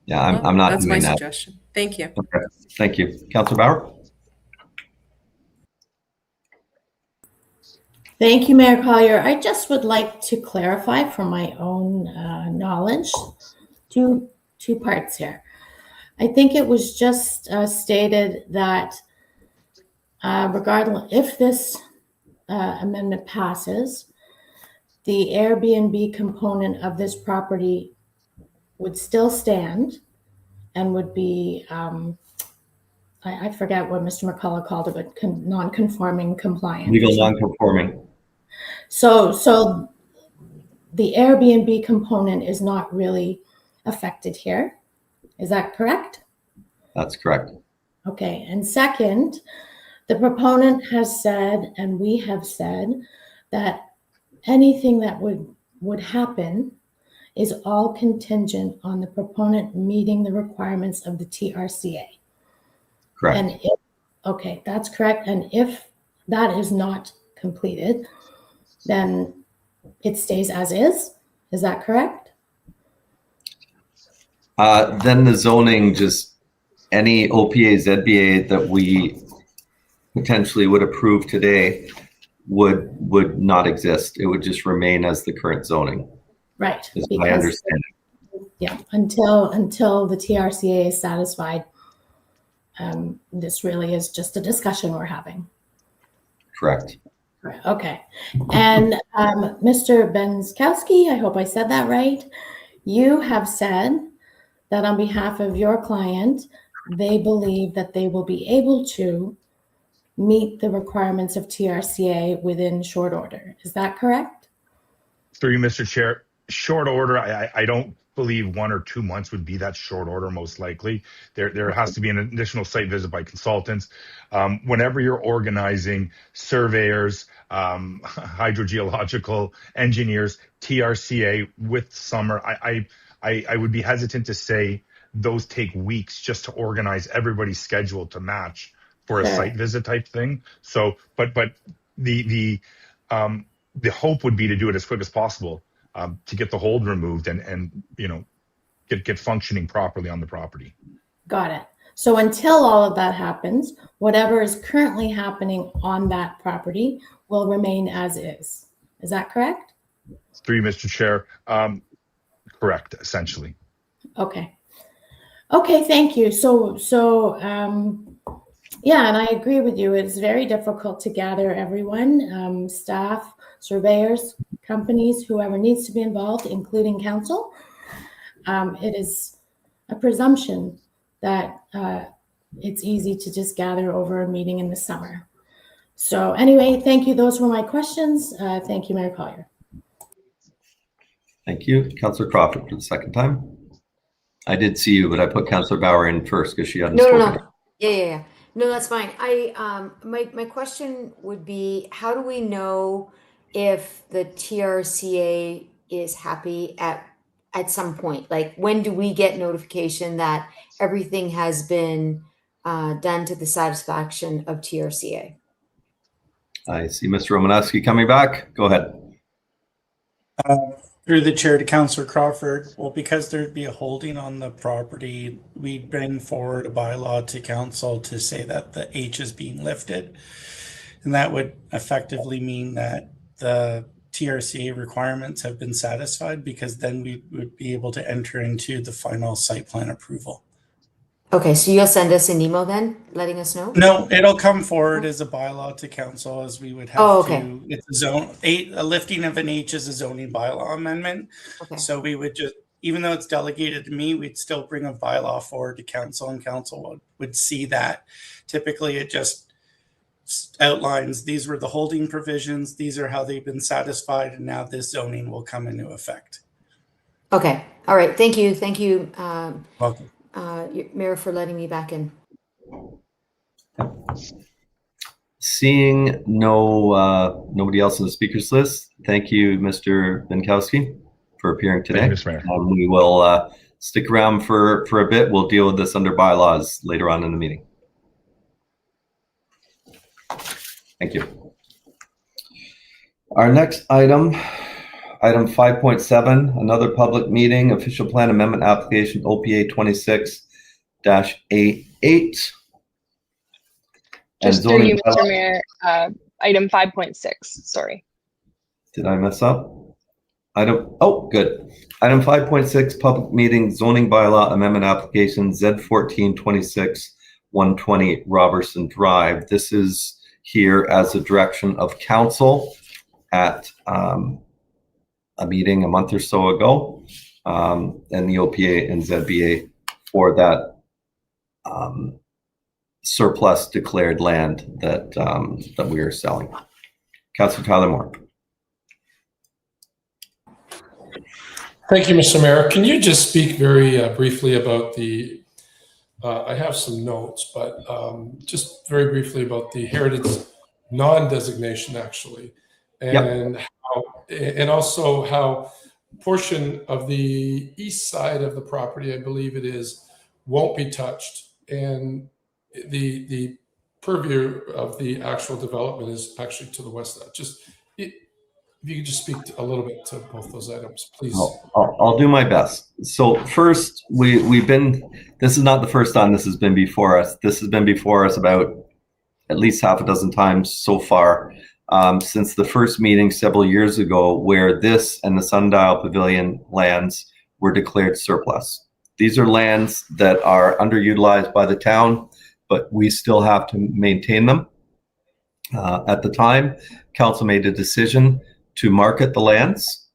Yeah, I'm not That's doing my that. suggestion. Thank you. Okay. Thank you. Councillor Bauer? Thank you, Mayor Collier. I just would like to clarify from my own knowledge two parts here. I think it was just stated that regardless if this amendment passes, the Airbnb component of this property would still stand and would be, I forget what Mr. McCullough called it, but non-conforming compliant. Legal non-conforming. So the Airbnb component is not really affected here. Is that correct? That's correct. Okay. And second, the proponent has said, and we have said, that anything that would happen is all contingent on the proponent meeting the requirements of the TRCA. Correct. And okay, that's correct. And if that is not completed, then it stays as is. Is that correct? Then the zoning, just any OPA, ZBA that we potentially would approve today would not exist. It would just remain as the current zoning. Right. Is my understanding. Yeah, until the TRCA is satisfied. This really is just a discussion we're having. Correct. Okay. And Mr. Benskowski, I hope I said that right. You have said that on behalf of your client, they believe that they will be able to meet the requirements of TRCA within short order. Is that correct? Through you, Mr. Chair, short order, I don't believe 1 or 2 months would be that short order, most likely. There has to be an additional site visit by consultants. Whenever you're organizing surveyors, hydrogeological engineers, TRCA with summer, I would be hesitant to say those take weeks just to organize everybody's schedule to match for a site visit type thing. So, but the hope would be to do it as quick as possible, to get the hold removed and get functioning properly on the property. Got it. So until all of that happens, whatever is currently happening on that property will remain as is. Is that correct? Through you, Mr. Chair, correct, essentially. Okay. Okay, thank you. Yeah, and I agree with you. It's very difficult to gather everyone, staff, surveyors, companies, whoever needs to be involved, including council. It is a presumption that it's easy to just gather over a meeting in the summer. So anyway, thank you. Those were my questions. Thank you, Mayor Collier. Thank you. Councillor Crawford for the second time. I did see you, but I put Councillor Bauer in first because she hadn't spoken. No. Yeah. No, that's fine. My question would be, how do we know if the TRCA is happy at some point? Like, when do we get notification that everything has been done to the satisfaction of TRCA? I see Mr. Romanowski coming back. Go ahead. Through the chair to Councillor Crawford, well, because there'd be a holding on the property, we'd bring forward a bylaw to council to say that the H is being lifted. And that would effectively mean that the TRCA requirements have been satisfied, because then we would be able to enter into the final site plan approval. Okay, so you'll send us an email then, letting us know? No, it'll come forward as a bylaw to council, as we would have to. It's a lifting of an H is a zoning bylaw amendment. Okay. So we would just, even though it's delegated to me, we'd still bring a bylaw forward to council, and council would see that. Typically, it just outlines these were the holding provisions, these are how they've been satisfied, and now this zoning will come into effect. Okay. All right. Thank you. Welcome. Mayor, for letting me back in. Seeing nobody else on the speakers list, thank you, Mr. Benkowski, for appearing today. Thank you, Mr. Mayor. We will stick around for a bit. We'll deal with this under bylaws later on in the meeting. Thank you. Our next item 5.7, another public meeting, official plan amendment application OPA A8. And Just through you, zoning Mr. Mayor, item 5.6, sorry. Did I mess up? Oh, good. Item 5.6, public meeting zoning bylaw amendment application Z1426-120 Robertson Drive. This is here as a direction of council at a meeting a month or so ago, and the OPA and ZBA for that surplus declared land that that we are selling. Councillor Tyler Moore. Thank you, Mr. Mayor. Can you just speak very briefly about the, I have some notes, but just very briefly about the heritage non-designation actually, and Yep. and also how portion of the east side of the property, I believe it is, won't be touched, and the purview of the actual development is actually to the west of that. Just if you could just speak a little bit to both those items, please. I'll do my best. So first, we've been, this is not the first time this has been before us. This has been before us about at least half a dozen times so far, since the first meeting several years ago, where this and the Sundial Pavilion lands were declared surplus. These are lands that are underutilized by the town, but we still have to maintain them. At the time, council made a decision to market the lands,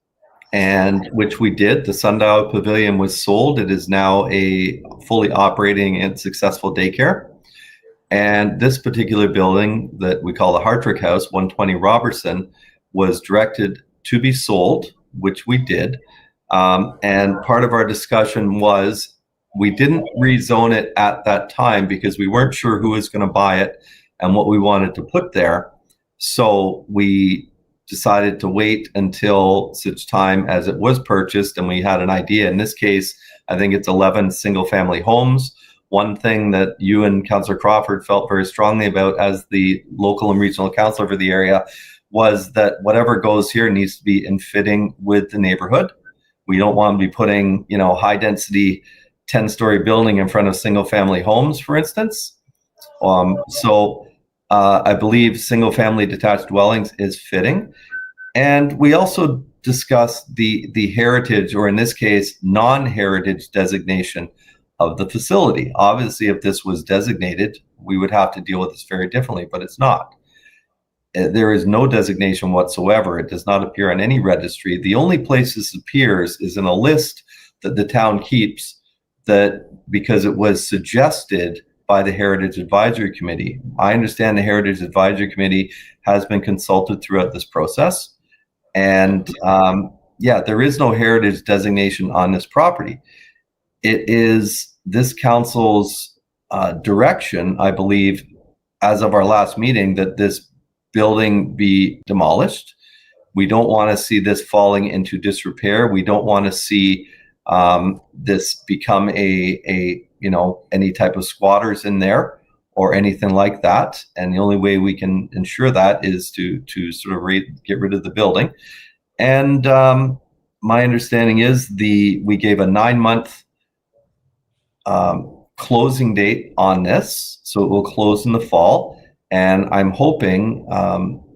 and which we did. The Sundial Pavilion was sold. It is now a fully operating and successful daycare. And this particular building that we call the Hartrick House, 120 Robertson, was directed to be sold, which we did. And part of our discussion was we didn't rezone it at that time because we weren't sure who was going to buy it and what we wanted to put there. So we decided to wait until such time as it was purchased and we had an idea. In this case, I think it's 11 single family homes. One thing that you and Councillor Crawford felt very strongly about as the local and regional councillor for the area was that whatever goes here needs to be in fitting with the neighborhood. We don't want to be putting, you know, high density 10-story building in front of single family homes, for instance. I believe single family detached dwellings is fitting. And we also discussed the heritage, or in this case, non-heritage designation of the facility. Obviously, if this was designated, we would have to deal with this very differently, but it's not. There is no designation whatsoever. It does not appear on any registry. The only place this appears is in a list that the town keeps, that because it was suggested by the Heritage Advisory Committee. I understand the Heritage Advisory Committee has been consulted throughout this process. And yeah, there is no heritage designation on this property. It is this council's direction, I believe, as of our last meeting, that this building be demolished. We don't want to see this falling into disrepair. We don't want to see this become a you know, any type of squatters in there or anything like that. And the only way we can ensure that is to sort of get rid of the building. And my understanding is we gave a 9-month closing date on this, so it will close in the fall. And I'm hoping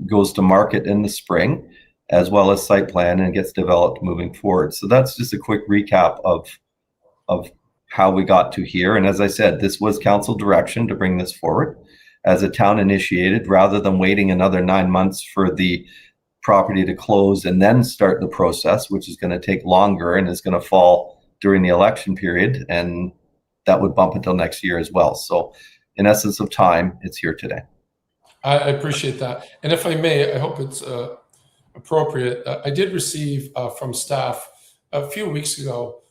goes to market in the spring, as well as site plan, and gets developed moving forward. So that's just a quick recap of how we got to here. And as I said, this was council direction to bring this forward as a town initiated, rather than waiting another 9 months for the property to close and then start the process, which is going to take longer and is going to fall during the election period. And that would bump until next year as well. So in essence of time, it's here today. I appreciate that. And if I may, I hope it's appropriate. I did receive from staff a few weeks ago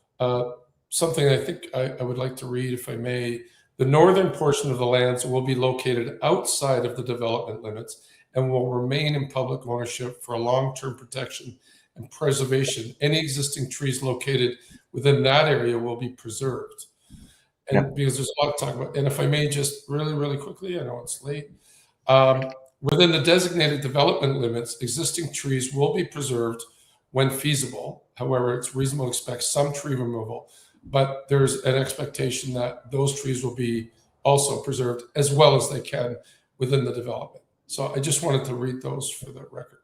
something I think I would like to read, if I may. The northern portion of the lands will be located outside of the development limits and will remain in public ownership for a long-term protection and preservation. Any existing trees located within that area will be preserved. And because there's a lot to talk about. And if I may just really quickly, I know it's late. Within the designated development limits, existing trees will be preserved when feasible. However, it's reasonable to expect some tree removal but there's an expectation that those trees will be also preserved as well as they can within the development. So I just wanted to read those for the record.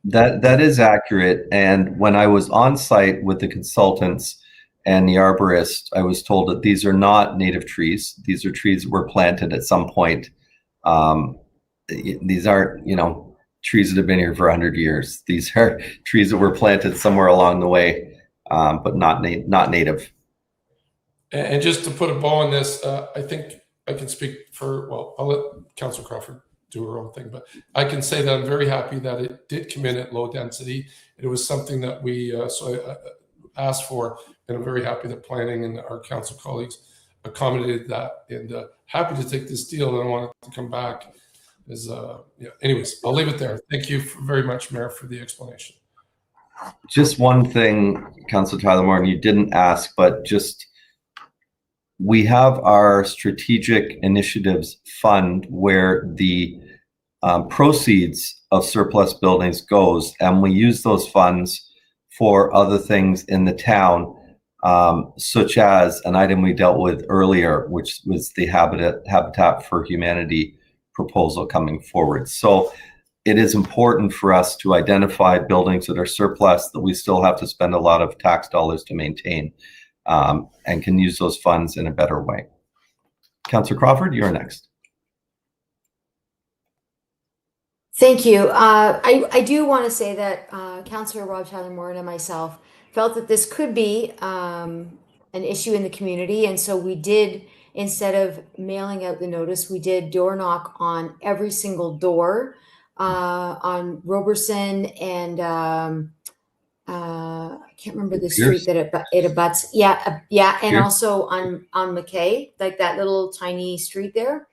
That is accurate. And when I was on site with the consultants and the arborist, I was told that these are not native trees. These are trees that were planted at some point. These aren't, trees that have been here for 100 years. These are trees that were planted somewhere along the way, but not native. And just to put a bow on this, I think I can speak for, well, I'll let Councillor Crawford do her own thing, but I can say that I'm very happy that it did come in at low density. It was something that we asked for, and I'm very happy that planning and our council colleagues accommodated that, and happy to take this deal, and I want it to come back. Anyways, I'll leave it there. Thank you very much, Mayor, for the explanation. Just one thing, Councillor Tyler Moore, and you didn't ask, but just, we have our strategic initiatives fund where the proceeds of surplus buildings goes, and we use those funds for other things in the town, such as an item we dealt with earlier, which was the Habitat for Humanity proposal coming forward. So it is important for us to identify buildings that are surplus that we still have to spend a lot of tax dollars to maintain, and can use those funds in a better way. Councillor Crawford, you're next. Thank you. I do want to say that Councillor Rob Tyler Moore and myself felt that this could be an issue in the community, and so we did, instead of mailing out the notice, we did door knock on every single door on Roberson and I can't remember the street that it abuts. Yeah, and also on McKay, like that little tiny street there.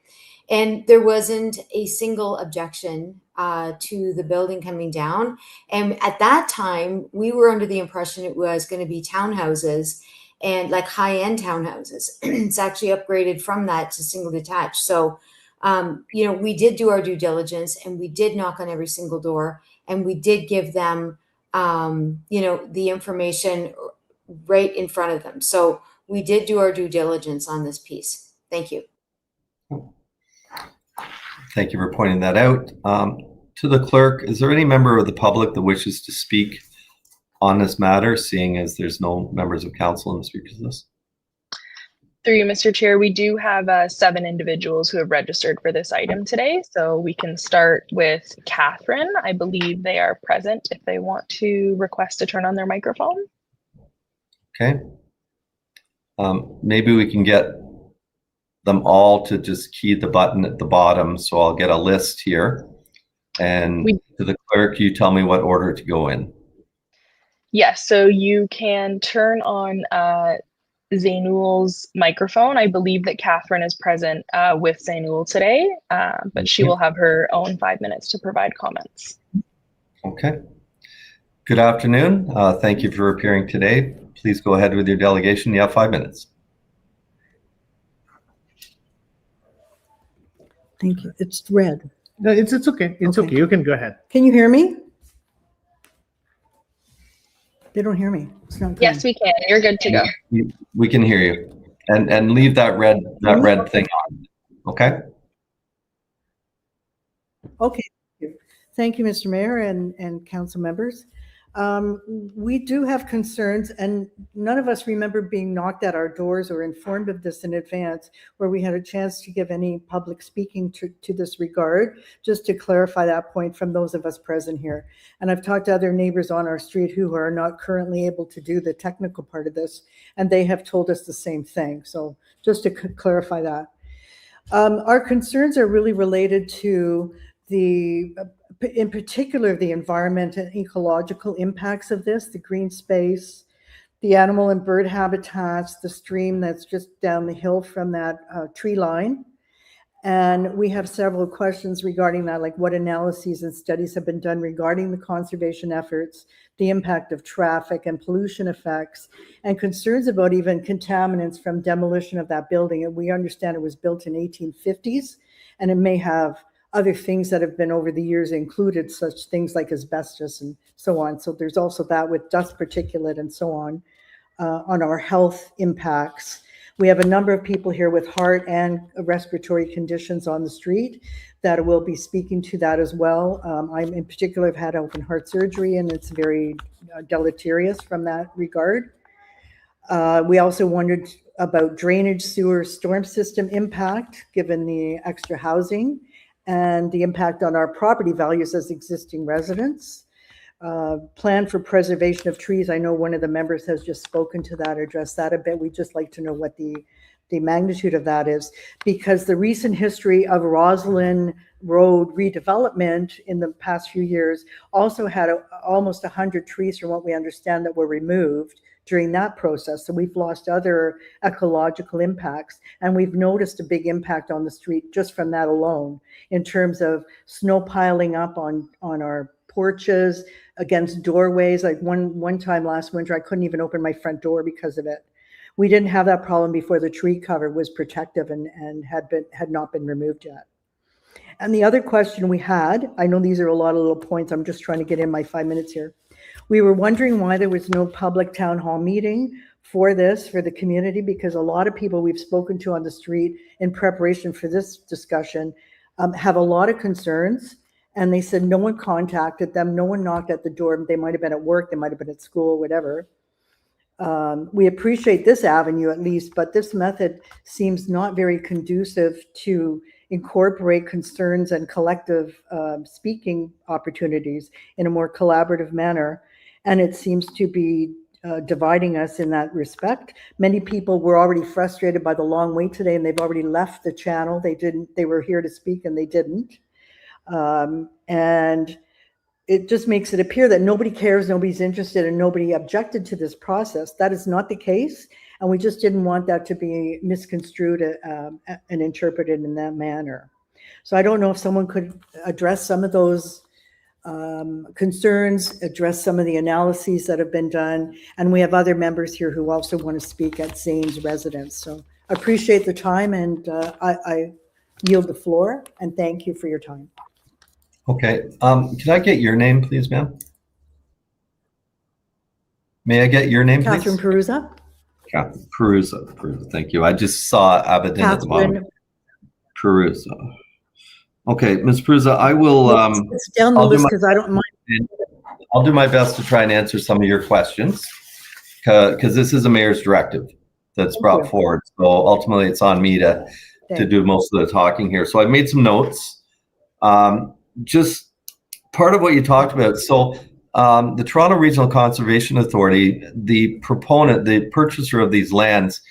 And there wasn't a single objection to the building coming down. And at that time, we were under the impression it was going to be townhouses and like high-end townhouses. It's actually upgraded from that to single detached. So, we did do our due diligence, and we did knock on every single door, and we did give them, the information right in front of them. So we did do our due diligence on this piece. Thank you. Thank you for pointing that out. To the clerk, is there any member of the public that wishes to speak on this matter, seeing as there's no members of council in the speakers list? Through you, Mr. Chair, we do have 7 individuals who have registered for this item today. So we can start with Catherine. I believe they are present if they want to request to turn on their microphone. Okay. Maybe we can get them all to just key the button at the bottom. So I'll get a list here. And to the clerk, you tell me what order to go in. Yes, so you can turn on Zainul's microphone. I believe that Catherine is present with Zainul today, but she will have her own 5 minutes to provide comments. Okay. Good afternoon. Thank you for appearing today. Please go ahead with your delegation. You have 5 minutes. Thank you. It's red. No, it's okay. It's okay. You can go ahead. Can you hear me? They don't hear me. It's not yes, we can. You're good to go. We can hear you. And leave that red thing on. Okay? Okay. Thank you, Mr. Mayor and council members. We do have concerns, and none of us remember being knocked at our doors or informed of this in advance, where we had a chance to give any public speaking to this regard, just to clarify that point from those of us present here. And I've talked to other neighbors on our street who are not currently able to do the technical part of this, and they have told us the same thing. So just to clarify that. Our concerns are really related to in particular, the environment and ecological impacts of this, the green space, the animal and bird habitats, the stream that's just down the hill from that tree line. And we have several questions regarding that, like what analyses and studies have been done regarding the conservation efforts, the impact of traffic and pollution effects, and concerns about even contaminants from demolition of that building. And we understand it was built in 1850s, and it may have other things that have been over the years included, such things like asbestos and so on. So there's also that with dust particulate and so on. on our health impacts. We have a number of people here with heart and respiratory conditions on the street that will be speaking to that as well. I in particular have had open heart surgery, and it's very deleterious from that regard. We also wondered about drainage, sewer, storm system impact, given the extra housing and the impact on our property values as existing residents. Plan for preservation of trees. I know one of the members has just spoken to that, addressed that a bit. We'd just like to know what the magnitude of that is, because the recent history of Roslyn Road redevelopment in the past few years also had almost 100 trees, from what we understand, that were removed during that process. So we've lost other ecological impacts, and we've noticed a big impact on the street just from that alone, in terms of snow piling up on our porches, against doorways. Like one time last winter, I couldn't even open my front door because of it. We didn't have that problem before the tree cover was protective and had not been removed yet. And the other question we had, I know these are a lot of little points, I'm just trying to get in my 5 minutes here. We were wondering why there was no public town hall meeting for this, for the community, because a lot of people we've spoken to on the street in preparation for this discussion have a lot of concerns. And they said no one contacted them, no one knocked at the door. They might have been at work, they might have been at school, whatever. We appreciate this avenue at least, but this method seems not very conducive to incorporate concerns and collective speaking opportunities in a more collaborative manner. And it seems to be dividing us in that respect. Many people were already frustrated by the long wait today, and they've already left the channel. They were here to speak and they didn't. And it just makes it appear that nobody cares, nobody's interested, and nobody objected to this process. That is not the case. And we just didn't want that to be misconstrued and interpreted in that manner. So I don't know if someone could address some of those concerns, address some of the analyses that have been done. And we have other members here who also want to speak at Zane's residence. So I appreciate the time, and I yield the floor, and thank you for your time. Okay. Can I get your name, please, ma'am? May I get your name, Catherine please? Perusa. Catherine Perusa. Thank you. I just saw Abaddon at the bottom. Perusa. Okay, Ms. Perusa, I will. It's down the list because I don't mind. I'll do my best to try and answer some of your questions, because this is a mayor's directive that's brought forward. So ultimately, it's on me to do most of the talking here. So I've made some notes. Just part of what you talked about. So the Toronto Regional Conservation Authority, the proponent, the purchaser of these lands,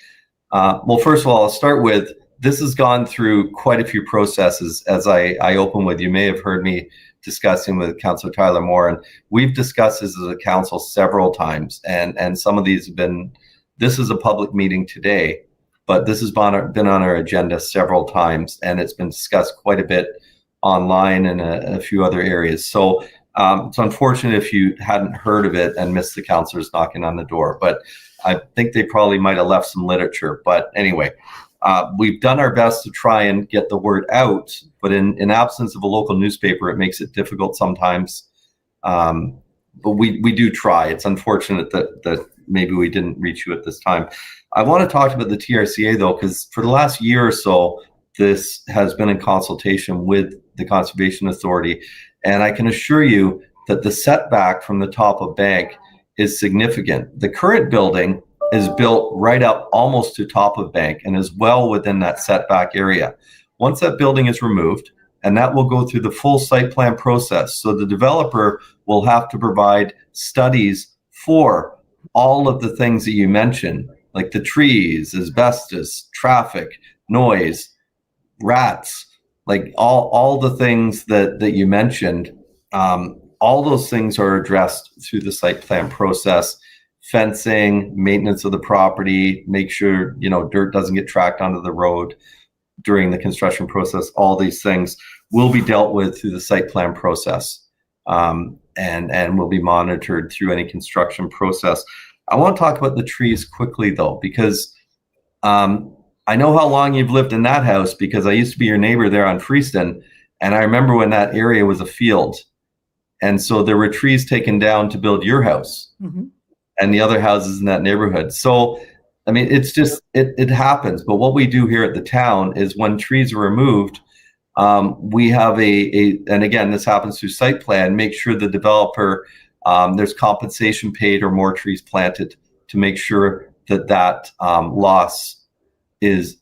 well, first of all, I'll start with, this has gone through quite a few processes. As I open with, you may have heard me discussing with Councillor Tyler Moore, and we've discussed this as a council several times, and some of these have been, this is a public meeting today, but this has been on our agenda several times, and it's been discussed quite a bit online and a few other areas. So it's unfortunate if you hadn't heard of it and missed the councillors knocking on the door, but I think they probably might have left some literature. But anyway, we've done our best to try and get the word out, but in absence of a local newspaper, it makes it difficult sometimes. But we do try. It's unfortunate that maybe we didn't reach you at this time. I want to talk about the TRCA though, because for the last year or so, this has been in consultation with the Conservation Authority. And I can assure you that the setback from the top of Bank is significant. The current building is built right up almost to top of Bank and is well within that setback area. Once that building is removed, and that will go through the full site plan process. So the developer will have to provide studies for all of the things that you mentioned, like the trees, asbestos, traffic, noise, rats, like all the things that you mentioned. All those things are addressed through the site plan process. Fencing, maintenance of the property, make sure, dirt doesn't get tracked onto the road during the construction process. All these things will be dealt with through the site plan process, and will be monitored through any construction process. I want to talk about the trees quickly though, because I know how long you've lived in that house, because I used to be your neighbor there on Freeston, and I remember when that area was a field, and so there were trees taken down to build your house. Mm-hmm. and the other houses in that neighborhood. So, I mean, it's just, it happens. But what we do here at the town is when trees are removed, we have and again, this happens through site plan, make sure the developer, there's compensation paid or more trees planted to make sure that loss is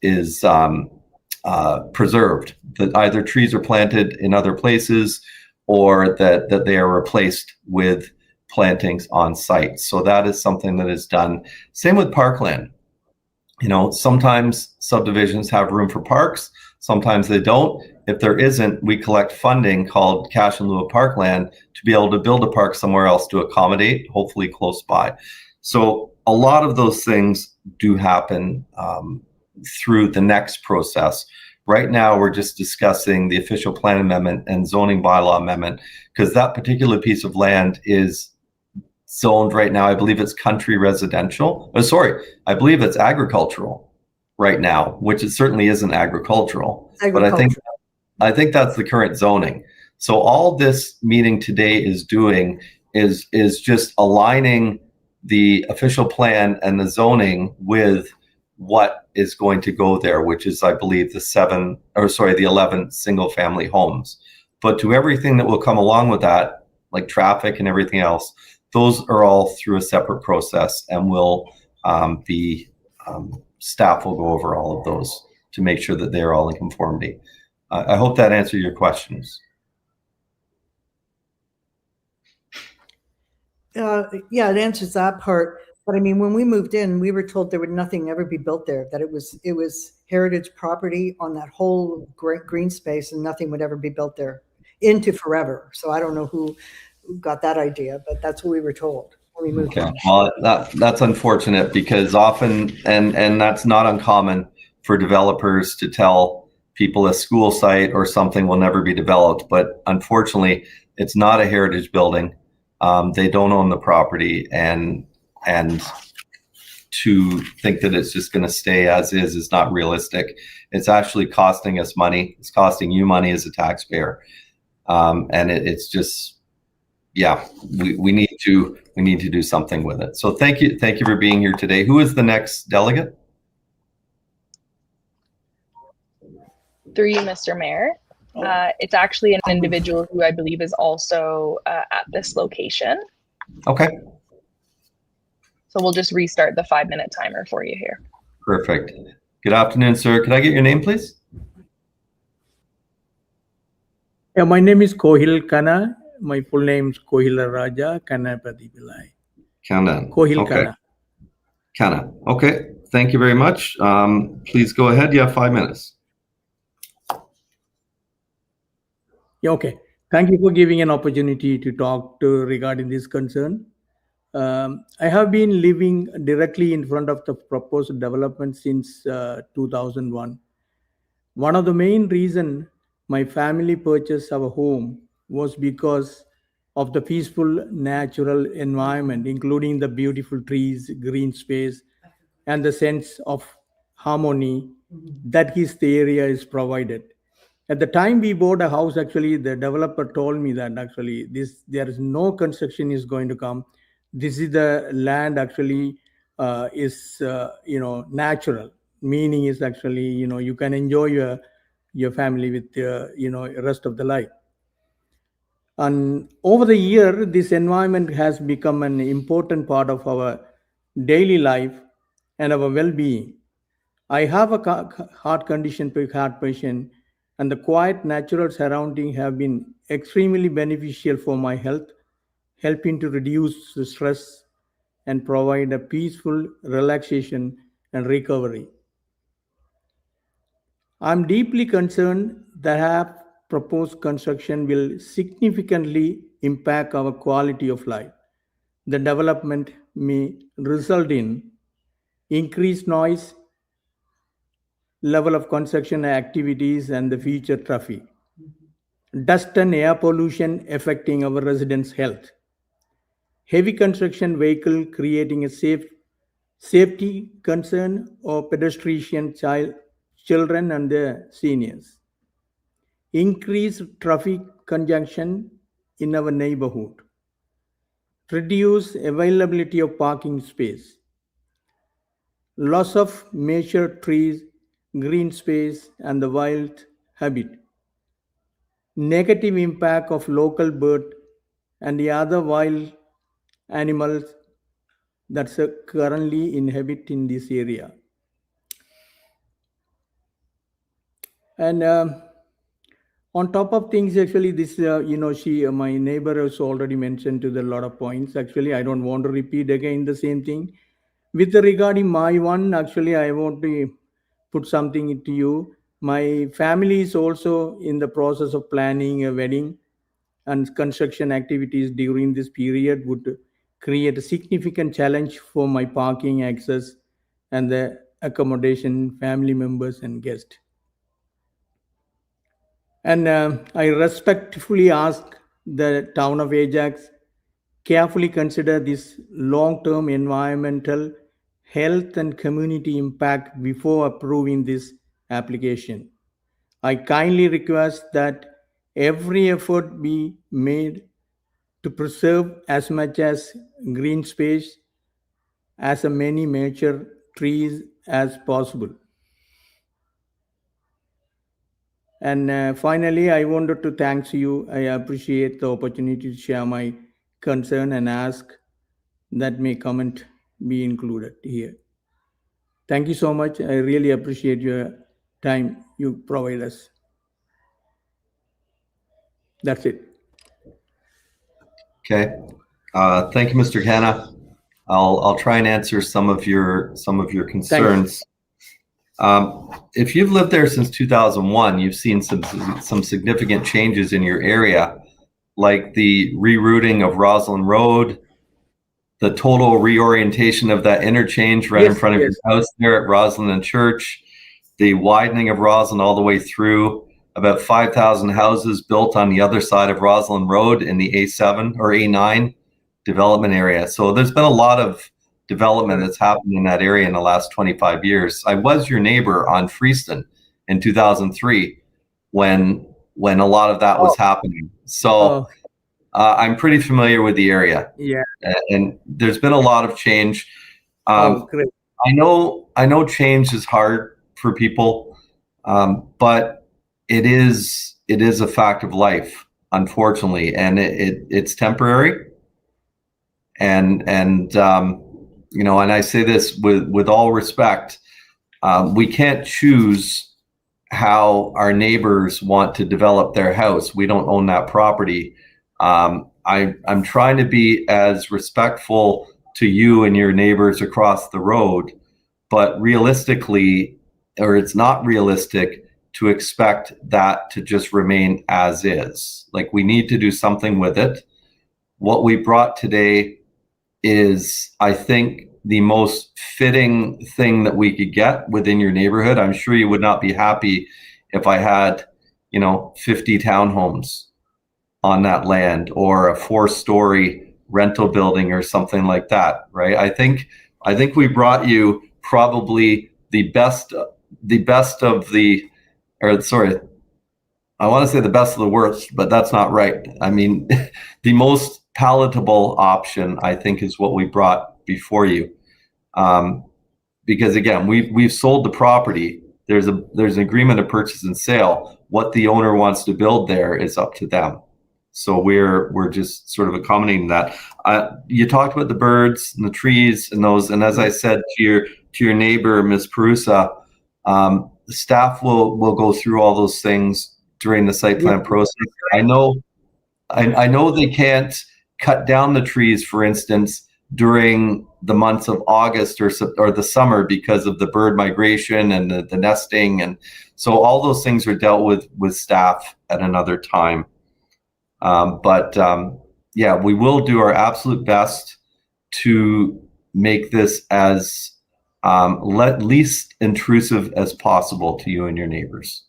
preserved, that either trees are planted in other places or that they are replaced with plantings on site. So that is something that is done. Same with parkland. You know, sometimes subdivisions have room for parks, sometimes they don't. If there isn't, we collect funding called cash in lieu of parkland to be able to build a park somewhere else to accommodate, hopefully close by. So a lot of those things do happen through the next process. Right now, we're just discussing the official plan amendment and zoning bylaw amendment, because that particular piece of land is zoned right now. I believe it's country residential. Oh, sorry, I believe it's agricultural right now, which it certainly isn't agricultural. But I think that's the current zoning. So all this meeting today is doing is just aligning the official plan and the zoning with what is going to go there, which is, I believe, the 11 single family homes. But to everything that will come along with that, like traffic and everything else, those are all through a separate process, and will staff will go over all of those to make sure that they're all in conformity. I hope that answered your questions. Yeah, it answers that part. But I mean, when we moved in, we were told there would nothing ever be built there, that it was heritage property on that whole green space, and nothing would ever be built there into forever. So I don't know who got that idea, but that's what we were told when we moved in. Well, that's unfortunate, because often, and that's not uncommon for developers to tell people a school site or something will never be developed. But unfortunately, it's not a heritage building. They don't own the property, and to think that it's just going to stay as is not realistic. It's actually costing us money. It's costing you money as a taxpayer. And it's just, yeah, we need to do something with it. So thank you for being here today. Who is the next delegate? Through you, Mr. Mayor. It's actually an individual who I believe is also at this location. Okay. So we'll just restart the 5-minute timer for you here. Perfect. Good afternoon, sir. Could I get your name, please? Yeah, my name is Kohil Kana. My full name is Kohila Raja Kana Pradipilai. Kana. Kohil Okay. Kana. Kana. Okay. Thank you very much. Please go ahead. You have 5 minutes. Yeah, okay. Thank you for giving an opportunity to talk to regarding this concern. I have been living directly in front of the proposed development since 2001. One of the main reasons my family purchased our home was because of the peaceful natural environment, including the beautiful trees, green space, and the sense of harmony that the area is provided. At the time we bought a house, actually, the developer told me that actually there is no construction is going to come. This is the land actually is natural. Meaning is actually you can enjoy your family with rest of the life. And over the year, this environment has become an important part of our daily life and our well-being. I have a heart condition, heart patient, and the quiet natural surrounding have been extremely beneficial for my health, helping to reduce the stress and provide a peaceful relaxation and recovery. I'm deeply concerned that proposed construction will significantly impact our quality of life. The development may result in increased noise, level of construction activities, and the future traffic, dust and air pollution affecting our residents' health, heavy construction vehicle creating a safety concern or pedestrian children and the seniors, increased traffic congestion in our neighborhood, reduce availability of parking space, loss of mature trees, green space, and the wild habit, negative impact of local bird and the other wild animals that currently inhabit in this area. And on top of things, actually, this, my neighbor has already mentioned to the lot of points. Actually, I don't want to repeat again the same thing. With regarding my one, actually, I want to put something to you. My family is also in the process of planning a wedding, and construction activities during this period would create a significant challenge for my parking access and the accommodation, family members, and guests. And I respectfully ask the town of Ajax carefully consider this long-term environmental, health, and community impact before approving this application. I kindly request that every effort be made to preserve as much as green space as many mature trees as possible. And finally, I wanted to thank you. I appreciate the opportunity to share my concern and ask that my comment be included here. Thank you so much. I really appreciate your time you provide us. That's it. Okay. Thank you, Mr. Hanna. I'll try and answer some of your concerns. If you've lived there since 2001, you've seen some significant changes in your area, like the rerouting of Roslyn Road, the total reorientation of that interchange right in front of your house there at Roslyn and Church, the widening of Roslyn all the way through, about 5,000 houses built on the other side of Roslyn Road in the A7 or A9 development area. So there's been a lot of development that's happened in that area in the last 25 years. I was your neighbor on Freeston in 2003 when a lot of that was happening. So I'm pretty familiar with the area. Yeah. And there's been a lot of change. Great. I know change is hard for people, but it is a fact of life, unfortunately, and it's temporary. And I say this with all respect, we can't choose how our neighbors want to develop their house. We don't own that property. I'm trying to be as respectful to you and your neighbors across the road, but realistically, or it's not realistic to expect that to just remain as is. Like, we need to do something with it. What we brought today is, I think, the most fitting thing that we could get within your neighborhood. I'm sure you would not be happy if I had, 50 townhomes on that land or a 4-story rental building or something like that, right? I think we brought you probably the best of the, or sorry, I want to say the best of the worst, but that's not right. I mean, the most palatable option, I think, is what we brought before you. Because again, we've sold the property. There's an agreement of purchase and sale. What the owner wants to build there is up to them. So we're just sort of accommodating that. You talked about the birds and the trees and those, and as I said to your neighbor, Ms. Perusa, the staff will go through all those things during the site plan process. I know they can't cut down the trees, for instance, during the months of August or the summer because of the bird migration and the nesting, and so all those things are dealt with staff at another time. Yeah, we will do our absolute best to make this as least intrusive as possible to you and your neighbors.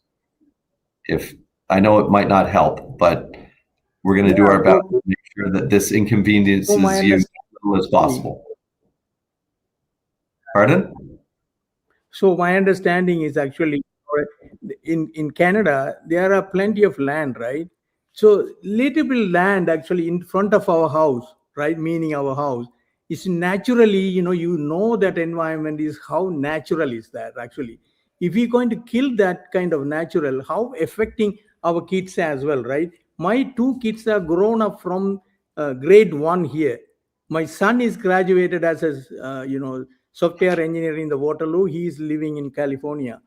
If I know it might not help, but we're going to do our best to make sure that this inconveniences you as little as possible. Pardon? So my understanding is actually in Canada, there are plenty of land, right? So little bit land actually in front of our house, right? Meaning our house. It's naturally, you know that environment is how natural is that actually. If we're going to kill that kind of natural, how affecting our kids as well, right? My 2 kids are grown up from grade 1 here. My son is graduated as a, software engineer in the Waterloo. He is living in California.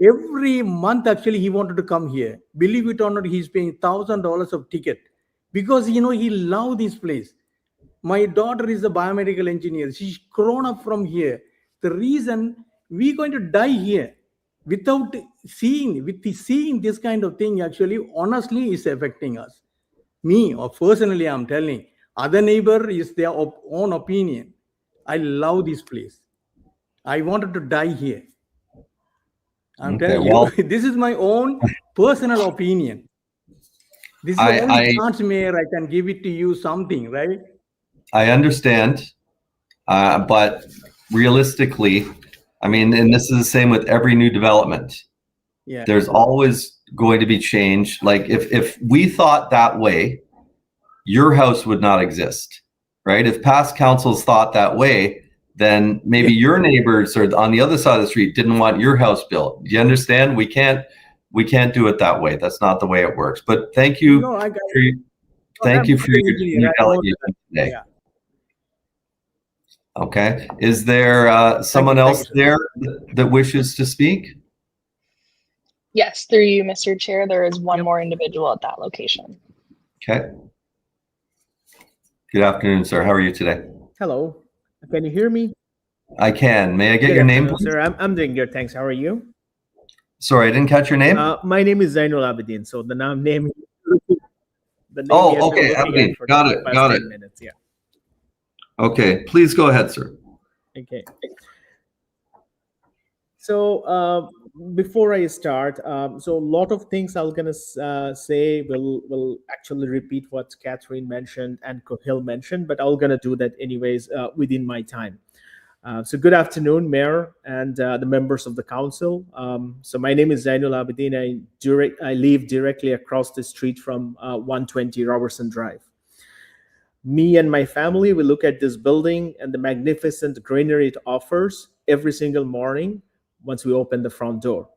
Every month, actually, he wanted to come here. Believe it or not, he's paying $1,000 of ticket because, he loved this place. My daughter is a biomedical engineer. She's grown up from here. The reason we're going to die here without seeing this kind of thing, actually, honestly, is affecting us. Me, or personally, I'm telling. Other neighbor is their own opinion. I love this place. I wanted to die here. I'm telling you, this is my own personal opinion. This is the only chance, Mayor, I can give it to you something, right? I understand, but realistically, I mean, and this is the same with every new development. Yeah. There's always going to be change. Like if we thought that way, your house would not exist, right? If past councils thought that way, then maybe your neighbors or on the other side of the street didn't want your house built. Do you understand? We can't do it that way. That's not the way it works. But thank you for your delegation today. Yeah. Okay. Is there someone else there that wishes to speak? Yes, through you, Mr. Chair, there is one more individual at that location. Okay. Good afternoon, sir. How are you today? Hello. Can you hear me? I can. May I get your name, please? Sir, I'm doing good. Thanks. How are you? Sorry, I didn't catch your name. My name is Zainul Abidin. So the name. Okay. Abidin. Got it. Minutes, yeah. Okay. Please go ahead, sir. Okay. So before I start, so a lot of things I'm gonna say will actually repeat what Catherine mentioned and Kohil mentioned, but I'm gonna do that anyways within my time. So good afternoon, Mayor and the members of the council. So my name is Zainul Abidin. I live directly across the street from 120 Robertson Drive. Me and my family, we look at this building and the magnificent greenery it offers every single morning once we open the front door.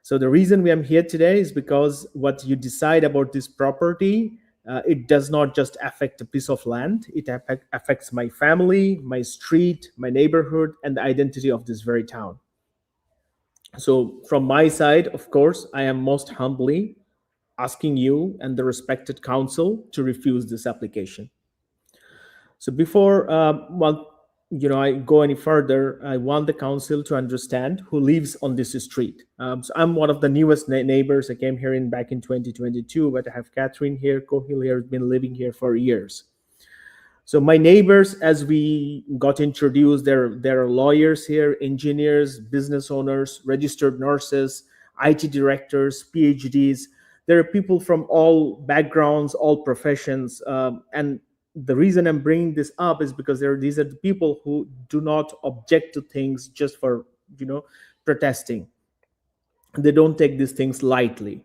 So the reason I'm here today is because what you decide about this property, it does not just affect a piece of land, it affects my family, my street, my neighborhood, and the identity of this very town. So from my side, of course, I am most humbly asking you and the respected council to refuse this application. So before, I go any further, I want the council to understand who lives on this street. So I'm one of the newest neighbors. I came here back in 2022, but I have Catherine here, Kohil here, has been living here for years. So my neighbors, as we got introduced, there are lawyers here, engineers, business owners, registered nurses, IT directors, PhDs. There are people from all backgrounds, all professions, and the reason I'm bringing this up is because these are the people who do not object to things just for, protesting. They don't take these things lightly.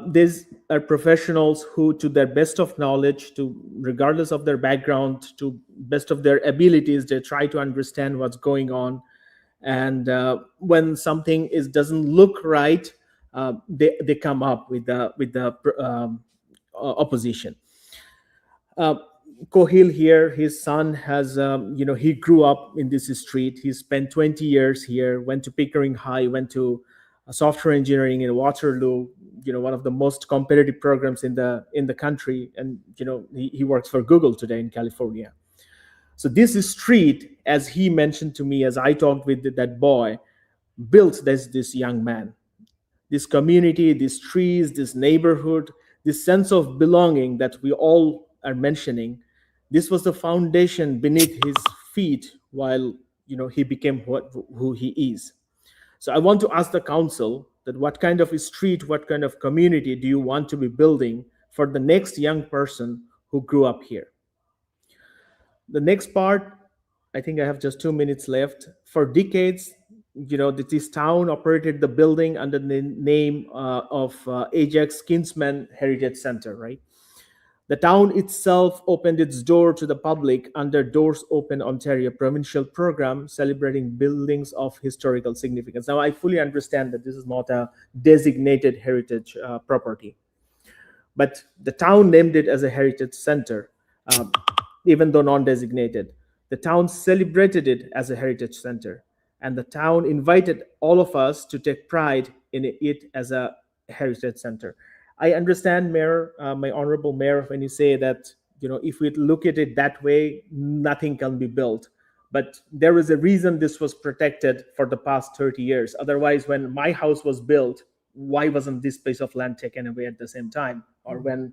These are professionals who, to their best of knowledge, regardless of their background, to best of their abilities, they try to understand what's going on. And when something doesn't look right, they come up with the opposition. Kohil here, his son has, he grew up in this street. He spent 20 years here, went to Pickering High, went to software engineering in Waterloo, one of the most competitive programs in the country. And, he works for Google today in California. So this street, as he mentioned to me, as I talked with that boy, built this young man. This community, these trees, this neighborhood, this sense of belonging that we all are mentioning, this was the foundation beneath his feet while he became who he is. So I want to ask the council that what kind of a street, what kind of community do you want to be building for the next young person who grew up here? The next part, I think I have just 2 minutes left. For decades, this town operated the building under the name of Ajax Kinsman Heritage Center, right? The town itself opened its door to the public under Doors Open Ontario provincial program celebrating buildings of historical significance. Now, I fully understand that this is not a designated heritage property, but the town named it as a heritage center, even though non-designated. The town celebrated it as a heritage center, and the town invited all of us to take pride in it as a heritage center. I understand, Mayor, my honorable Mayor, when you say that, if we look at it that way, nothing can be built. But there is a reason this was protected for the past 30 years. Otherwise, when my house was built, why wasn't this piece of land taken away at the same time? Or when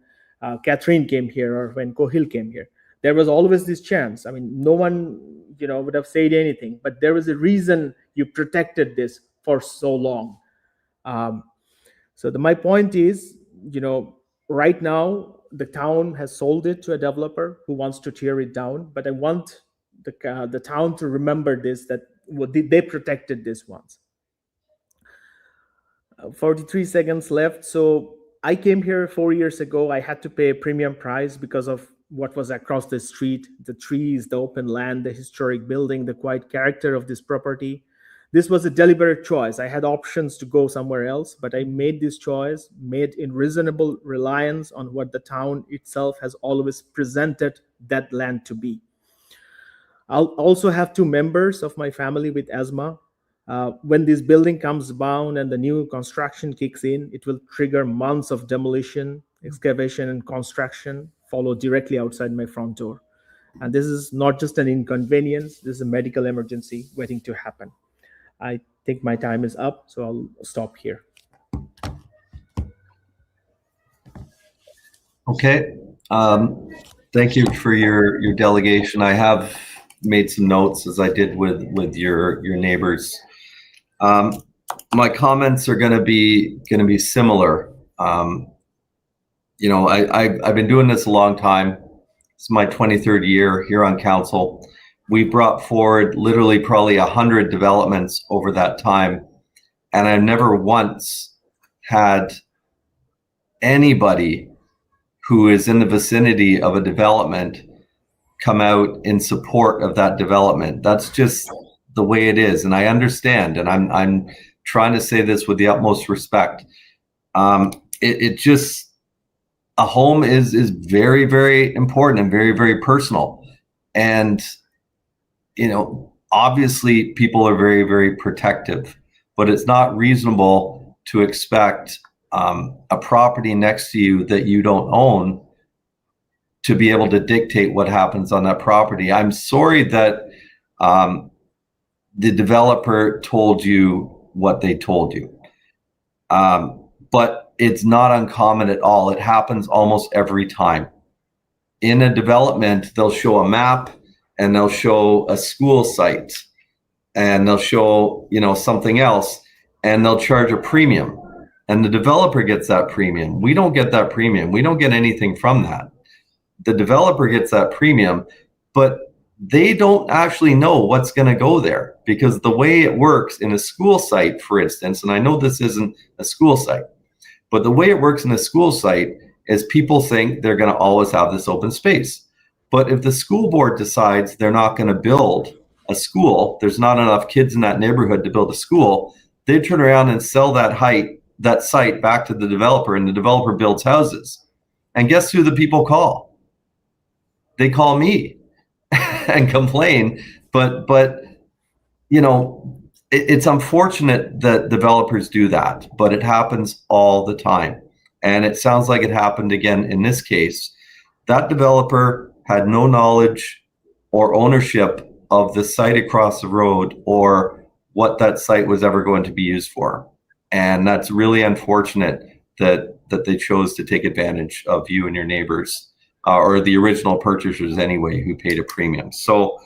Catherine came here, or when Cohill came here? There was always this chance. I mean, no one, would have said anything, but there was a reason you protected this for so long. My point is, right now the town has sold it to a developer who wants to tear it down. But I want the town to remember this, that they protected this once. 43 seconds left. So I came here 4 years ago. I had to pay a premium price because of what was across the street, the trees, the open land, the historic building, the quiet character of this property. This was a deliberate choice. I had options to go somewhere else, but I made this choice, made in reasonable reliance on what the town itself has always presented that land to be. I'll also have 2 members of my family with asthma. When this building comes down and the new construction kicks in, it will trigger months of demolition, excavation, and construction, followed directly outside my front door. And this is not just an inconvenience, this is a medical emergency waiting to happen. I think my time is up, so I'll stop here. Okay. Thank you for your delegation. I have made some notes, as I did with your neighbors. My comments are going to be similar. I've been doing this a long time. It's my 23rd year here on council. We brought forward literally probably 100 developments over that time, and I've never once had anybody who is in the vicinity of a development come out in support of that development. That's just the way it is, and I understand, and I'm trying to say this with the utmost respect. It just, a home is very, very important and very, very personal, and obviously people are very, very protective, but it's not reasonable to expect a property next to you that you don't own to be able to dictate what happens on that property. I'm sorry that the developer told you what they told you, but it's not uncommon at all. It happens almost every time. In a development, they'll show a map, and they'll show a school site, and they'll show, something else, and they'll charge a premium, and the developer gets that premium. We don't get that premium. We don't get anything from that. The developer gets that premium, but they don't actually know what's going to go there, because the way it works in a school site, for instance, and I know this isn't a school site, but the way it works in a school site is people think they're going to always have this open space. But if the school board decides they're not going to build a school, there's not enough kids in that neighborhood to build a school, they turn around and sell that site back to the developer, and the developer builds houses. And guess who the people call? They call me and complain. But it's unfortunate that developers do that, but it happens all the time. And it sounds like it happened again in this case. That developer had no knowledge or ownership of the site across the road or what that site was ever going to be used for. And that's really unfortunate that they chose to take advantage of you and your neighbors, or the original purchasers anyway, who paid a premium. So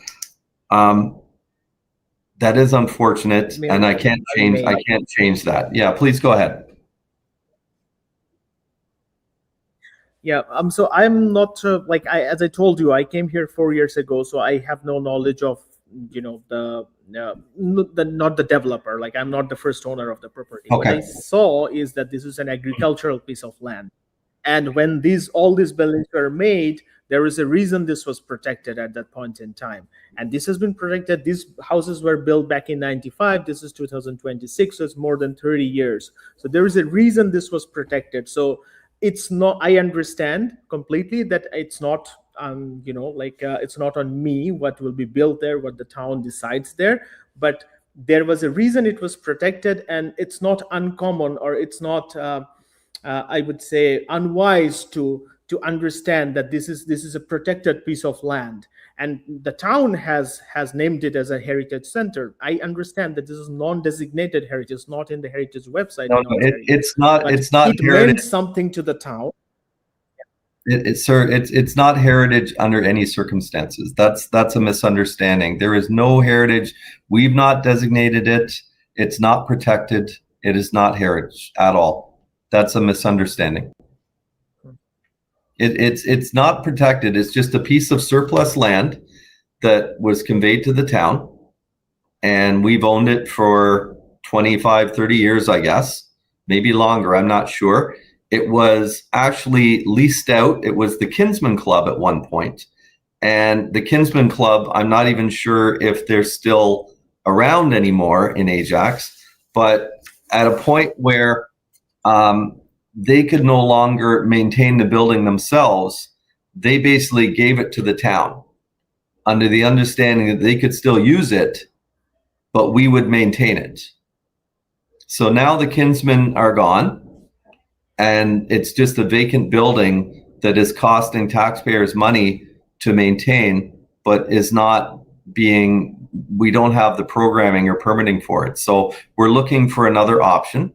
that is unfortunate, and I can't change that. Yeah, please go ahead. Yeah, so I'm not as I told you, I came here 4 years ago, so I have no knowledge of not the developer. Like, I'm not the first owner of the property. Okay. What I saw is that this is an agricultural piece of land. And when all these buildings were made, there is a reason this was protected at that point in time. And this has been protected. These houses were built back in 95. This is 2026, so it's more than 30 years. So there is a reason this was protected. So it's not, I understand completely that it's not, it's not on me what will be built there, what the town decides there. But there was a reason it was protected, and it's not uncommon, or it's not, I would say, unwise to understand that this is a protected piece of land, and the town has named it as a heritage center. I understand that this is non-designated heritage, not in the heritage website. No, it's not. It's not it heritage. meant something to the town. Sir, it's not heritage under any circumstances. That's a misunderstanding. There is no heritage. We've not designated it. It's not protected. It is not heritage at all. That's a misunderstanding. It's not protected. It's just a piece of surplus land that was conveyed to the town, and we've owned it for 25, 30 years, I guess, maybe longer. I'm not sure. It was actually leased out. It was the Kinsman Club at one point. And the Kinsman Club, I'm not even sure if they're still around anymore in Ajax, but at a point where they could no longer maintain the building themselves, they basically gave it to the town under the understanding that they could still use it, but we would maintain it. So now the Kinsmen are gone, and it's just a vacant building that is costing taxpayers money to maintain, but is not being, we don't have the programming or permitting for it. So we're looking for another option.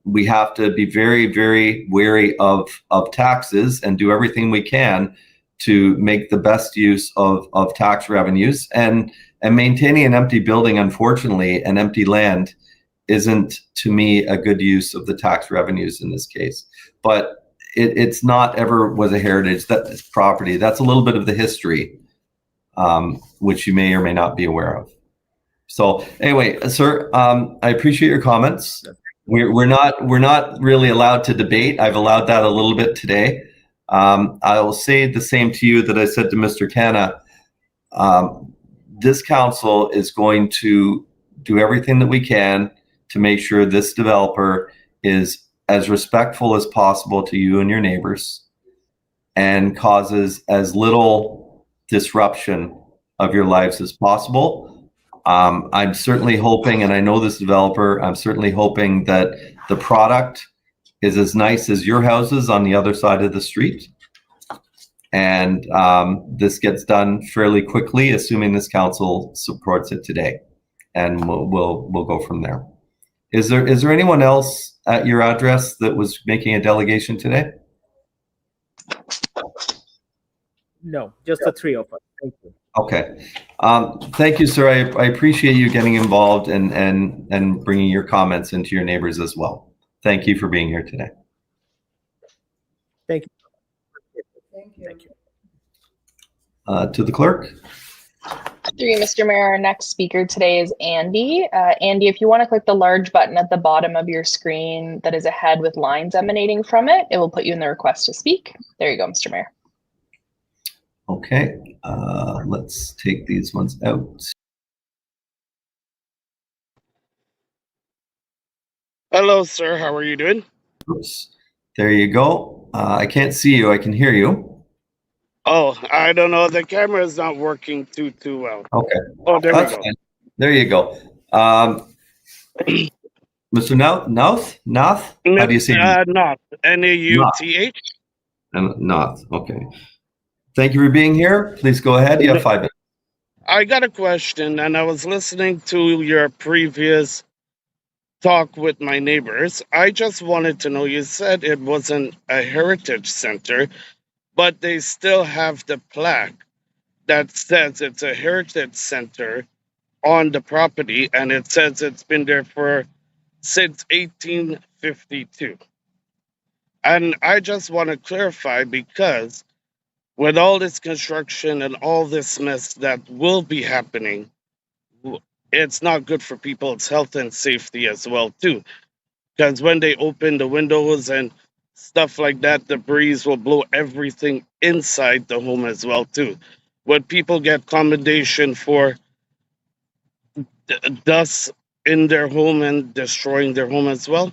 We have to be very, very wary of taxes and do everything we can to make the best use of tax revenues. And maintaining an empty building, unfortunately, an empty land, isn't, to me, a good use of the tax revenues in this case. But it's not ever was a heritage property. That's a little bit of the history, which you may or may not be aware of. So anyway, sir, I appreciate your comments. We're not really allowed to debate. I've allowed that a little bit today. I will say the same to you that I said to Mr. Canna. This council is going to do everything that we can to make sure this developer is as respectful as possible to you and your neighbors and causes as little disruption of your lives as possible. I'm certainly hoping, and I know this developer, I'm certainly hoping that the product is as nice as your houses on the other side of the street. And this gets done fairly quickly, assuming this council supports it today. And we'll go from there. Is there anyone else at your address that was making a delegation today? No, just the three of us. Thank you. Okay. Thank you, sir. I appreciate you getting involved and bringing your comments into your neighbors as well. Thank you for being here today. Thank you. Thank you. To the clerk. Through you, Mr. Mayor, our next speaker today is Andy. Andy, if you want to click the large button at the bottom of your screen that is a head with lines emanating from it, it will put you in the request to speak. There you go, Mr. Mayor. Okay, let's take these ones out. Hello, sir. How are you doing? Oops. There you go. I can't see you. I can hear you. Oh, I don't know. The camera is not working too well. Okay. Oh, there That's we go. fine. There you go. Mr. Nauth? How do you say it? Nauth. N-A-U-T-H. Nauth. Okay. Thank you for being here. Please go ahead. You have 5 minutes. I got a question, and I was listening to your previous talk with my neighbors. I just wanted to know, you said it wasn't a heritage center, but they still have the plaque that says it's a heritage center on the property, and it says it's been there since 1852. And I just want to clarify, because with all this construction and all this mess that will be happening, it's not good for people's health and safety as well too. Because when they open the windows and stuff like that, the breeze will blow everything inside the home as well too. Would people get commendation for dust in their home and destroying their home as well?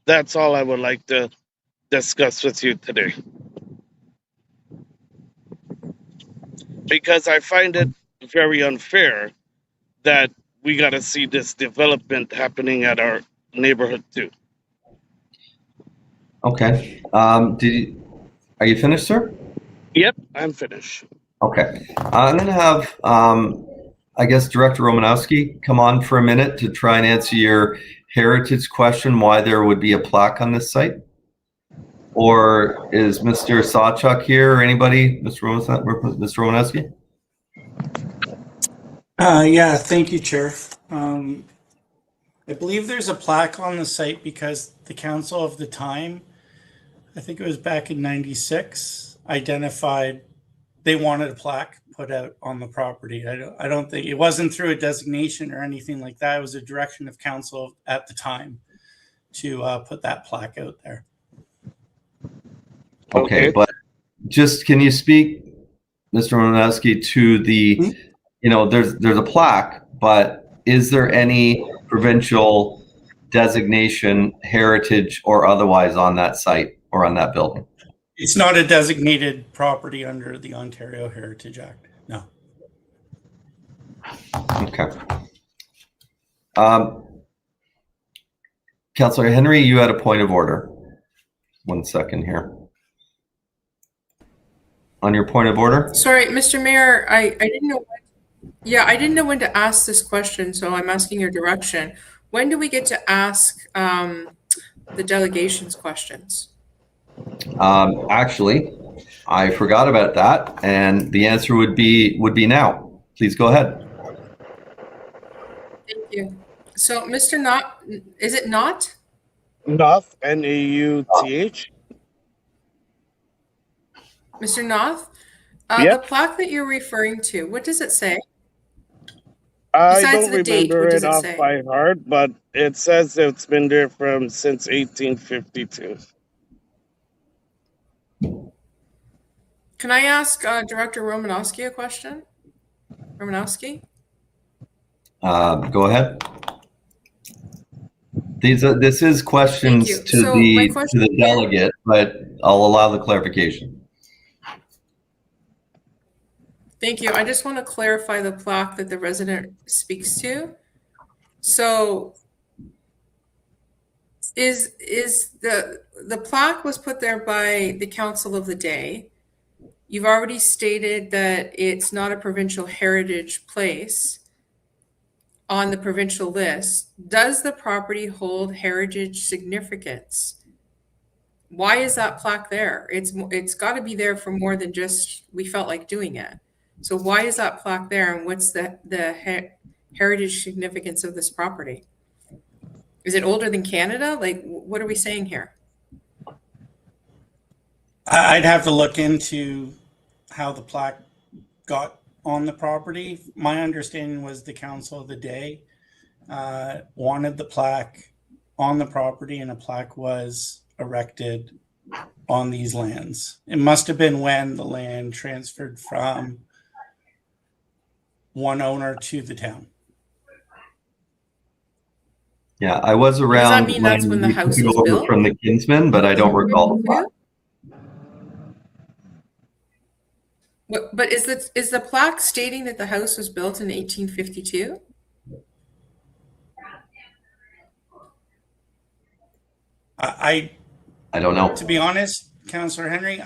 That's all I would like to discuss with you today. Because I find it very unfair that we got to see this development happening at our neighborhood too. Okay. Are you finished, sir? Yep, I'm finished. Okay. I'm going to have, I guess, Director Romanowski come on for a minute to try and answer your heritage question, why there would be a plaque on this site. Or is Mr. Sawchuk here or anybody? Mr. Romanowski? Yeah, thank you, Chair. I believe there's a plaque on the site because the council of the time, I think it was back in '96, identified they wanted a plaque put out on the property. I don't think it wasn't through a designation or anything like that. It was a direction of council at the time to put that plaque out there. Okay, but just can you speak, Mr. Romanowski, to the, you know, there's a plaque, but is there any provincial designation, heritage or otherwise on that site or on that building? It's not a designated property under the Ontario Heritage Act. No. Okay. Councillor Henry, you had a point of order. 1 second here. On your point of order? Sorry, Mr. Mayor, I didn't know. I didn't know when to ask this question, so I'm asking your direction. When do we get to ask the delegations questions? Actually, I forgot about that, and the answer would be now. Please go ahead. Thank you. So, Mr. Knott, is it Knott? Nauth, N-A-U-T-H. Mr. Knott, Yep. the plaque that you're referring to, what does it say? I Besides don't the date, remember what does it it off say? by heart, but it says it's been there since 1852. Can I ask Director Romanowski a question? Romanowski? Go ahead. This is questions Thank you. to So my the question to the delegate, but I'll allow the clarification. Thank you. I just want to clarify the plaque that the resident speaks to. So is the plaque was put there by the council of the day. You've already stated that it's not a provincial heritage place on the provincial list. Does the property hold heritage significance? Why is that plaque there? It's got to be there for more than just we felt like doing it. So why is that plaque there, and what's the heritage significance of this property? Is it older than Canada? Like, what are we saying here? I'd have to look into how the plaque got on the property. My understanding was the council of the day wanted the plaque on the property, and a plaque was erected on these lands. It must have been when the land transferred from one owner to the town. Yeah, I was Does around that mean that's when the we house took was over built? from the Kinsman, but I don't recall the plaque. But is the plaque stating that the house was built in 1852? I don't know. To be honest, Councillor Henry,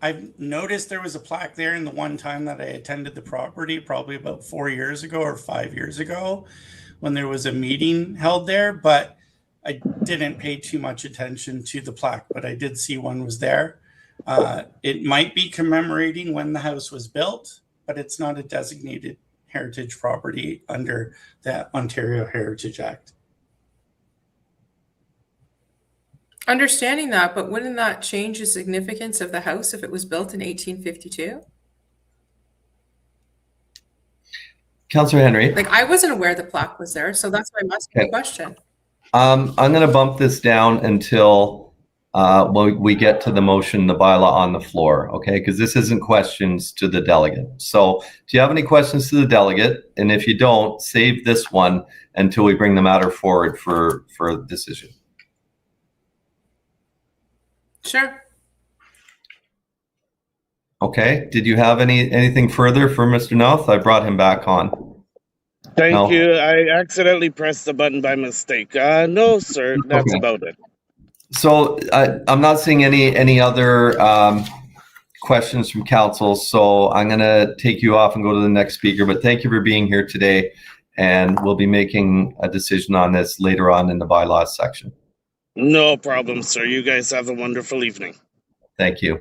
I've noticed there was a plaque there in the one time that I attended the property, probably about 4 years ago or 5 years ago, when there was a meeting held there, but I didn't pay too much attention to the plaque, but I did see one was there. It might be commemorating when the house was built, but it's not a designated heritage property under the Ontario Heritage Act. Understanding that, but wouldn't that change the significance of the house if it was built in 1852? Councillor Henry. Like, I wasn't aware the plaque was there, so that's why I'm asking the question. I'm going to bump this down until when we get to the motion, the bylaw on the floor, okay? Because this isn't questions to the delegate. So do you have any questions to the delegate? And if you don't, save this one until we bring the matter forward for a decision. Sure. Okay. Did you have anything further for Mr. Nouth? I brought him back on. Thank you. I accidentally pressed the button by mistake. No, sir. That's Okay. about it. So I'm not seeing any other questions from council. So I'm going to take you off and go to the next speaker. But thank you for being here today. And we'll be making a decision on this later on in the bylaws section. No problem, sir. You guys have a wonderful evening. Thank you.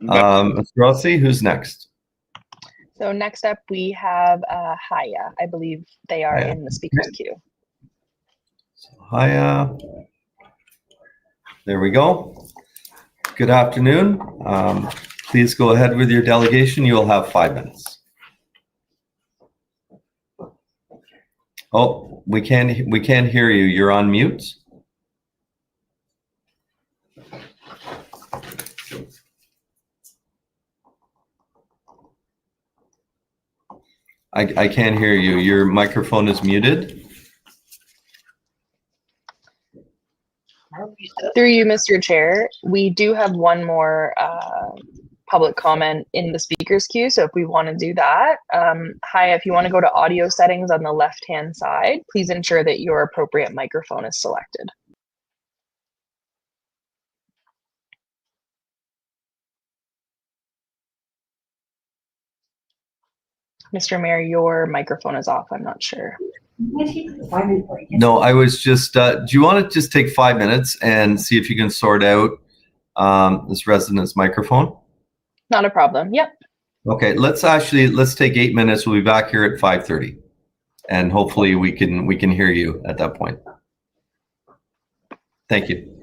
Mr. Rossi, who's next? So next up, we have Haya. I believe they are Haya. in the speaker's queue. Haya. There we go. Good afternoon. Please go ahead with your delegation. You will have 5 minutes. Oh, we can't hear you. You're on mute. I can't hear you. Your microphone is muted. Through you, Mr. Chair, we do have one more public comment in the speaker's queue. So if we want to do that, Haya, if you want to go to audio settings on the left-hand side, please ensure that your appropriate microphone is selected. Mr. Mayor, your microphone is off. I'm not sure. No, I was just, do you want to just take 5 minutes and see if you can sort out this resident's microphone? Not a problem. Yep. Okay, let's take 8 minutes. We'll be back here at 5:30. And hopefully we can hear you at that point. Thank you.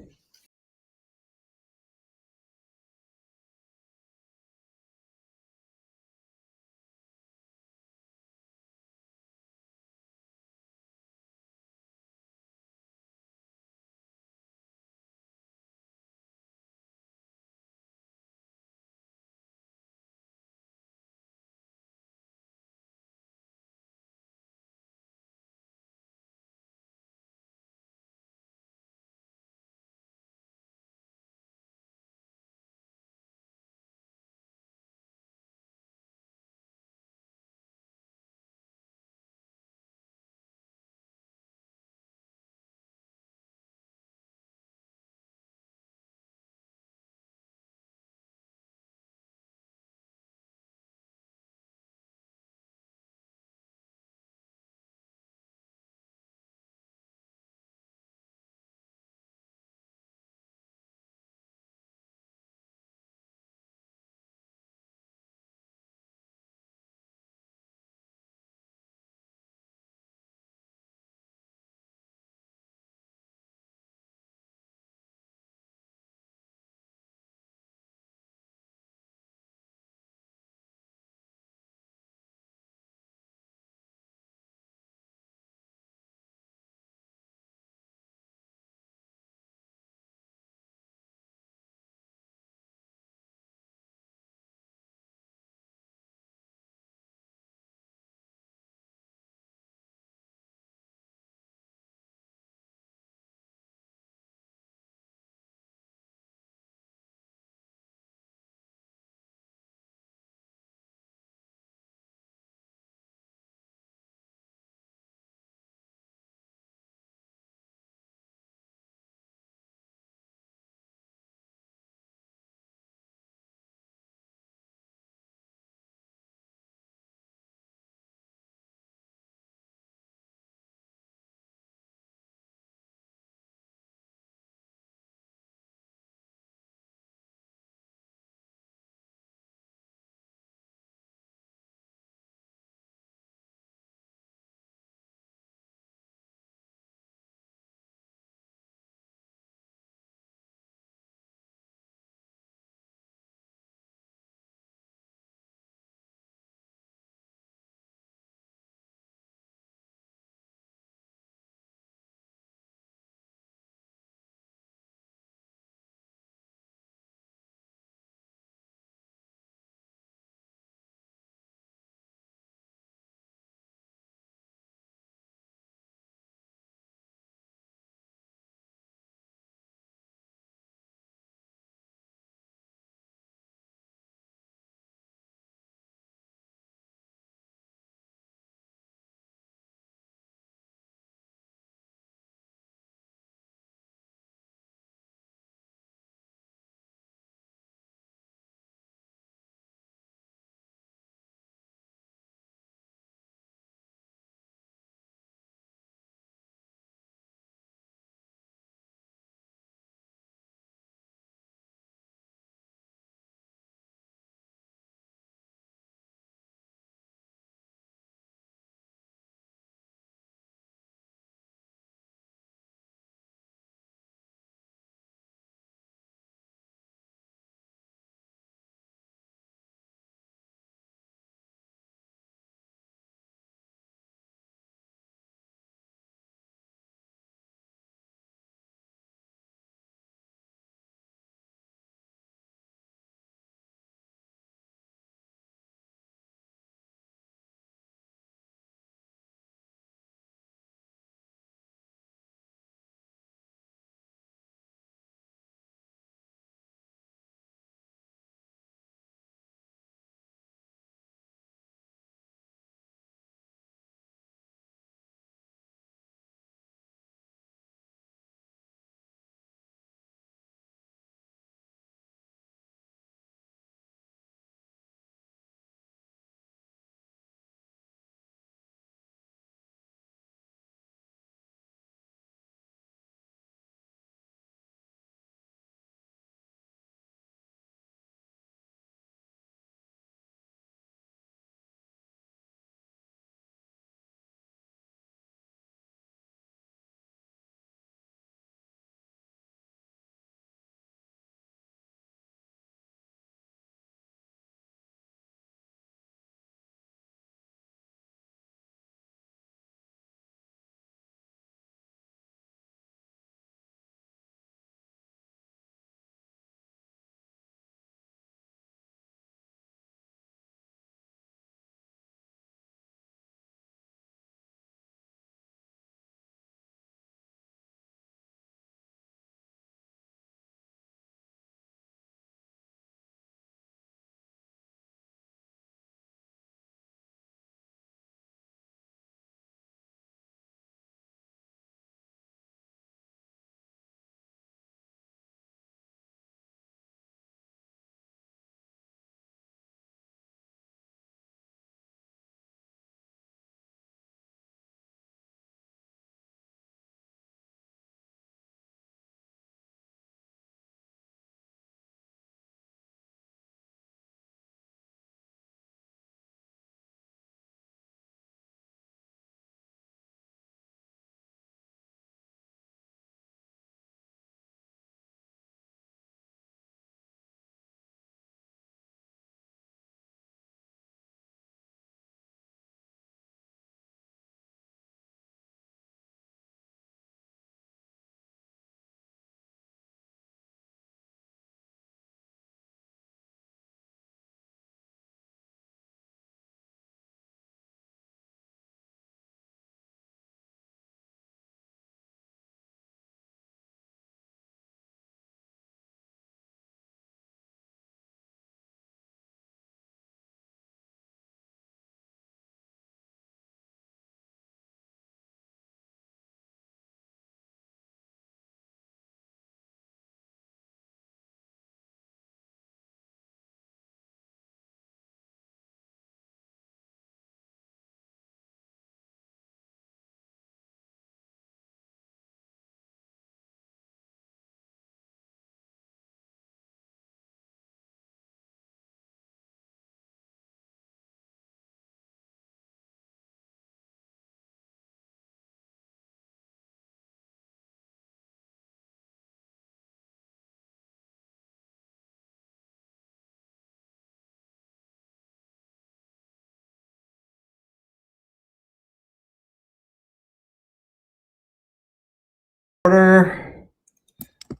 order.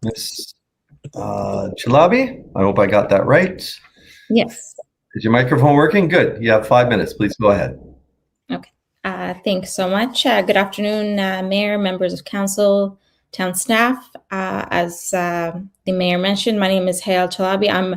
Ms. Chalabi, I hope I got that right. Yes. Is your microphone working? Good. You have 5 minutes. Please go ahead. Okay. Thanks so much. Good afternoon, Mayor, members of council, town staff. As the mayor mentioned, my name is Hayal Chalabi. I'm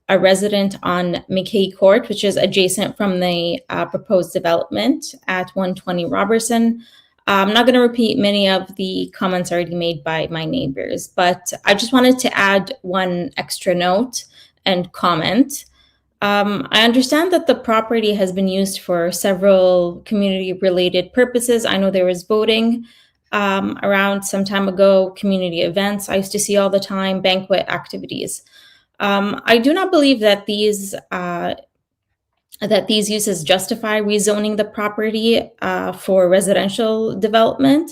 a resident on McKay Court, which is adjacent from the proposed development at 120 Robertson. I'm not going to repeat many of the comments already made by my neighbors, but I just wanted to add one extra note and comment. I understand that the property has been used for several community-related purposes. I know there was voting around some time ago, community events I used to see all the time, banquet activities. I do not believe that these uses justify rezoning the property for residential development.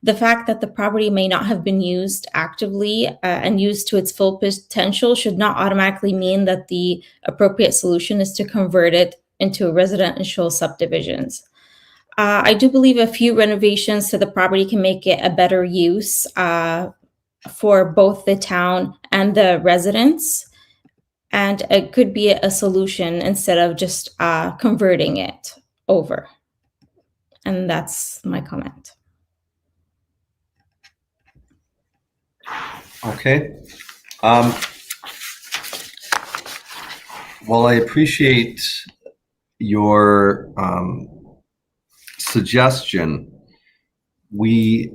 The fact that the property may not have been used actively and used to its full potential should not automatically mean that the appropriate solution is to convert it into residential subdivisions. I do believe a few renovations to the property can make it a better use for both the town and the residents. And it could be a solution instead of just converting it over. And that's my comment. Okay. Well, I appreciate your suggestion. The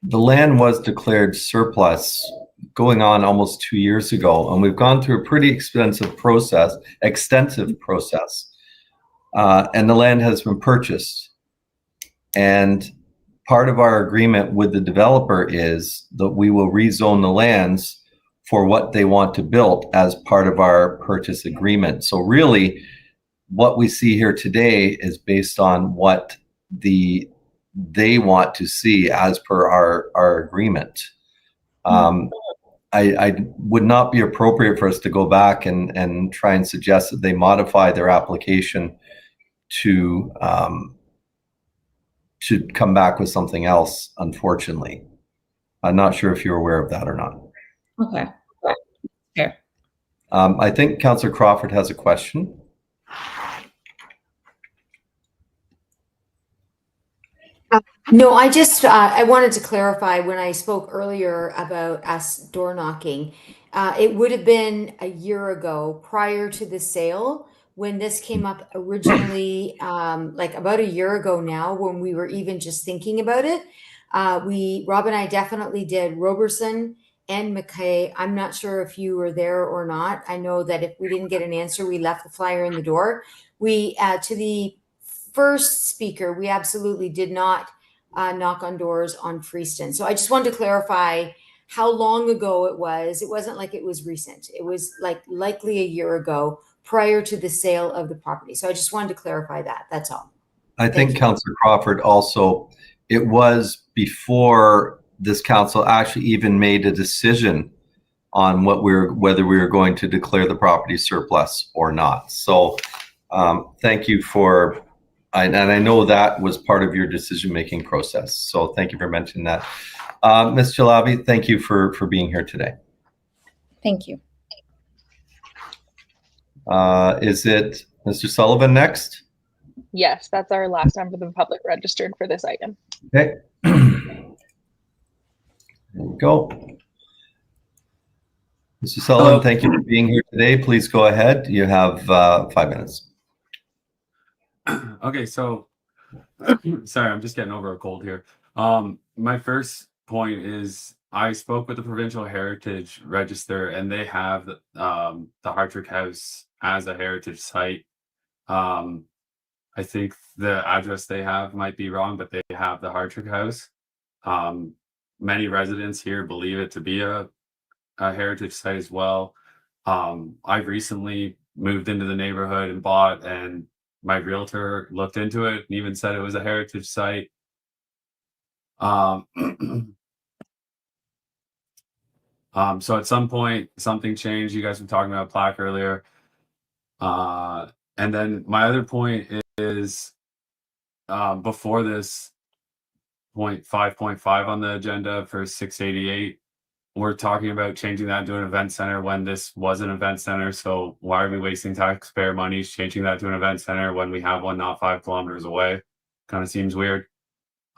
land was declared surplus going on almost 2 years ago, and we've gone through a pretty extensive process, and the land has been purchased. And part of our agreement with the developer is that we will rezone the lands for what they want to build as part of our purchase agreement. So really, what we see here today is based on what they want to see as per our agreement. I would not be appropriate for us to go back and try and suggest that they modify their application to come back with something else, unfortunately. I'm not sure if you're aware of that or not. Okay. Sure. I think Councillor Crawford has a question. No, I just I wanted to clarify when I spoke earlier about us door knocking. It would have been a year ago prior to the sale when this came up originally, like about a year ago now, when we were even just thinking about it. Rob and I definitely did Robertson and McKay. I'm not sure if you were there or not. I know that if we didn't get an answer, we left the flyer in the door. We to the first speaker, we absolutely did not knock on doors on Freeston. So I just wanted to clarify how long ago it was. It wasn't like it was recent. It was like likely a year ago prior to the sale of the property. So I just wanted to clarify that. That's all. I think Councillor Crawford also, it was before this council actually even made a decision on whether we were going to declare the property surplus or not. So thank you for, and I know that was part of your decision-making process. So thank you for mentioning that. Ms. Chalabi, thank you for being here today. Thank you. Is it Mr. Sullivan next? Yes, that's our last member of the public registered for this item. Okay. There we go. Mr. Sullivan, thank you for being here today. Please go ahead. You have 5 minutes. Okay, so sorry, I'm just getting over a cold here. My first point is I spoke with the Provincial Heritage Register, and they have the Hartrick House as a heritage site. I think the address they have might be wrong, but they have the Hartrick House. Many residents here believe it to be a heritage site as well. I've recently moved into the neighborhood and bought, and my realtor looked into it and even said it was a heritage site. So at some point, something changed. You guys were talking about plaque earlier. And then my other point is, before this, 5.5 on the agenda for 688. We're talking about changing that to an event center when this was an event center. So why are we wasting taxpayer money changing that to an event center when we have one not 5 kilometers away? Kind of seems weird.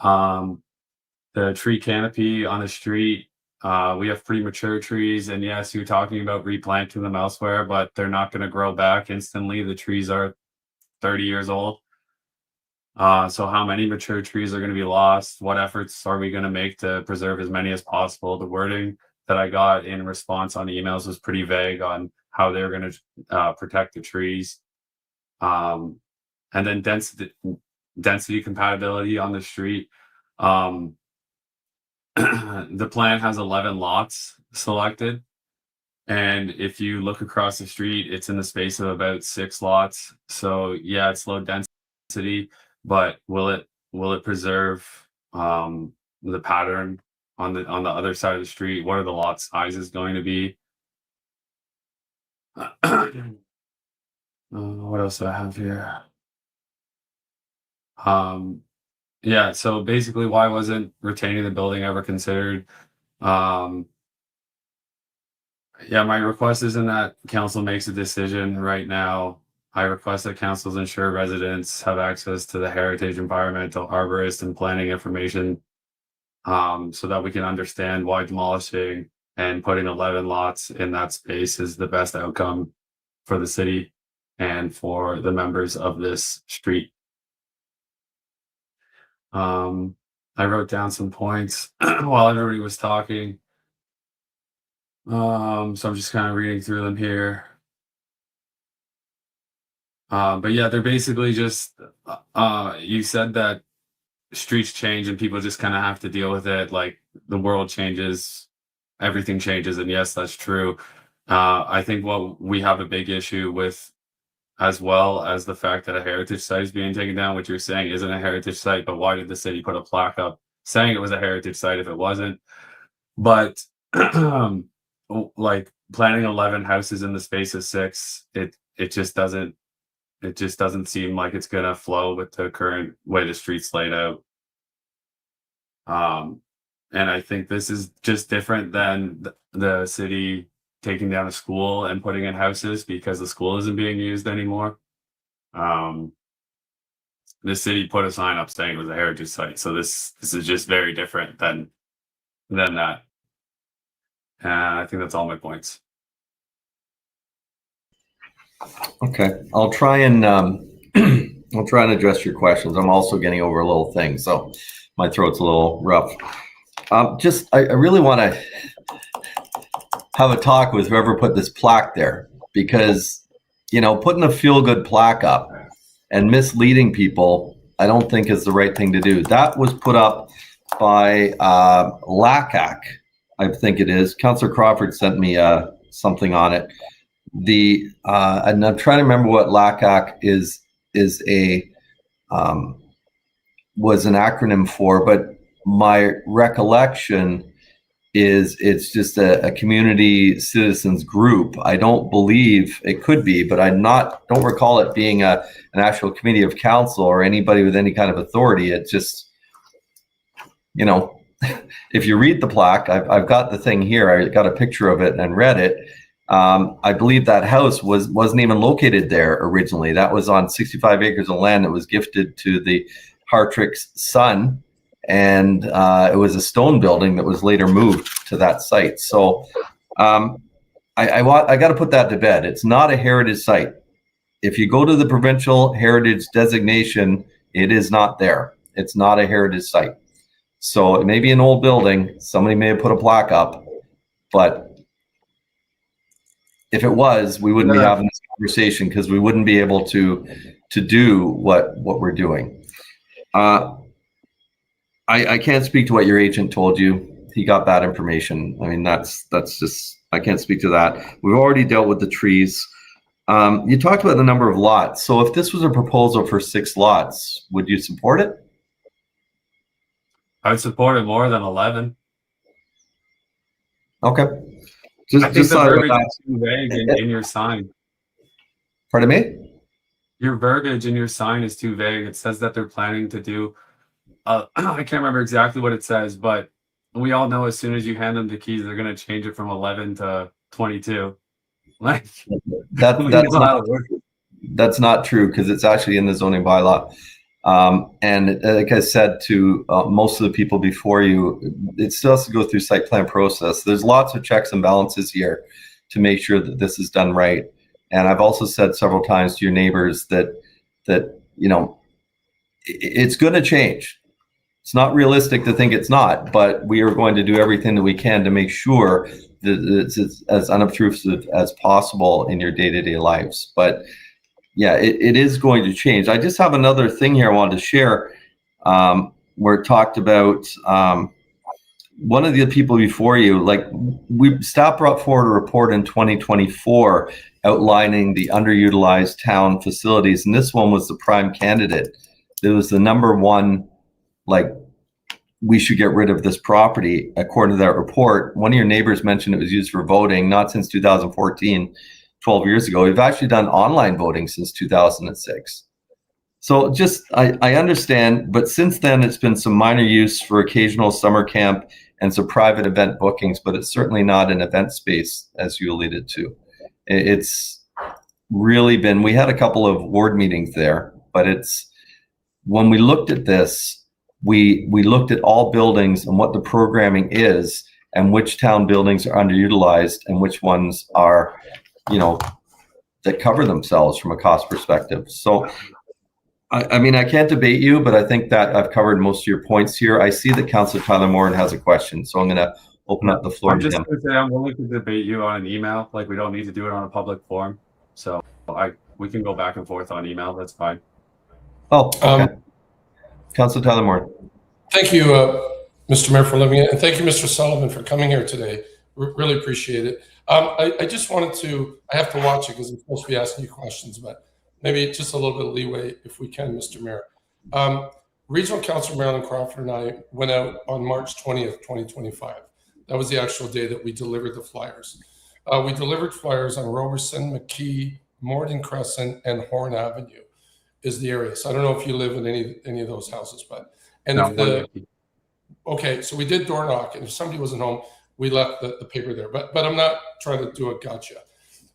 The tree canopy on the street, we have pretty mature trees, and yes, you're talking about replanting them elsewhere, but they're not going to grow back instantly. The trees are 30 years old. So how many mature trees are going to be lost? What efforts are we going to make to preserve as many as possible? The wording that I got in response on emails was pretty vague on how they're going to protect the trees. And then density compatibility on the street. The plan has 11 lots selected. And if you look across the street, it's in the space of about 6 lots. So yeah, it's low density, but will it preserve the pattern on the other side of the street? What are the lot sizes going to be? What else do I have here? Yeah, so basically, why wasn't retaining the building ever considered? Yeah, my request isn't that council makes a decision right now. I request that councils ensure residents have access to the heritage, environmental, arborist, and planning information, so that we can understand why demolishing and putting 11 lots in that space is the best outcome for the city and for the members of this street. I wrote down some points while everybody was talking. So I'm just kind of reading through them here. But yeah, they're basically just, you said that streets change and people just kind of have to deal with it. Like the world changes, everything changes. And yes, that's true. I think what we have a big issue with, as well as the fact that a heritage site is being taken down, which you're saying isn't a heritage site, but why did the city put a plaque up saying it was a heritage site if it wasn't? But like planning 11 houses in the space of 6, it just doesn't seem like it's gonna flow with the current way the street's laid out. And I think this is just different than the city taking down a school and putting in houses because the school isn't being used anymore. The city put a sign up saying it was a heritage site, so this is just very different than that. And I think that's all my points. Okay, I'll try and address your questions. I'm also getting over a little thing, so my throat's a little rough. I really want to have a talk with whoever put this plaque there, because putting a feel-good plaque up and misleading people, I don't think is the right thing to do. That was put up by LACAC, I think it is. Councillor Crawford sent me something on it. And I'm trying to remember what LACAC was an acronym for, but my recollection is it's just a community citizens group. I don't believe it could be, but don't recall it being an actual committee of council or anybody with any kind of authority. It's just, if you read the plaque, I've got the thing here. I got a picture of it and read it. I believe that house wasn't even located there originally. That was on 65 acres of land that was gifted to the Hartrick's son. And it was a stone building that was later moved to that site. So I got to put that to bed. It's not a heritage site. If you go to the provincial heritage designation, it is not there. It's not a heritage site. So it may be an old building. Somebody may have put a plaque up, but if it was, we wouldn't be having this conversation because we wouldn't be able to do what we're doing. I can't speak to what your agent told you. He got bad information. I mean, that's just, I can't speak to that. We've already dealt with the trees. You talked about the number of lots. So if this was a proposal for 6 lots, would you support it? I would support it more than 11. Okay. I think the verbiage is too vague in your sign. Pardon me? Your verbiage in your sign is too vague. It says that they're planning to do I can't remember exactly what it says, but we all know as soon as you hand them the keys, they're going to change it from 11 to 22. Like that's not true, because it's actually in the zoning bylaw. And like I said to most of the people before you, it still has to go through site plan process. There's lots of checks and balances here to make sure that this is done right. And I've also said several times to your neighbors that you know, it's going to change. It's not realistic to think it's not, but we are going to do everything that we can to make sure that it's as unobtrusive as possible in your day-to-day lives. But yeah, it is going to change. I just have another thing here I wanted to share, where it talked about one of the people before you, like staff brought forward a report in 2024 outlining the underutilized town facilities, and this one was the prime candidate. It was the number one, like, we should get rid of this property according to that report. One of your neighbors mentioned it was used for voting, not since 2014, 12 years ago. We've actually done online voting since 2006. So just, I understand, but since then it's been some minor use for occasional summer camp and some private event bookings, but it's certainly not an event space, as you alluded to. It's really been, we had a couple of ward meetings there, but it's, when we looked at this, we looked at all buildings and what the programming is and which town buildings are underutilized and which ones are, you know, that cover themselves from a cost perspective. So, I mean, I can't debate you, but I think that I've covered most of your points here. I see that Councillor Tyler Moran has a question, so I'm going to open up the floor I'm to just him. going to say I'm willing to debate you on an email. Like, we don't need to do it on a public forum. So we can go back and forth on email. That's fine. Oh, okay. Councillor Tyler Moran. Thank you, Mr. Mayor, for letting me in, and thank you, Mr. Sullivan, for coming here today. Really appreciate it. I just wanted to, I have to watch it because I'm supposed to be asking you questions, but maybe just a little bit of leeway if we can, Mr. Mayor. Regional Councilor Marilyn Crawford and I went out on March 20th, 2025. That was the actual day that we delivered the flyers. We delivered flyers on Roberson, McKee, Morden Crescent, and Horn Avenue is the area. So I don't know if you live in any of those houses, but, and No, if the, okay, so we did door knock, and if somebody wasn't home, we left the paper there, but I'm not trying to do a gotcha.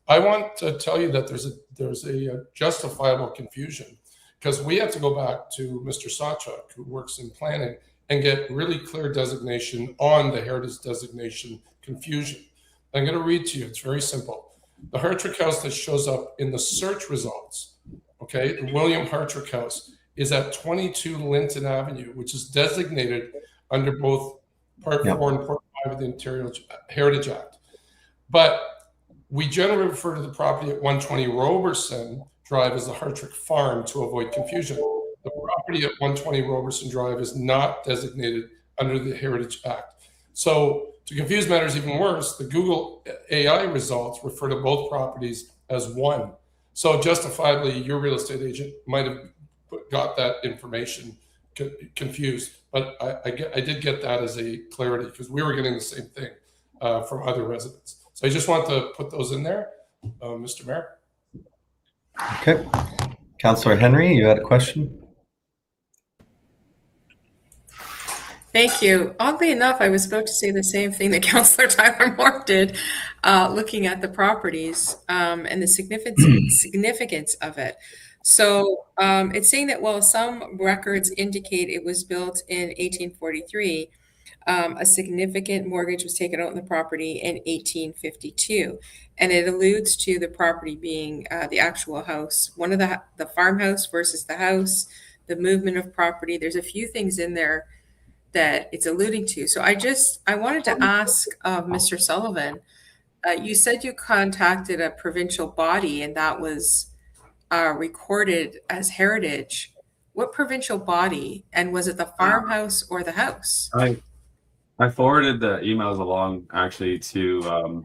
I want to tell you that there's a justifiable confusion, because we have to go back to Mr. Sawchuk, who works in planning, and get really clear designation on the heritage designation confusion. I'm going to read to you. It's very simple. The Hartrick House that shows up in the search results, okay, the William Hartrick House, is at 22 Linton Avenue, which is designated under both Part 4 and Part 5 of the Ontario Heritage Act. But we generally refer to the property at 120 Roberson Drive as the Hartrick Farm to avoid confusion. The property at 120 Roberson Drive is not designated under the Heritage Act. So to confuse matters even worse, the Google AI results refer to both properties as one. So justifiably, your real estate agent might have got that information confused, but I did get that as a clarity, because we were getting the same thing from other residents. So I just want to put those in there, Mr. Mayor. Okay. Councillor Henry, you had a question? Thank you. Oddly enough, I was about to say the same thing that Councillor Tyler Moore did, looking at the properties and the significance of it. So it's saying that while some records indicate it was built in 1843, a significant mortgage was taken out on the property in 1852. And it alludes to the property being the actual house, one of the farmhouse versus the house, the movement of property. There's a few things in there that it's alluding to. So I wanted to ask Mr. Sullivan, you said you contacted a provincial body and that was recorded as heritage. What provincial body, and was it the farmhouse or the house? I forwarded the emails along actually to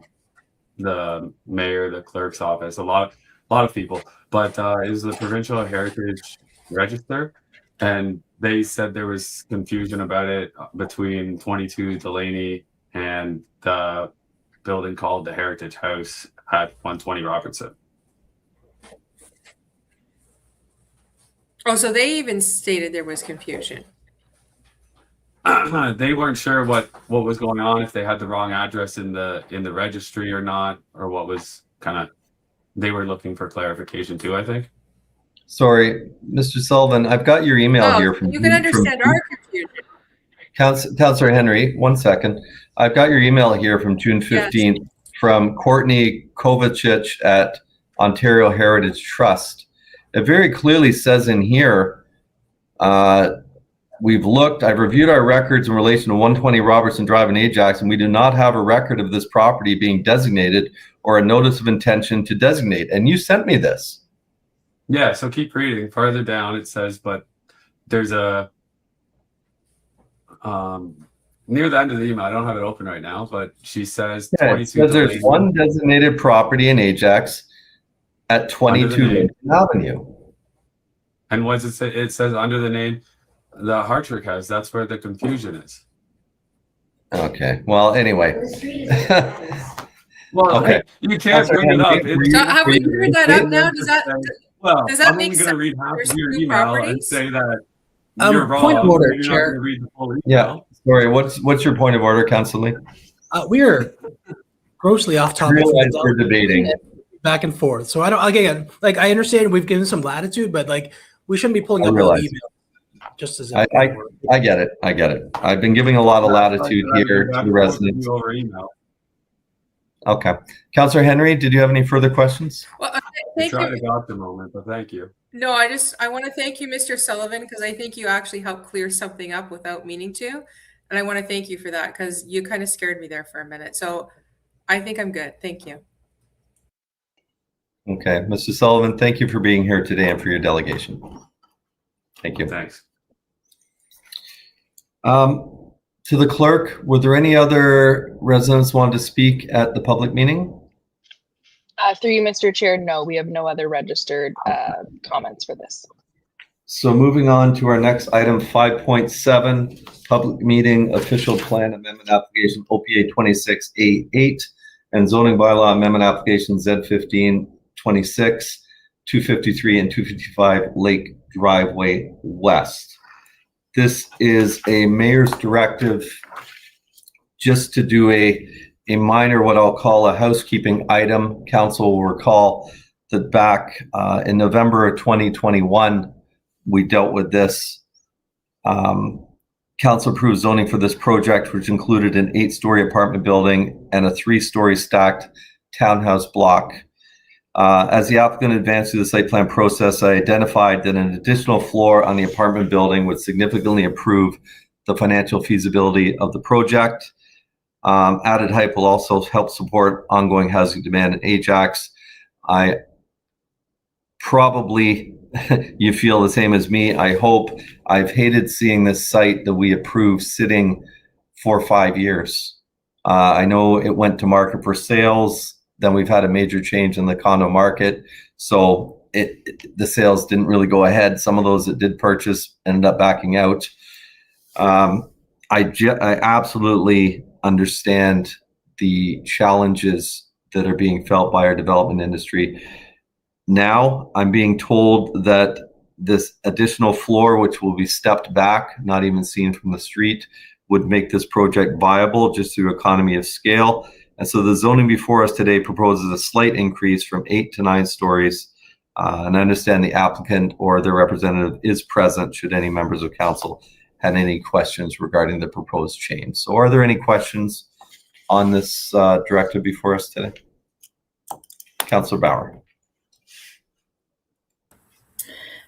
the mayor, the clerk's office, a lot of people, but it was the Provincial Heritage Register, and they said there was confusion about it between 22 Delaney and the building called the Heritage House at 120 Robertson. Oh, so they even stated there was confusion. they weren't sure what was going on, if they had the wrong address in the registry or not, or what was kind of, they were looking for clarification too, I think. Sorry, Mr. Sullivan, I've got your email here from you can understand our confusion. Councillor Henry. 1 second. I've got your email here from June 15th from Courtney Kovacic at Ontario Heritage Trust. It very clearly says in here, we've looked, I've reviewed our records in relation to 120 Robertson Drive in Ajax, and we do not have a record of this property being designated or a notice of intention to designate. And you sent me this. Yeah, so keep reading. Farther down it says, but there's a, near the end of the email, I don't have it open right now, but she says, yeah, it says there's one designated property in Ajax at 22 Lincoln Avenue. And what does it say? It says under the name, the Hartrick House. That's where the confusion is. Okay. Well, anyway. Well, okay. You can't bring it up. So have we cleared that up now? Does that make sense? I'm only going to read half There's of your two email and properties? say that you're wrong. Point of order, You're Chair. not going to read the full email. Yeah. Sorry. What's your point of order, Councillor Lee? We are grossly off topic. Realize we're debating. Back and forth. So I don't, again, like, I understand we've given some latitude, but like, we shouldn't be pulling up all the email just as I get it. I get it. I've been giving a lot of latitude here to the residents. Over email. Okay. Councillor Henry, did you have any further questions? Well, I thank tried to you. got the moment, but thank you. No, I want to thank you, Mr. Sullivan, because I think you actually helped clear something up without meaning to. And I want to thank you for that, because you kind of scared me there for a minute. So I think I'm good. Thank you. Okay. Mr. Sullivan, thank you for being here today and for your delegation. Thank you. Thanks. To the clerk, were there any other residents wanted to speak at the public meeting? Through you, Mr. Chair, no, we have no other registered comments for this. So moving on to our next item, 5.7, public meeting official plan amendment application OPA 26A8 and zoning bylaw amendment application Z15 26, 253 and 255 Lake Driveway West. This is a mayor's directive just to do a minor, what I'll call a housekeeping item. Council will recall that back in November of 2021, we dealt with this. Council approved zoning for this project, which included an 8-story apartment building and a 3-story stacked townhouse block. As the applicant advanced through the site plan process, I identified that an additional floor on the apartment building would significantly improve the financial feasibility of the project. Added height will also help support ongoing housing demand in Ajax. I probably, you feel the same as me, I hope. I've hated seeing this site that we approved sitting for 5 years. I know it went to market for sales. Then we've had a major change in the condo market. So the sales didn't really go ahead. Some of those that did purchase ended up backing out. I absolutely understand the challenges that are being felt by our development industry. Now I'm being told that this additional floor, which will be stepped back, not even seen from the street, would make this project viable just through economy of scale. And so the zoning before us today proposes a slight increase from 8 to 9 stories. And I understand the applicant or their representative is present should any members of council have any questions regarding the proposed change. So are there any questions on this directive before us today? Councillor Bauer.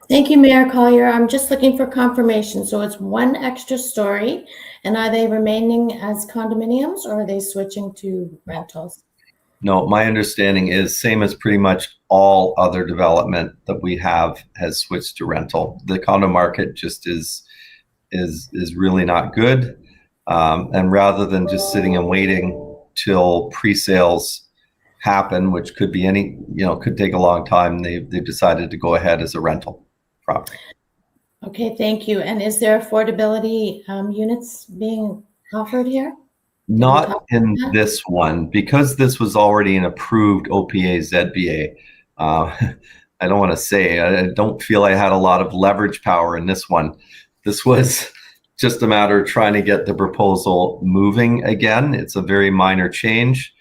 Thank you, Mayor Collier. I'm just looking for confirmation. So it's 1 extra story, and are they remaining as condominiums or are they switching to rentals? No, my understanding is same as pretty much all other development that we have has switched to rental. The condo market just is really not good. And rather than just sitting and waiting till pre-sales happen, which could be any, could take a long time, they've decided to go ahead as a rental property. Okay, thank you. And is there affordability units being offered here? Not in this one, because this was already an approved OPA ZBA. I don't want to say, I don't feel I had a lot of leverage power in this one. This was just a matter of trying to get the proposal moving again. It's a very minor change.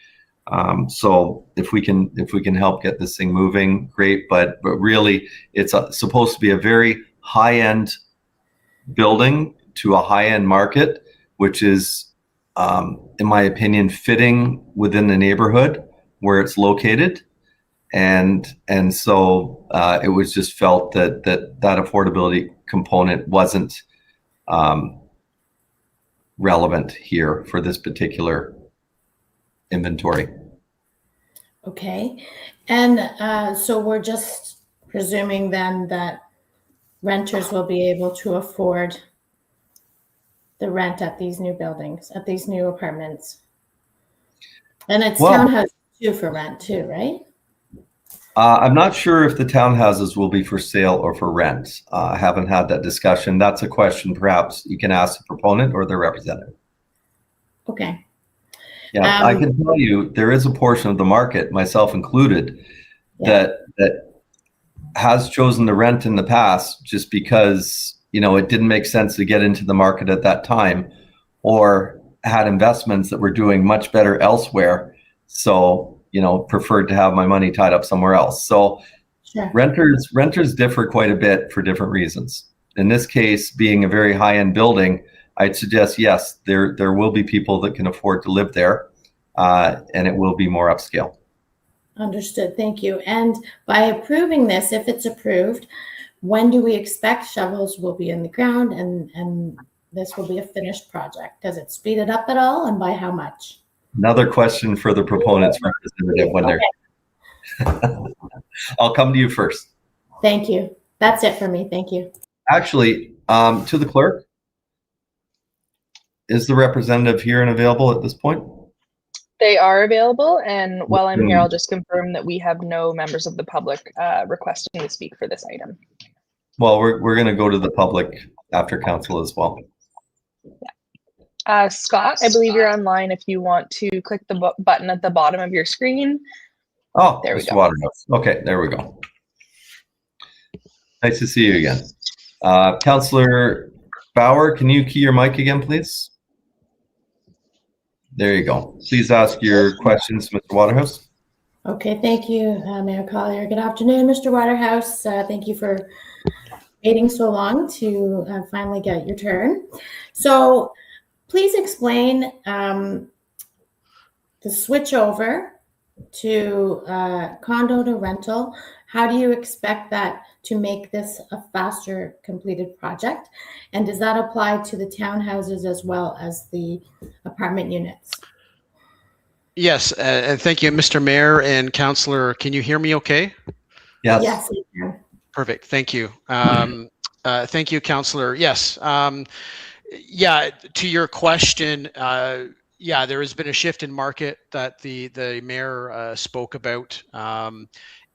So if we can help get this thing moving, great. But really, it's supposed to be a very high-end building to a high-end market, which is, in my opinion, fitting within the neighborhood where it's located. And so it was just felt that affordability component wasn't relevant here for this particular inventory. Okay. And so we're just presuming then that renters will be able to afford the rent at these new buildings, at these new apartments. And it's townhouses too for rent too, right? I'm not sure if the townhouses will be for sale or for rent. I haven't had that discussion. That's a question perhaps you can ask the proponent or their representative. Okay. Yeah, I can tell you there is a portion of the market, myself included, that has chosen to rent in the past just because, you know, it didn't make sense to get into the market at that time, or had investments that were doing much better elsewhere. So, you know, preferred to have my money tied up somewhere else. So renters differ quite a bit for different reasons. In this case, being a very high-end building, I'd suggest, yes, there will be people that can afford to live there, and it will be more upscale. Understood. Thank you. And by approving this, if it's approved, when do we expect shovels will be in the ground and this will be a finished project? Does it speed it up at all, and by how much? Another question for the proponent's representative when they're. I'll come to you first. Thank you. That's it for me. Thank you. Actually, to the clerk, is the representative here and available at this point? They are available, and while I'm here, I'll just confirm that we have no members of the public requesting to speak for this item. Well, we're going to go to the public after council as well. Scott, I believe you're online. If you want to click the button at the bottom of your screen. Oh, there we Mr. go. Waterhouse. Okay, there we go. Nice to see you again. Councillor Bauer, can you key your mic again, please? There you go. Please ask your questions, Mr. Waterhouse. Okay, thank you, Mayor Collier. Good afternoon, Mr. Waterhouse. Thank you for waiting so long to finally get your turn. So please explain the switch over to condo to rental. How do you expect that to make this a faster completed project? And does that apply to the townhouses as well as the apartment units? Yes, and thank you, Mr. Mayor and Councillor. Can you hear me okay? Yes. Yes, we can. Perfect, thank you. Thank you, Councillor. Yes, yeah, to your question, yeah, there has been a shift in market that the mayor spoke about.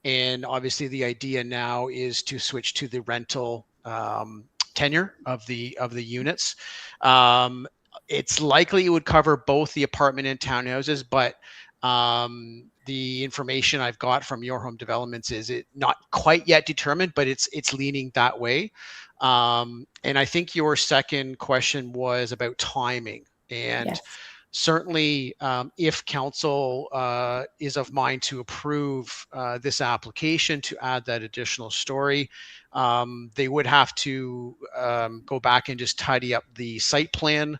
And obviously the idea now is to switch to the rental tenure of the units. It's likely it would cover both the apartment and townhouses, but the information I've got from Your Home Developments is it not quite yet determined, but it's leaning that way. And I think your second question was about timing. And yes. Certainly, if council is of mind to approve this application to add that additional story, they would have to go back and just tidy up the site plan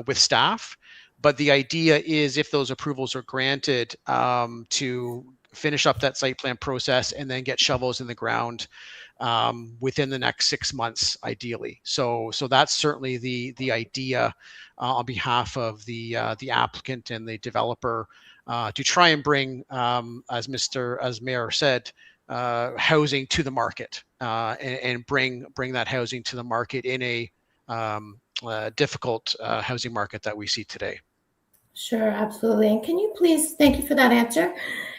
with staff. But the idea is, if those approvals are granted, to finish up that site plan process and then get shovels in the ground within the next 6 months, ideally. So that's certainly the idea on behalf of the applicant and the developer to try and bring, as Mayor said, housing to the market and bring that housing to the market in a difficult housing market that we see today. Sure, absolutely. And can you please, thank you for that answer.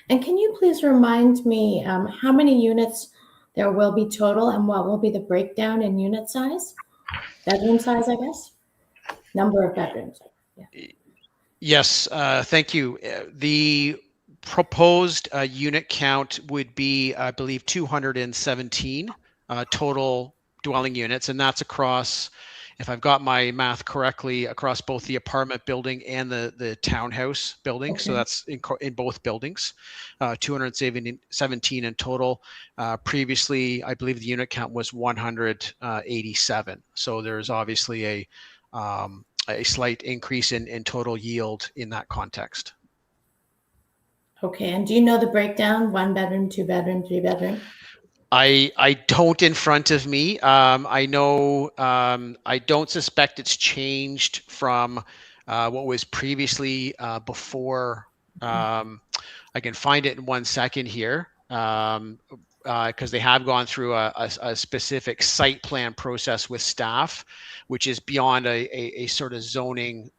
And can you please remind me how many units there will be total and what will be the breakdown in unit size? Bedroom size, I guess? Number of bedrooms. Yeah. Yes, thank you. The proposed unit count would be, I believe, 217 total dwelling units, and that's across if I've got my math correctly, across both the apartment building and the townhouse building. So Okay. that's in both buildings, 217 in total. Previously, I believe the unit count was 187. So there's obviously a slight increase in total yield in that context. Okay, and do you know the breakdown? 1 bedroom, 2 bedroom, 3 bedroom? I don't in front of me. I know I don't suspect it's changed from what was previously before. I can find it in 1 second here because they have gone through a specific site plan process with staff, which is beyond a sort of zoning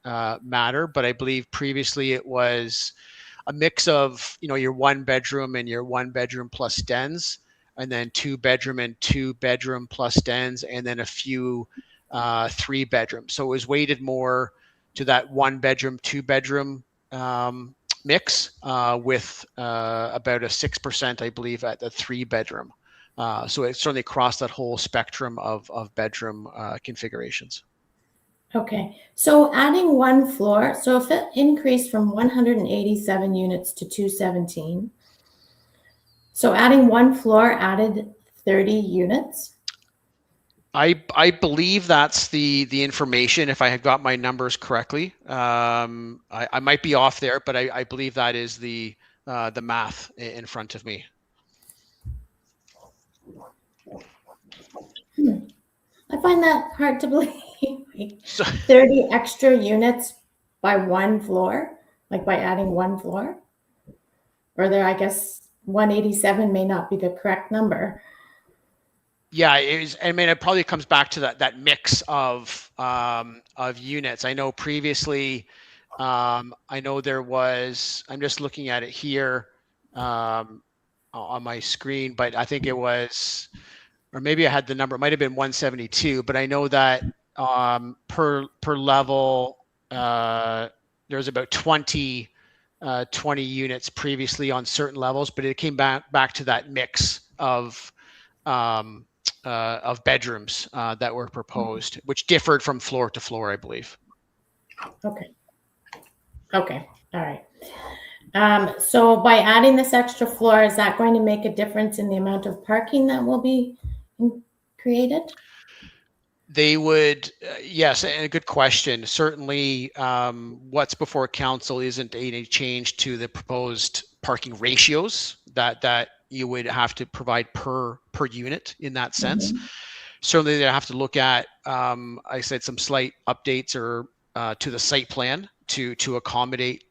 matter. But I believe previously it was a mix of, your 1 bedroom and your 1 bedroom plus dens, and then 2 bedroom and 2 bedroom plus dens, and then a few 3 bedrooms. So it was weighted more to that 1 bedroom, 2 bedroom mix with about a 6%, I believe, at the 3 bedroom. So it certainly crossed that whole spectrum of bedroom configurations. Okay, so adding 1 floor, so if it increased from 187 units to 217, so adding 1 floor added 30 units? I believe that's the information, if I have got my numbers correctly. I might be off there, but I believe that is the math in front of me. I find that hard to believe. 30 extra units by 1 floor, like by adding 1 floor? Or there, I guess 187 may not be the correct number. Yeah, it is. I mean, it probably comes back to that mix of units. I know previously, I know there was. I'm just looking at it here on my screen, but I think it was, or maybe I had the number. It might have been 172, but I know that per level, there's about 20 units previously on certain levels, but it came back to that mix of bedrooms that were proposed, which differed from floor to floor, I believe. Okay. Okay. All right. So by adding this extra floor, is that going to make a difference in the amount of parking that will be created? They would, yes, and a good question. Certainly, what's before council isn't a change to the proposed parking ratios that you would have to provide per unit in that sense. Mm-hmm. Certainly, they have to look at, I said, some slight updates or to the site plan to accommodate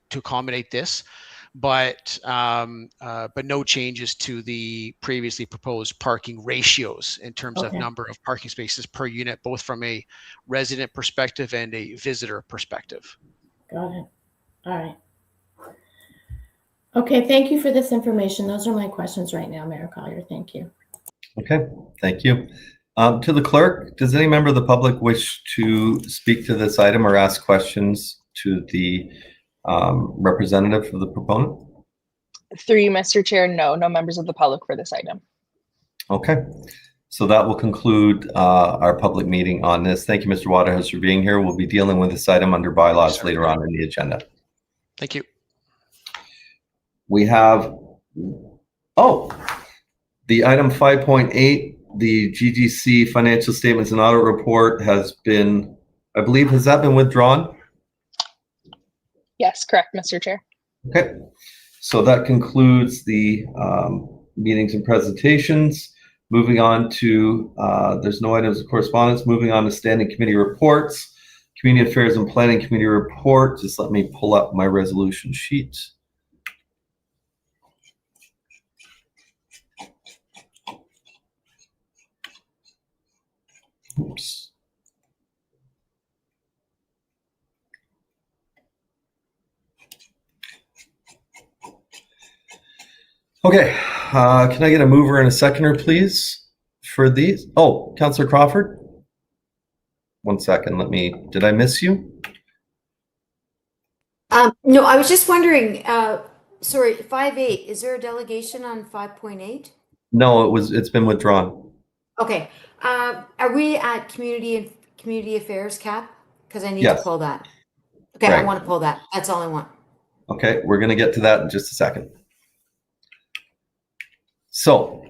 this, but no changes to the previously proposed parking ratios in terms of number of parking spaces per unit, both from a resident perspective and a visitor perspective. Got it. All right. Okay, thank you for this information. Those are my questions right now, Mayor Collier. Thank you. Okay, thank you. To the clerk, does any member of the public wish to speak to this item or ask questions to the representative of the proponent? Through you, Mr. Chair, no members of the public for this item. Okay, so that will conclude our public meeting on this. Thank you, Mr. Waterhouse, for being here. We'll be dealing with this item under bylaws later on in the agenda. Thank you. We have, the item 5.8, the GGC financial statements and audit report has been, I believe, has that been withdrawn? Yes, correct, Mr. Chair. Okay, so that concludes the meetings and presentations. Moving on to, there's no items of correspondence. Moving on to standing committee reports. Community Affairs and Planning Committee report. Just let me pull up my resolution sheet. Oops. Okay, can I get a mover and a seconder, please, for these? Oh, Councillor Crawford? 1 second, did I miss you? No, I was just wondering, sorry, 5.8, is there a delegation on 5.8? No, it's been withdrawn. Okay, are we at Community community affairs cap? Because I need Yes. to pull that. Okay, I Right. want to pull that. That's all I want. Okay, we're going to get to that in just a second. So,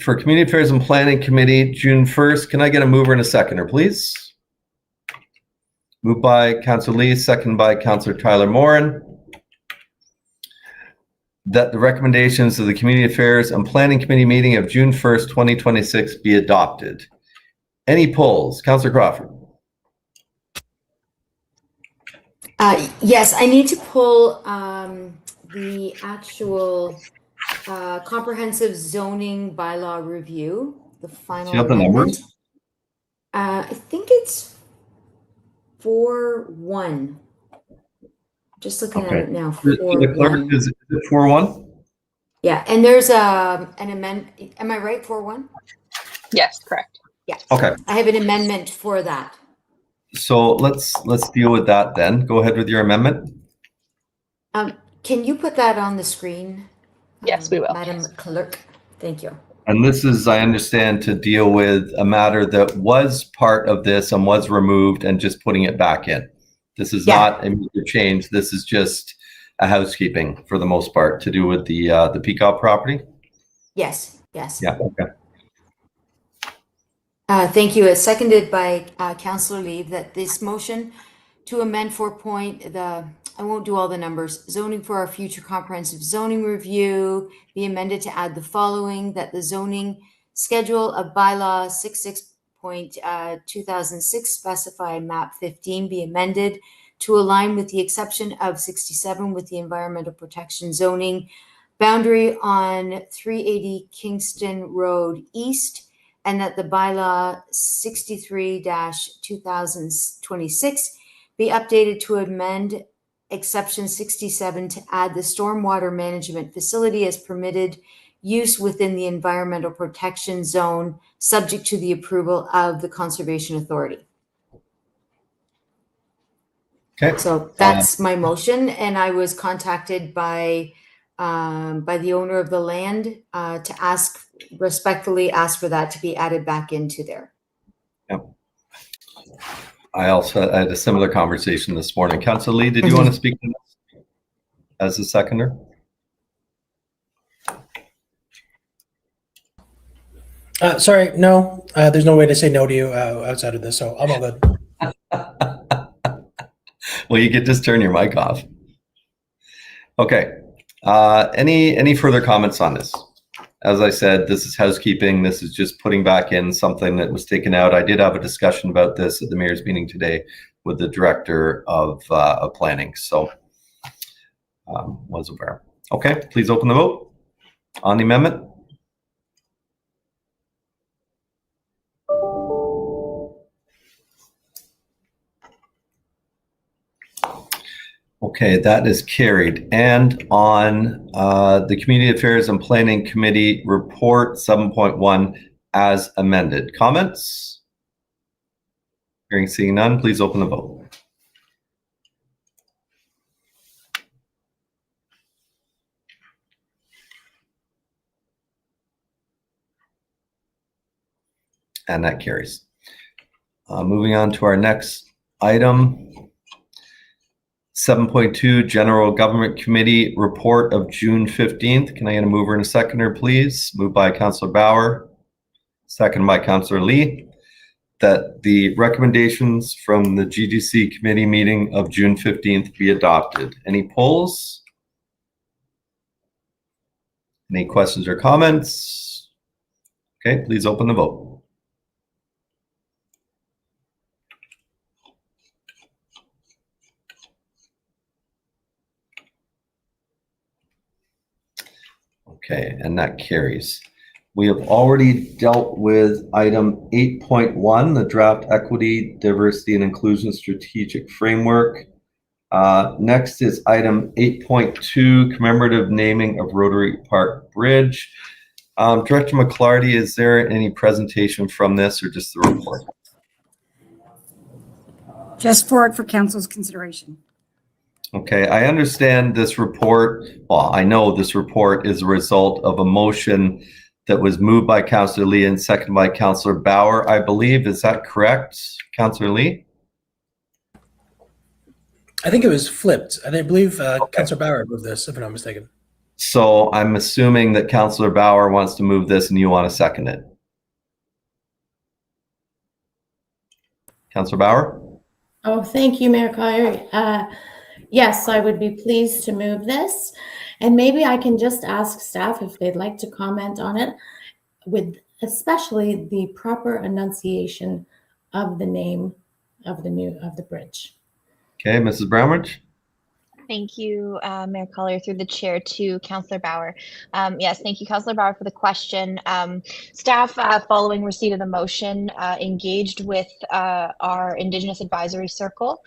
for Community Affairs and Planning Committee, June 1st, can I get a mover and a seconder, please? Moved by Councillor Lee, second by Councillor Tyler Morin. That the recommendations of the Community Affairs and Planning Committee meeting of June 1st, 2026 be adopted. Any polls? Councillor Crawford. Yes, I need to pull the actual comprehensive zoning bylaw review, the final Do you have the amendment. numbers? I think it's 4-1. Just looking at it now. To the clerk, 4-1. is it 4-1? Yeah, and there's an amendment. Am I right? 4-1? Yes, correct. Yeah. Okay. I have an amendment for that. So let's deal with that then. Go ahead with your amendment. Can you put that on the screen? Yes, we will. Madam Clerk. Thank you. And this is, I understand, to deal with a matter that was part of this and was removed and just putting it back in. This is not a major change. This is just a housekeeping for the most part to do with the Peacock property. Yes. Yes. Yeah. Okay. Thank you. It's seconded by Councillor Lee that this motion to amend 4 I won't do all the numbers. Zoning for our future comprehensive zoning review be amended to add the following: that the zoning schedule of bylaw 66.2006 specify map 15 be amended to align with the exception of 67 with the environmental protection zoning boundary on 380 Kingston Road East, and that the bylaw 63-2026 be updated to amend exception 67 to add the stormwater management facility as permitted use within the environmental protection zone, subject to the approval of the Conservation Authority. Okay. So that's my motion, and I was contacted by the owner of the land to respectfully ask for that to be added back into there. Yep. I also had a similar conversation this morning. Councillor Lee, did you want to speak to this as a seconder? Sorry, no. There's no way to say no to you outside of this, so I'm all good. Well, you could just turn your mic off. Okay. Any further comments on this? As I said, this is housekeeping. This is just putting back in something that was taken out. I did have a discussion about this at the mayor's meeting today with the director of planning, so was aware. Okay, please open the vote on the amendment. Okay, that is carried. And on the Community Affairs and Planning Committee report 7.1 as amended. Comments? Hearing, seeing none, please open the vote. And that carries. Moving on to our next item. 7.2 General Government Committee report of June 15th. Can I get a mover and a seconder, please? Moved by Councillor Bauer, second by Councillor Lee. That the recommendations from the GGC committee meeting of June 15th be adopted. Any polls? Any questions or comments? Okay, please open the vote. Okay, and that carries. We have already dealt with item 8.1, the draft equity, diversity, and inclusion strategic framework. Next is item 8.2, commemorative naming of Rotary Park Bridge. Director McClarty, is there any presentation from this or just the report? Just forward for council's consideration. Okay, I understand this report. Well, I know this report is a result of a motion that was moved by Councillor Lee and seconded by Councillor Bauer, I believe. Is that correct, Councillor Lee? I think it was flipped. And I believe Councillor Bauer moved this, if I'm not mistaken. So I'm assuming that Councillor Bauer wants to move this and you want to second it. Councillor Bauer? Oh, thank you, Mayor Collier. Yes, I would be pleased to move this. And maybe I can just ask staff if they'd like to comment on it, with especially the proper enunciation of the name of the bridge. Okay, Mrs. Brownridge? Thank you, Mayor Collier, through the chair to Councillor Bauer. Yes, thank you, Councillor Bauer, for the question. Staff, following receipt of the motion, engaged with our Indigenous Advisory Circle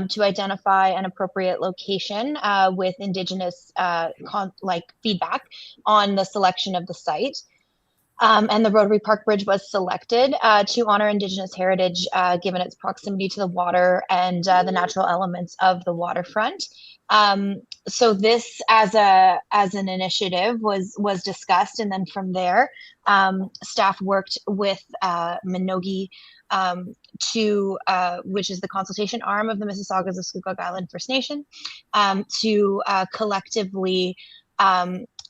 to identify an appropriate location with Indigenous feedback on the selection of the site. And the Rotary Park Bridge was selected to honor Indigenous heritage, given its proximity to the water and the natural elements of the waterfront. So this, as an initiative, was discussed, and then from there, staff worked with Minogi, which is the consultation arm of the Mississaugas of Scugog Island First Nation, to collectively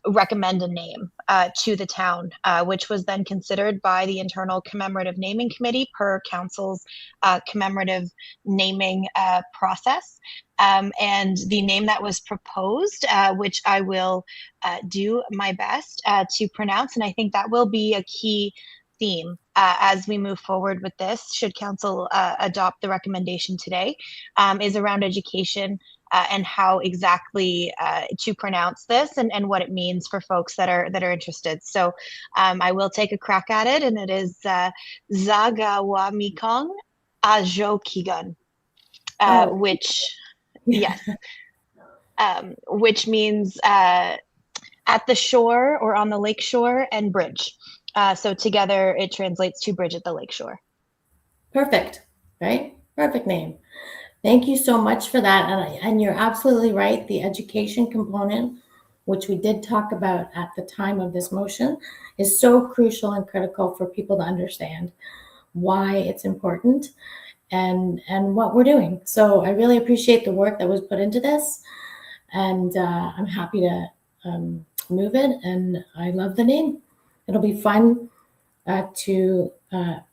recommend a name to the town, which was then considered by the internal commemorative naming committee per council's commemorative naming process. And the name that was proposed, which I will do my best to pronounce, and I think that will be a key theme as we move forward with this, should council adopt the recommendation today, is around education and how exactly to pronounce this and what it means for folks that are interested. So I will take a crack at it, and it is Zagawamikong Ajokigun, which, yes, which means at the shore or on the lake shore and bridge. So together it translates to bridge at the lake shore. Perfect, right? Perfect name. Thank you so much for that. And you're absolutely right. The education component, which we did talk about at the time of this motion, is so crucial and critical for people to understand why it's important and what we're doing. So I really appreciate the work that was put into this, and I'm happy to move it, and I love the name. It'll be fun to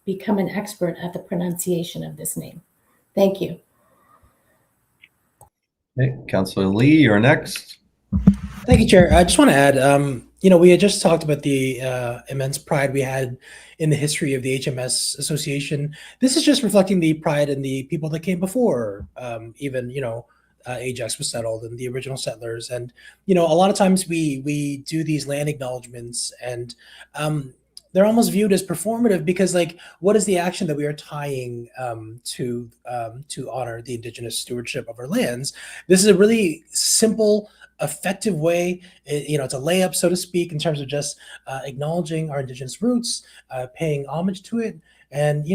become an expert at the pronunciation of this name. Thank you. Okay, Councillor Lee, you're next. Thank you, Chair. I just want to add, we had just talked about the immense pride we had in the history of the HMS Association. This is just reflecting the pride in the people that came before, Ajax was settled and the original settlers. And, a lot of times we do these land acknowledgements, and they're almost viewed as performative because, what is the action that we are tying to honor the Indigenous stewardship of our lands? This is a really simple, effective way. It's a layup, so to speak, in terms of just acknowledging our Indigenous roots, paying homage to it, and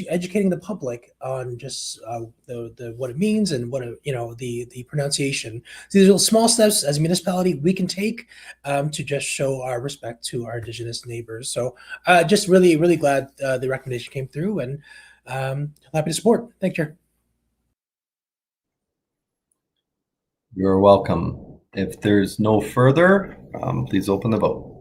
educating the public on just the what it means and what the pronunciation. So these little small steps as a municipality we can take to just show our respect to our Indigenous neighbors. So just really, really glad the recommendation came through, and happy to support. Thank you, Chair. You're welcome. If there's no further, please open the vote.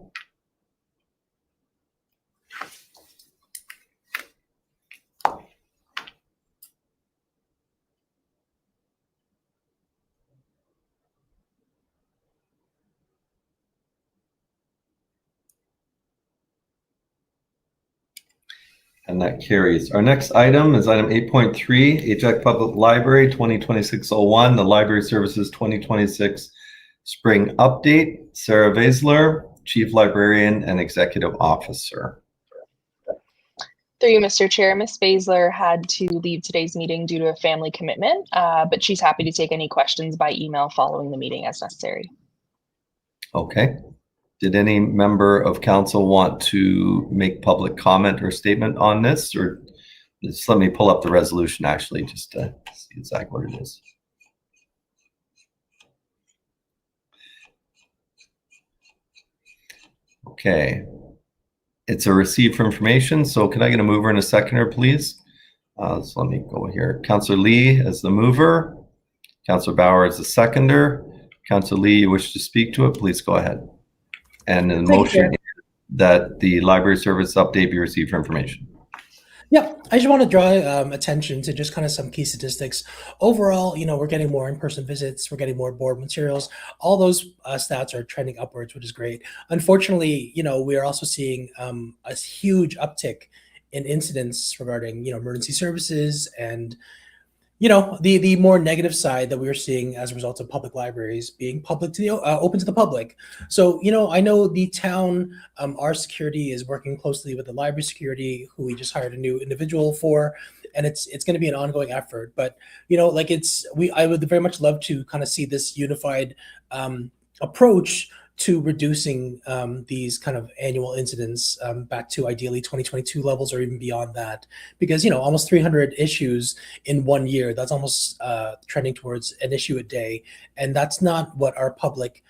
And that carries. Our next item is item 8.3, Ajax Public Library 2026-01, the Library Services 2026 Spring Update. Sarah Vaisler, Chief Librarian and Executive Officer. Through you, Mr. Chair, Ms. Vaisler had to leave today's meeting due to a family commitment, but she's happy to take any questions by email following the meeting as necessary. Okay. Did any member of council want to make public comment or statement on this? Or just let me pull up the resolution actually, just to see exactly what it is. Okay. It's a receive for information. So can I get a mover and a seconder, please? So let me go here. Councillor Lee as the mover. Councillor Bauer as the seconder. Councillor Lee, you wish to speak to it? Please go ahead. And the motion is that the library service update be received for information. Yeah, I just want to draw attention to just kind of some key statistics. Overall, we're getting more in-person visits, we're getting more board materials. All those stats are trending upwards, which is great. Unfortunately, we are also seeing a huge uptick in incidents regarding, emergency services and, the more negative side that we are seeing as a result of public libraries being public to the open to the public. So, I know the town, our security is working closely with the library security, who we just hired a new individual for, and it's going to be an ongoing effort. But I would very much love to kind of see this unified approach to reducing these kind of annual incidents back to ideally 2022 levels or even beyond that. Because, almost 300 issues in 1 year, that's almost trending towards an issue a day. And that's not what our public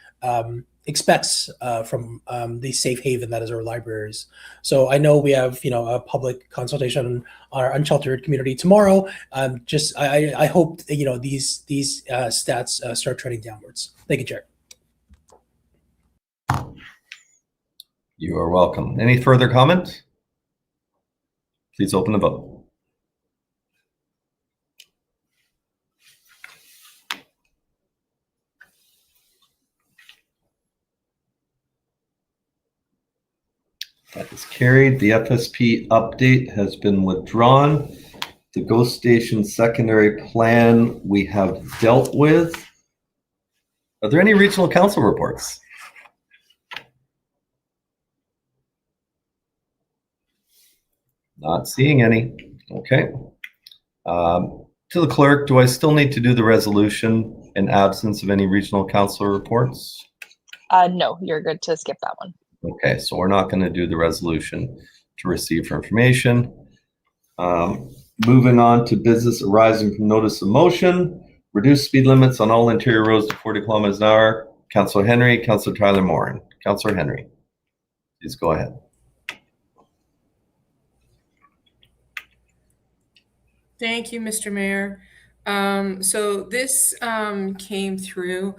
expects from the safe haven that is our libraries. So I know we have, a public consultation on our unsheltered community tomorrow. I hope that, these stats start trending downwards. Thank you, Chair. You are welcome. Any further comment? Please open the vote. That is carried. The FSP update has been withdrawn. The Ghost Station secondary plan we have dealt with. Are there any regional council reports? Not seeing any. Okay. To the clerk, do I still need to do the resolution in absence of any regional council reports? No, you're good to skip that one. Okay, so we're not going to do the resolution to receive for information. Moving on to business arising from notice of motion. Reduce speed limits on all interior roads to 40 kilometers an hour. Councillor Henry, Councillor Tyler Morin. Councillor Henry, please go ahead. Thank you, Mr. Mayor. So this came through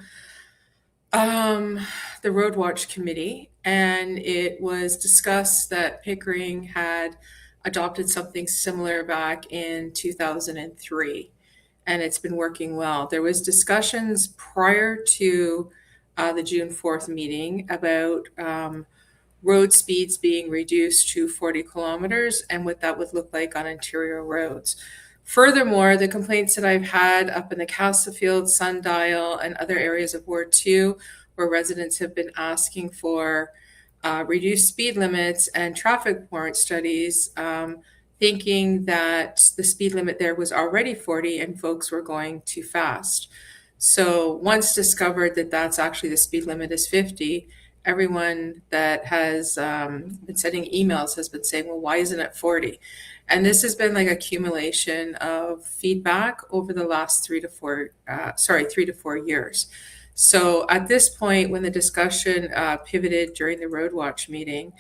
the Road Watch Committee, and it was discussed that Pickering had adopted something similar back in 2003, and it's been working well. There was discussions prior to the June 4th meeting about road speeds being reduced to 40 kilometers and what that would look like on interior roads. Furthermore, the complaints that I've had up in the Castlefield, Sundial, and other areas of Ward 2, where residents have been asking for reduced speed limits and traffic warrant studies, thinking that the speed limit there was already 40 and folks were going too fast. So once discovered that that's actually the speed limit is 50, everyone that has been sending emails has been saying, well, why isn't it 40? And this has been like accumulation of feedback over the last 3 to 4 years. So at this point, when the discussion pivoted during the Road Watch meeting,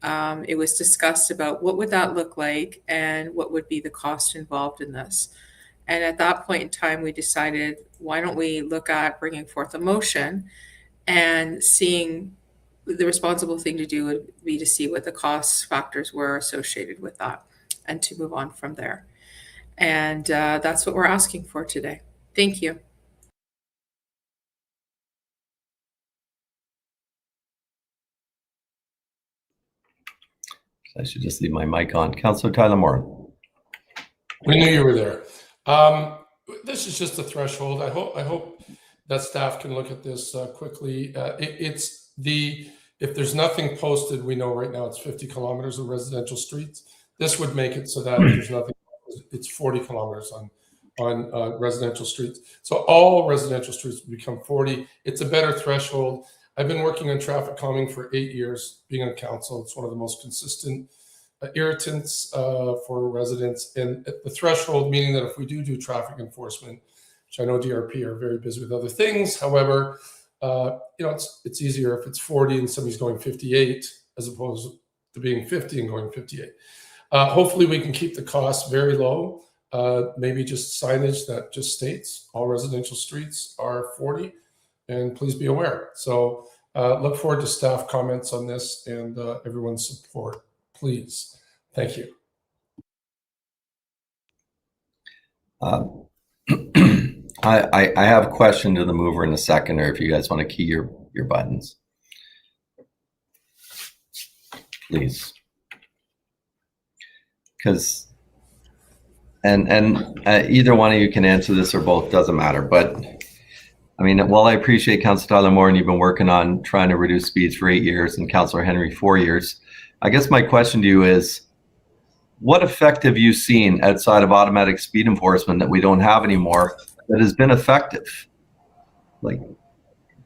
it was discussed about what would that look like and what would be the cost involved in this. And at that point in time, we decided, why don't we look at bringing forth a motion and seeing the responsible thing to do would be to see what the cost factors were associated with that and to move on from there. And that's what we're asking for today. Thank you. I should just leave my mic on. Councillor Tyler Morin. We knew you were there. This is just a threshold. I hope that staff can look at this quickly. If there's nothing posted, we know right now it's 50 kilometers of residential streets. This would make it so that if there's nothing, it's 40 kilometers on residential streets. So all residential streets would become 40. It's a better threshold. I've been working on traffic calming for 8 years, being on council. It's one of the most consistent irritants for residents. And at the threshold, meaning that if we do traffic enforcement, which I know DRP are very busy with other things. However, it's easier if it's 40 and somebody's going 58 as opposed to being 50 and going 58. Hopefully we can keep the costs very low. Maybe just signage that just states all residential streets are 40, and please be aware. So look forward to staff comments on this and everyone's support, please. Thank you. I have a question to the mover and a seconder if you guys want to key your buttons. Please. Because, and either one of you can answer this or both, doesn't matter. But I mean, while I appreciate Councillor Tyler Moore and you've been working on trying to reduce speeds for 8 years and Councillor Henry 4 years, I guess my question to you is, what effect have you seen outside of automatic speed enforcement that we don't have anymore that has been effective? Like,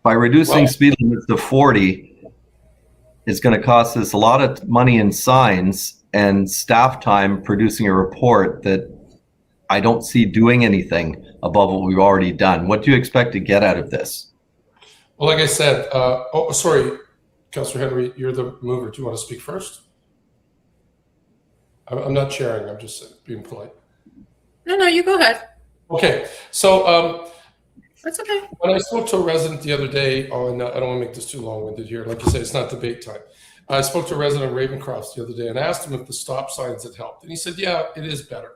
by reducing speed limits to 40, it's going to cost us a lot of money in signs and staff time producing a report that I don't see doing anything above what we've already done. What do you expect to get out of this? Well, like I said, oh, sorry, Councillor Henry, you're the mover. Do you want to speak first? I'm not chairing. I'm just being polite. No, you go ahead. Okay, so that's okay. When I spoke to a resident the other day on, I don't want to make this too long-winded here. Like you say, it's not debate time. I spoke to a resident of Ravencroft the other day and asked him if the stop signs had helped, and he said, "Yeah, it is better."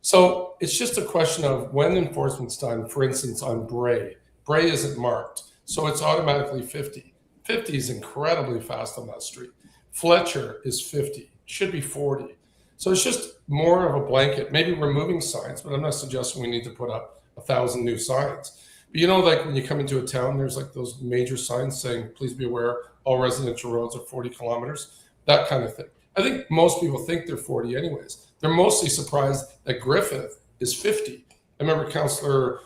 So it's just a question of when enforcement's done. For instance, on Bray isn't marked, so it's automatically 50. 50 is incredibly fast on that street. Fletcher is 50, should be 40. So it's just more of a blanket, maybe removing signs, but I'm not suggesting we need to put up 1,000 new signs. But you know, like when you come into a town, there's like those major signs saying, please be aware, all residential roads are 40 kilometers, that kind of thing. I think most people think they're 40 anyways. They're mostly surprised that Griffith is 50. I remember Councillor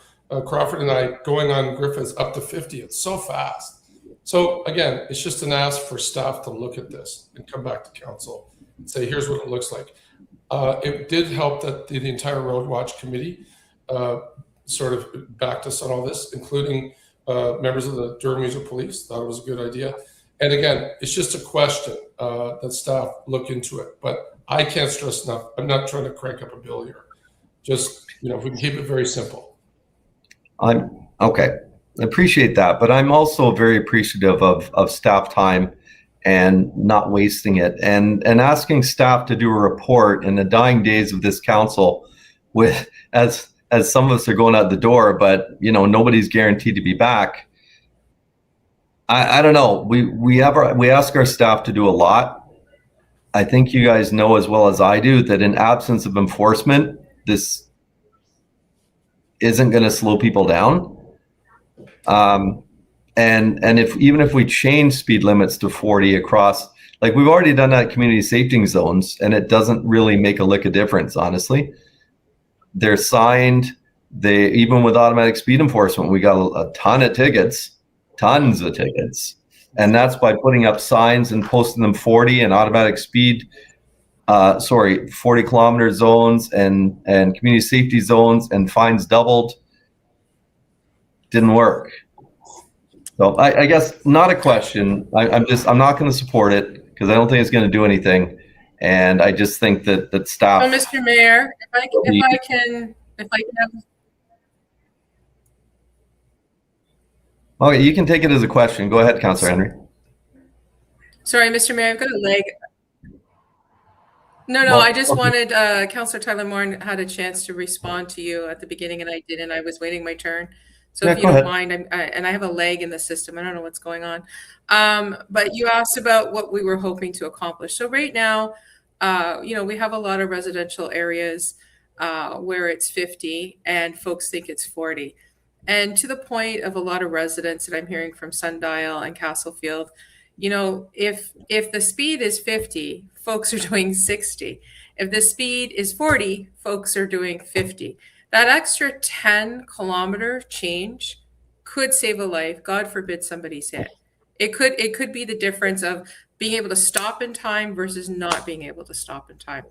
Crawford and I going on Griffiths up to 50. It's so fast. So again, it's just an ask for staff to look at this and come back to council and say, here's what it looks like. It did help that the entire Road Watch Committee sort of backed us on all this, including members of the Durham Regional Police. Thought it was a good idea. And again, it's just a question that staff look into it. But I can't stress enough, I'm not trying to crank up a bill here. Just, you know, if we can keep it very simple. Okay. I appreciate that, but I'm also very appreciative of staff time and not wasting it, and asking staff to do a report in the dying days of this council, with as some of us are going out the door, but you know, nobody's guaranteed to be back. I don't know. We ask our staff to do a lot. I think you guys know as well as I do that in absence of enforcement, this isn't going to slow people down. And even if we change speed limits to 40 across, like we've already done that community safety zones, and it doesn't really make a lick of difference, honestly. They're signed. Even with automatic speed enforcement, we got a ton of tickets, tons of tickets. And that's by putting up signs and posting them 40 and automatic speed, 40 kilometer zones and community safety zones, and fines doubled. Didn't work. So I guess not a question. I'm not going to support it because I don't think it's going to do anything, and I just think that staff. So, Mr. Mayor, if I can have. Okay, you can take it as a question. Go ahead, Councillor Henry. Sorry, Mr. Mayor, I've got a leg. No, I just wanted Councillor Tyler Moore had a chance to respond to you at the beginning, and I didn't. I was waiting my turn. So if you don't mind, and I have a lag in the system. I don't know what's going on. But you asked about what we were hoping to accomplish. So right now, you know, we have a lot of residential areas where it's 50 and folks think it's 40. And to the point of a lot of residents that I'm hearing from Sundial and Castlefield, you know, if the speed is 50, folks are doing 60. If the speed is 40, folks are doing 50. That extra 10-kilometer change could save a life. God forbid somebody's hit. It could be the difference of being able to stop in time versus not being able to stop in time.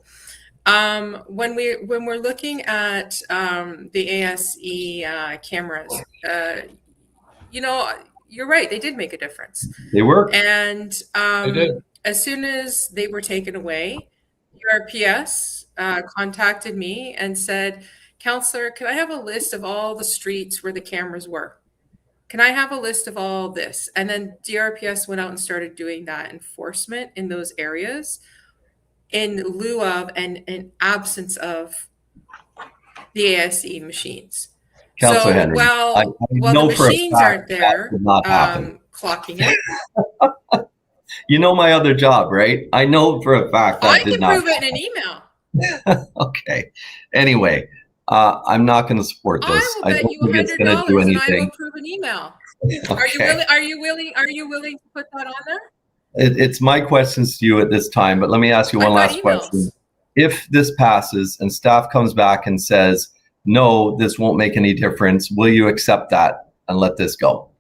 When we're looking at the ASE cameras, you know, you're right. They did make a difference. They work. And they did. as soon as they were taken away, URPS contacted me and said, Counselor, can I have a list of all the streets where the cameras were? Can I have a list of all this? And then DRPS went out and started doing that enforcement in those areas in lieu of and in absence of the ASE machines. Councillor So Henry, while I know the for a machines fact aren't that there did not happen. clocking it, You know my other job, right? I know for a fact that I did can not. prove it in an email. Okay. Anyway, I'm not going to support this. I will bet don't you think it's going to do $100 and I will anything. prove an email. Okay. Are you willing to put that on there? It's my questions to you at this time, but let me ask you one last question. If this passes and staff comes back and says, no, this won't make any difference, will you accept that and let this go?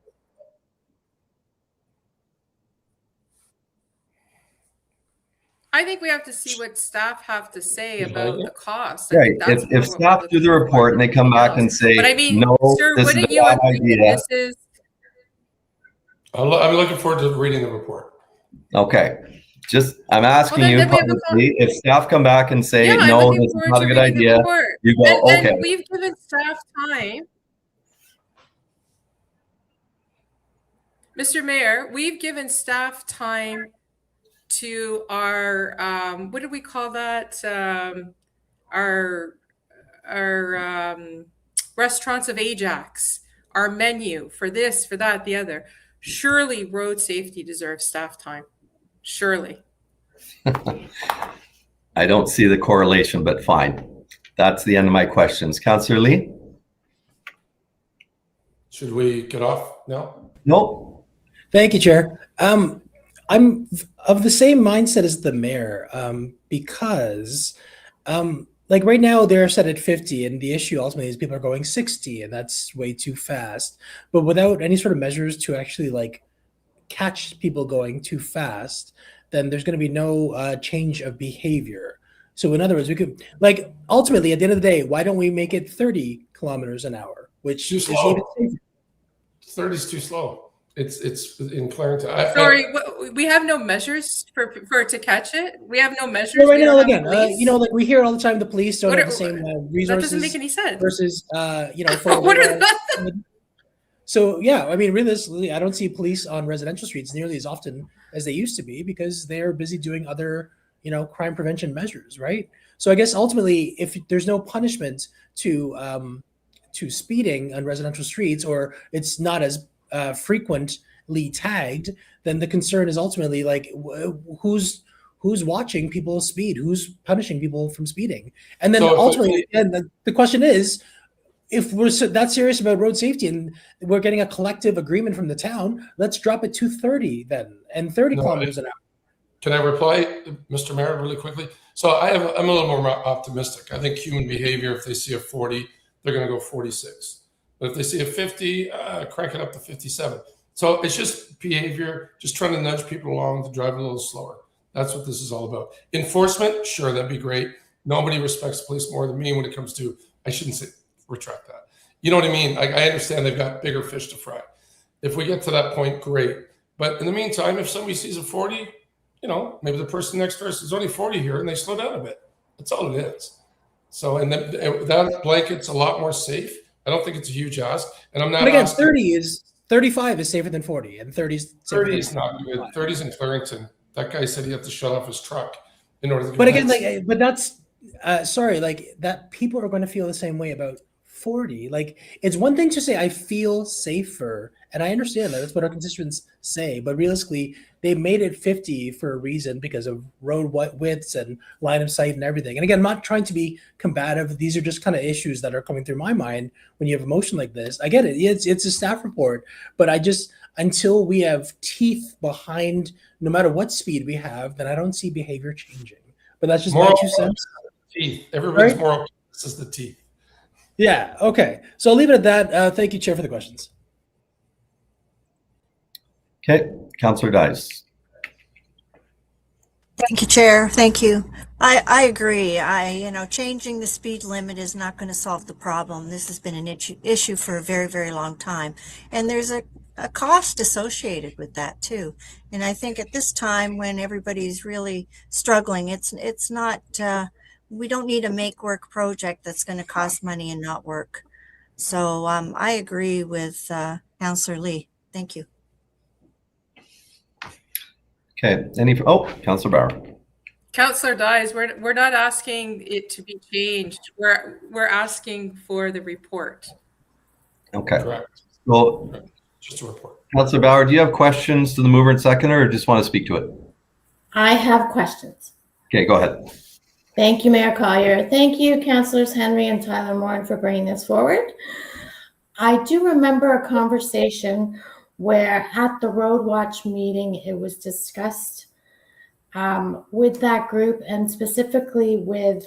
I think we have to see what staff have to say about the cost. Right. If staff do the report and they come back and say, But I mean, no, sir, this is a wouldn't you bad agree that idea. this is I'm looking forward to reading the report. Okay. I'm asking Well, you then we have a publicly, if staff come back and say, I'm no, looking this is forward not to a good reading the idea, report. you go, And okay. we've given staff time. Mr. Mayor, we've given staff time to our, what do we call that? Our restaurants of Ajax, our menu for this, for that, the other. Surely road safety deserves staff time. Surely. I don't see the correlation, but fine. That's the end of my questions. Councillor Lee? Should we get off now? Nope. Thank you, Chair. I'm of the same mindset as the mayor because like right now they're set at 50 and the issue ultimately is people are going 60 and that's way too fast. But without any sort of measures to actually like catch people going too fast, then there's going to be no change of behavior. So in other words, we could like ultimately at the end of the day, why don't we make it 30 kilometers an hour, which is even safer? 30 is too slow. It's in Clarington. Sorry, we have no measures for it to catch it. We have no measures. Well, right We now, don't have again, police? you know, like we hear all the time, the police don't What have are- the same That resources. doesn't make any sense. Versus, you know, for What is that? So yeah, I mean, realistically, I don't see police on residential streets nearly as often as they used to be because they're busy doing other, you know, crime prevention measures, right? So I guess ultimately, if there's no punishment to speeding on residential streets, or it's not as frequently tagged, then the concern is ultimately like who's watching people speed, who's punishing people from speeding, and then So ultimately, and the question is, if we're that serious about road safety and we're getting a collective agreement from the town, let's drop it to 30 then, and 30 kilometers an hour. Can I reply, Mr. Mayor, really quickly? So I'm a little more optimistic. I think human behavior, if they see a 40, they're going to go 46. But if they see a 50, crank it up to 57. So it's just behavior, just trying to nudge people along to drive a little slower. That's what this is all about. Enforcement, sure, that'd be great. Nobody respects police more than me when it comes to, I shouldn't say, retract that. You know what I mean? I understand they've got bigger fish to fry. If we get to that point, great. But in the meantime, if somebody sees a 40, you know, maybe the person next to us is only 40 here and they slow down a bit. That's all it is. So, and that blanket's a lot more safe. I don't think it's a huge ask. And I'm not But again, asking, 35 is safer than 40, and 30 is safer 30 than is not good. 30's in Clarington. That guy said he had to shut off his truck in order to get But again, lights. like, but that's sorry, like that people are going to feel the same way about 40. Like, it's one thing to say I feel safer, and I understand that that's what our constituents say, but realistically, they made it 50 for a reason because of road widths and line of sight and everything. And again, I'm not trying to be combative. These are just kind of issues that are coming through my mind when you have emotion like this. I get it. It's a staff report, but I just, until we have teeth behind no matter what speed we have, then I don't see behavior changing. But that's just my 2 cents. Teeth. Everybody's Right? more. This is the teeth. Yeah. Okay. So I'll leave it at that. Thank you, Chair, for the questions. Okay, Councillor Dice. Thank you, Chair. Thank you. I agree. Changing the speed limit is not going to solve the problem. This has been an issue for a very, very long time. And there's a a cost associated with that too. And I think at this time when everybody's really struggling, it's not, we don't need a make work project that's going to cost money and not work. So I agree with Councillor Lee. Thank you. Okay. Councillor Bauer. Councillor Dyes, we're not asking it to be changed. We're asking for the report. Okay. Correct. Well, Just a report. Councillor Bauer, do you have questions to the mover and seconder, or just want to speak to it? I have questions. Okay, go ahead. Thank you, Mayor Collier. Thank you, Councillors Henry and Tyler Morin, for bringing this forward. I do remember a conversation where at the Road Watch meeting, it was discussed with that group and specifically with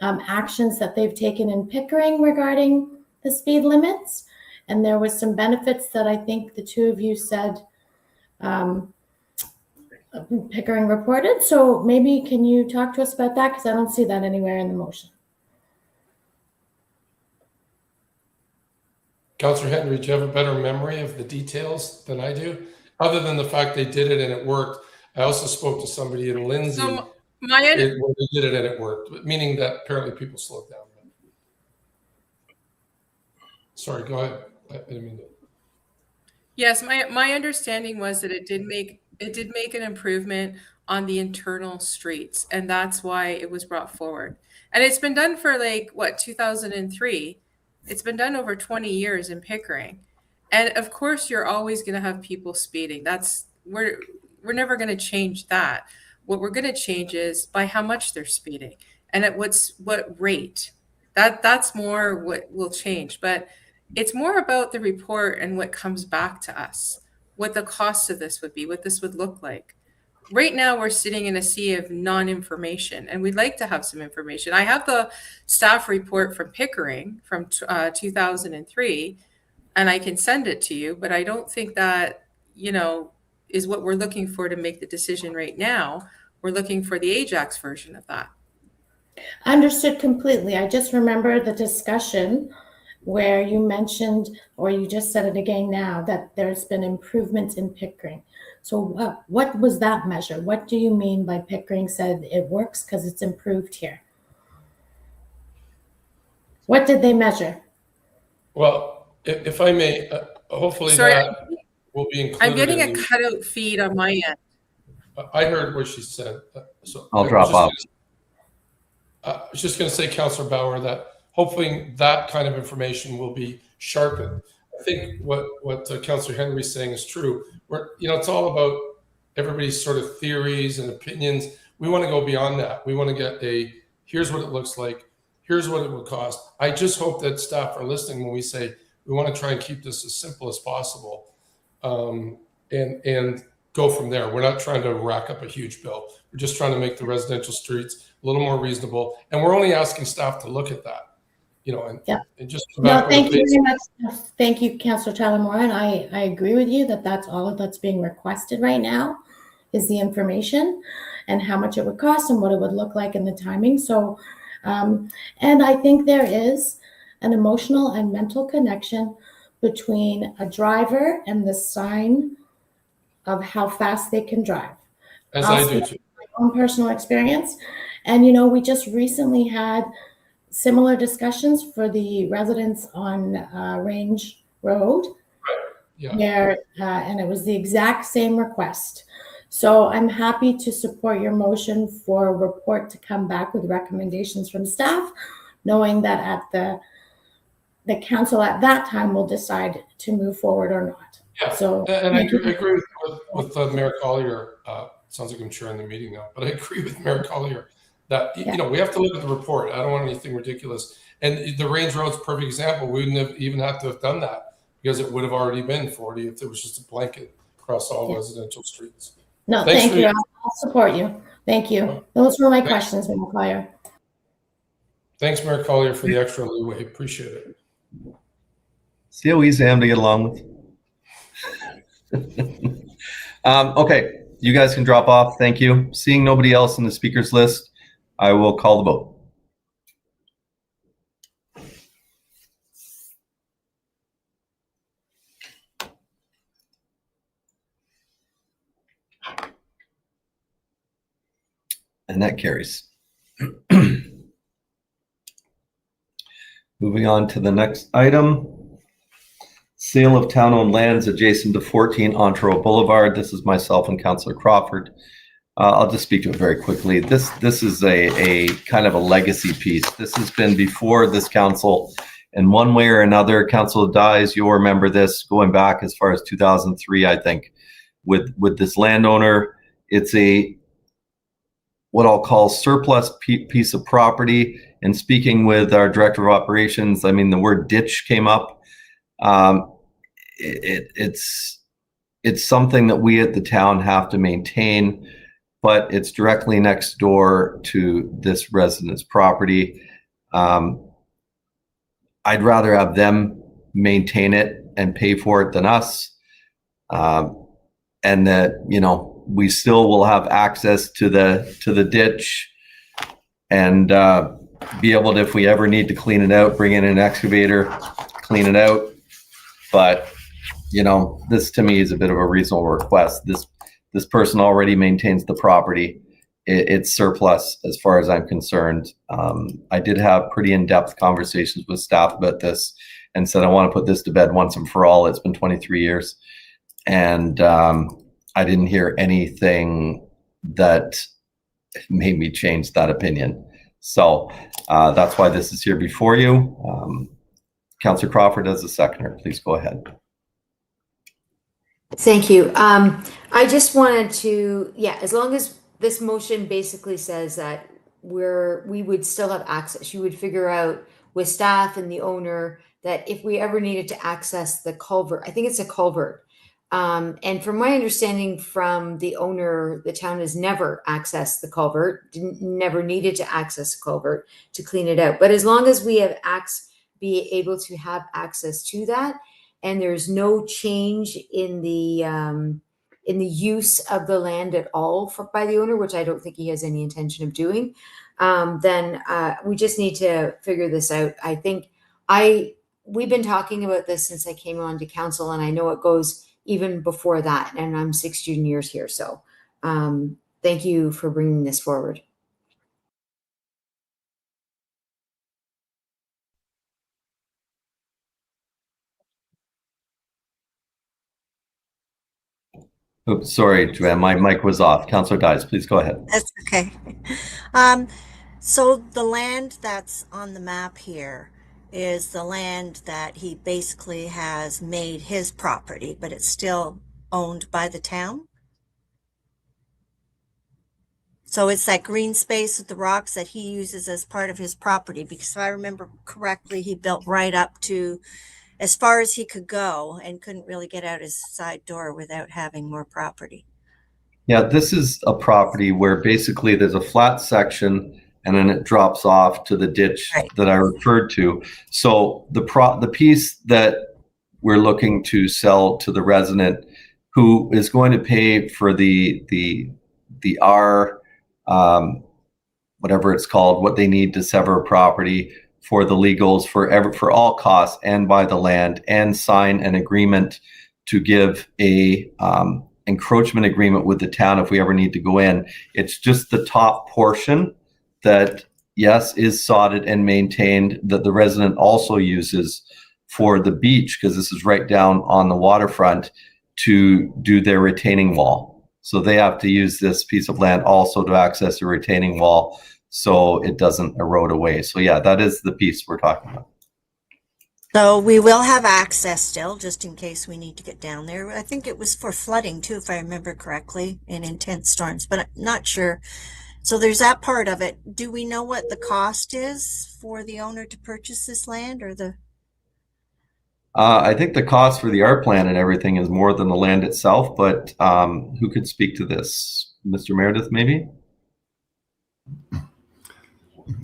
actions that they've taken in Pickering regarding the speed limits. And there was some benefits that I think the two of you said Pickering reported. So maybe can you talk to us about that? Because I don't see that anywhere in the motion. Councillor Henry, do you have a better memory of the details than I do? Other than the fact they did it and it worked. I also spoke to somebody in Lindsay So where they did it and it worked, meaning that apparently people slowed down. Sorry, go ahead. I didn't mean to. Yes, my understanding was that it did make an improvement on the internal streets, and that's why it was brought forward. And it's been done for 2003. It's been done over 20 years in Pickering. And of course you're always going to have people speeding. We're never going to change that. What we're going to change is by how much they're speeding and at what rate. That's more what will change. But it's more about the report and what comes back to us, what the cost of this would be, what this would look like. Right now, we're sitting in a sea of non-information, and we'd like to have some information. I have the staff report from Pickering from 2003, and I can send it to you, but I don't think that, is what we're looking for to make the decision right now. We're looking for the Ajax version of that. Understood completely. I just remember the discussion where you mentioned, or you just said it again now, that there's been improvements in Pickering. So what was that measure? What do you mean by Pickering said it works because it's improved here? What did they measure? Well, if I may, hopefully Sorry, that will be included. I'm getting a cutout feed on my end. I heard what she said. So I'll drop off. I was just going to say, Councillor Bauer, that hopefully that kind of information will be sharpened. I think what Councillor Henry is saying is true. It's all about everybody's sort of theories and opinions. We want to go beyond that. We want to get here's what it looks like. Here's what it would cost. I just hope that staff are listening when we say we want to try and keep this as simple as possible, and go from there. We're not trying to rack up a huge bill. We're just trying to make the residential streets a little more reasonable. And we're only asking staff to look at that, and just come back with thank you very much. Thank you, Councillor Tyler Morin. I agree with you that that's all that's being requested right now is the information and how much it would cost and what it would look like and the timing. So, and I think there is an emotional and mental connection between a driver and the sign of how fast they can drive. As I do too. My own personal experience. And, we just recently had similar discussions for the residents on Range Road, where, and it was the exact same request. So I'm happy to support your motion for a report to come back with recommendations from staff, knowing that at the council at that time will decide to move forward or not. Yeah, so and I agree with Mayor Collier. Sounds like I'm chairing the meeting now, but I agree with Mayor Collier that we have to look at the report. I don't want anything ridiculous. And the Range Road's a perfect example. We wouldn't have even had to have done that because it would have already been 40 if it was just a blanket across all residential streets. No, thank you. I'll support you. Thank you. Those were my questions, Mayor Collier. Thanks, Mayor Collier, for the extra leeway. Appreciate it. See how easy I am to get along with? Okay, you guys can drop off. Thank you. Seeing nobody else in the speakers list, I will call the vote. And that carries. Moving on to the next item. Sale of town-owned lands adjacent to 14 Ontario Boulevard. This is myself and Councillor Crawford. I'll just speak to it very quickly. This is a kind of a legacy piece. This has been before this council in one way or another. Councilor Dyes, you'll remember this going back as far as 2003, I think, with this landowner. It's a what I'll call surplus piece of property. And speaking with our director of operations, I mean, the word ditch came up. It's something that we at the town have to maintain, but it's directly next door to this resident's property. I'd rather have them maintain it and pay for it than us. And that, you know, we still will have access to the ditch and be able to, if we ever need to clean it out, bring in an excavator, clean it out. But, you know, this to me is a bit of a reasonable request. This person already maintains the property. It's surplus as far as I'm concerned. I did have pretty in-depth conversations with staff about this and said, I want to put this to bed once and for all. It's been 23 years. And I didn't hear anything that made me change that opinion. So that's why this is here before you. Councillor Crawford as a seconder, please go ahead. Thank you. I just wanted to, as long as this motion basically says that we would still have access, you would figure out with staff and the owner that if we ever needed to access the culvert, I think it's a culvert. And from my understanding from the owner, the town has never accessed the culvert, never needed to access the culvert to clean it out. But as long as we have be able to have access to that, and there's no change in the use of the land at all by the owner, which I don't think he has any intention of doing, then we just need to figure this out. I think we've been talking about this since I came on to council, and I know it goes even before that, and I'm 16 years here. So thank you for bringing this forward. Oops, sorry, Joanne, my mic was off. Councillor Dyes, please go ahead. That's okay. So the land that's on the map here is the land that he basically has made his property, but it's still owned by the town. So it's that green space with the rocks that he uses as part of his property, because if I remember correctly, he built right up to as far as he could go and couldn't really get out his side door without having more property. Yeah, this is a property where basically there's a flat section and then it drops off to the ditch that I referred to. So the piece that we're looking to sell to the resident who is going to pay for the whatever it's called, what they need to sever property, for the legals, for all costs, and buy the land, and sign an agreement to give a encroachment agreement with the town if we ever need to go in. It's just the top portion that, yes, is sodded and maintained, that the resident also uses for the beach, because this is right down on the waterfront, to do their retaining wall. So they have to use this piece of land also to access the retaining wall so it doesn't erode away. So yeah, that is the piece we're talking about. So we will have access still, just in case we need to get down there. I think it was for flooding too, if I remember correctly, in intense storms, but I'm not sure. So there's that part of it. Do we know what the cost is for the owner to purchase this land, or the? I think the cost for the art plan and everything is more than the land itself, but who could speak to this? Mr. Meredith, maybe?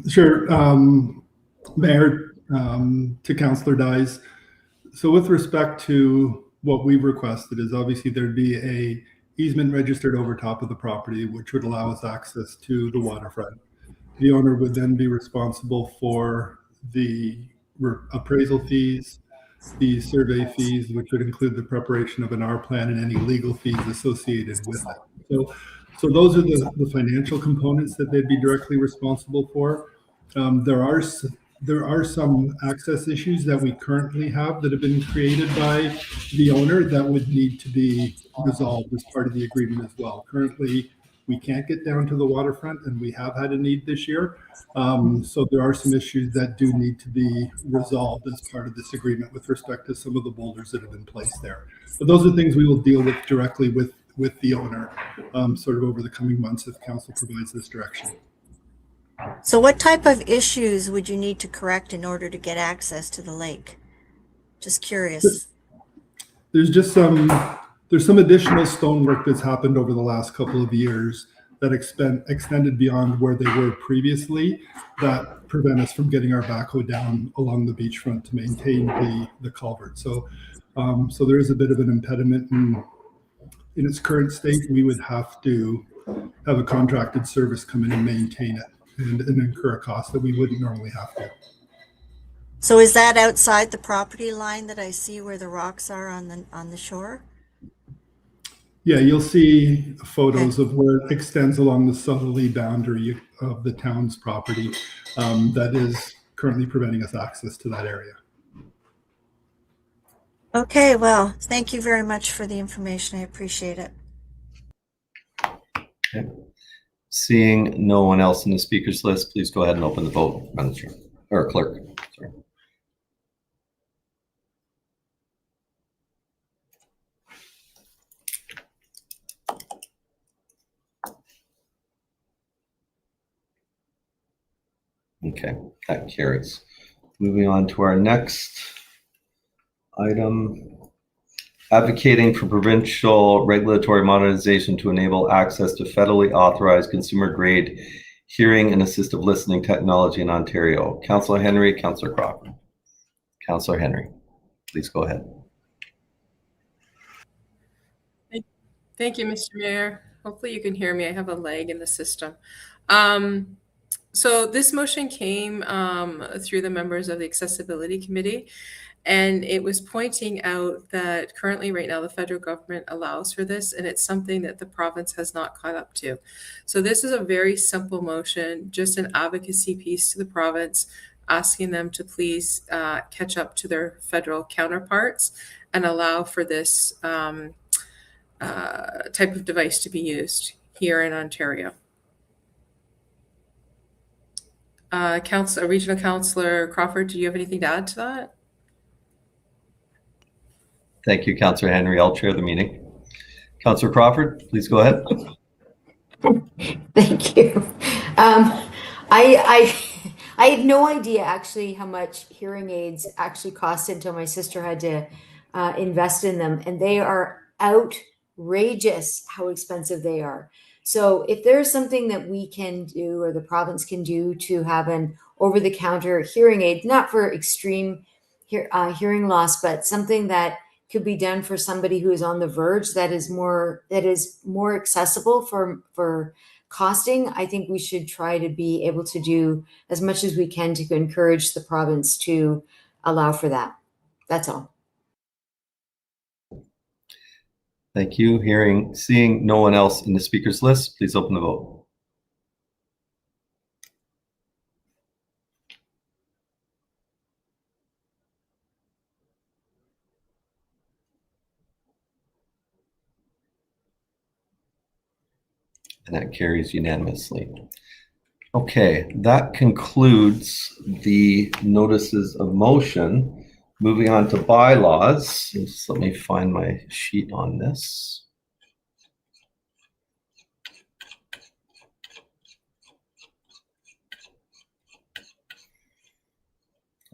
Sure. Mayor, to Councillor Dyes. So with respect to what we've requested is obviously there'd be a easement registered over top of the property, which would allow us access to the waterfront. The owner would then be responsible for the appraisal fees, the survey fees, which would include the preparation of an R plan and any legal fees associated with it. So So those are the financial components that they'd be directly responsible for. There are some access issues that we currently have that have been created by the owner that would need to be resolved as part of the agreement as well. Currently, we can't get down to the waterfront, and we have had a need this year. So there are some issues that do need to be resolved as part of this agreement with respect to some of the boulders that have been placed there. But those are things we will deal with directly with the owner sort of over the coming months if council provides this direction. So what type of issues would you need to correct in order to get access to the lake? Just curious. There's just some additional stonework that's happened over the last couple of years that extended beyond where they were previously that prevent us from getting our backhoe down along the beachfront to maintain the culvert. So there is a bit of an impediment in its current state. We would have to have a contracted service come in and maintain it and incur a cost that we wouldn't normally have to. So is that outside the property line that I see where the rocks are on the shore? Yeah, you'll see photos of where it extends along the southerly boundary of the town's property that is currently preventing us access to that area. Okay, well, thank you very much for the information. I appreciate it. Okay. Seeing no one else in the speakers list, please go ahead and open the vote, Madam Chair, or Clerk. Sorry. Okay, that carries. Moving on to our next item. Advocating for provincial regulatory modernization to enable access to federally authorized consumer-grade hearing and assistive listening technology in Ontario. Councillor Henry, Councillor Crawford. Councillor Henry, please go ahead. Thank you, Mr. Mayor. Hopefully you can hear me. I have a lag in the system. So this motion came through the members of the Accessibility Committee, and it was pointing out that currently right now the federal government allows for this, and it's something that the province has not caught up to. So this is a very simple motion, just an advocacy piece to the province, asking them to please catch up to their federal counterparts and allow for this type of device to be used here in Ontario. Regional Councillor Crawford, do you have anything to add to that? Thank you, Councillor Henry. I'll chair the meeting. Councillor Crawford, please go ahead. Thank you. I had no idea actually how much hearing aids actually cost until my sister had to invest in them, and they are outrageous how expensive they are. So if there's something that we can do or the province can do to have an over-the-counter hearing aid, not for extreme hearing loss, but something that could be done for somebody who is on the verge that is more accessible for costing, I think we should try to be able to do as much as we can to encourage the province to allow for that. That's all. Thank you. Seeing no one else in the speakers list, please open the vote. And that carries unanimously. Okay, that concludes the notices of motion. Moving on to bylaws. Just let me find my sheet on this.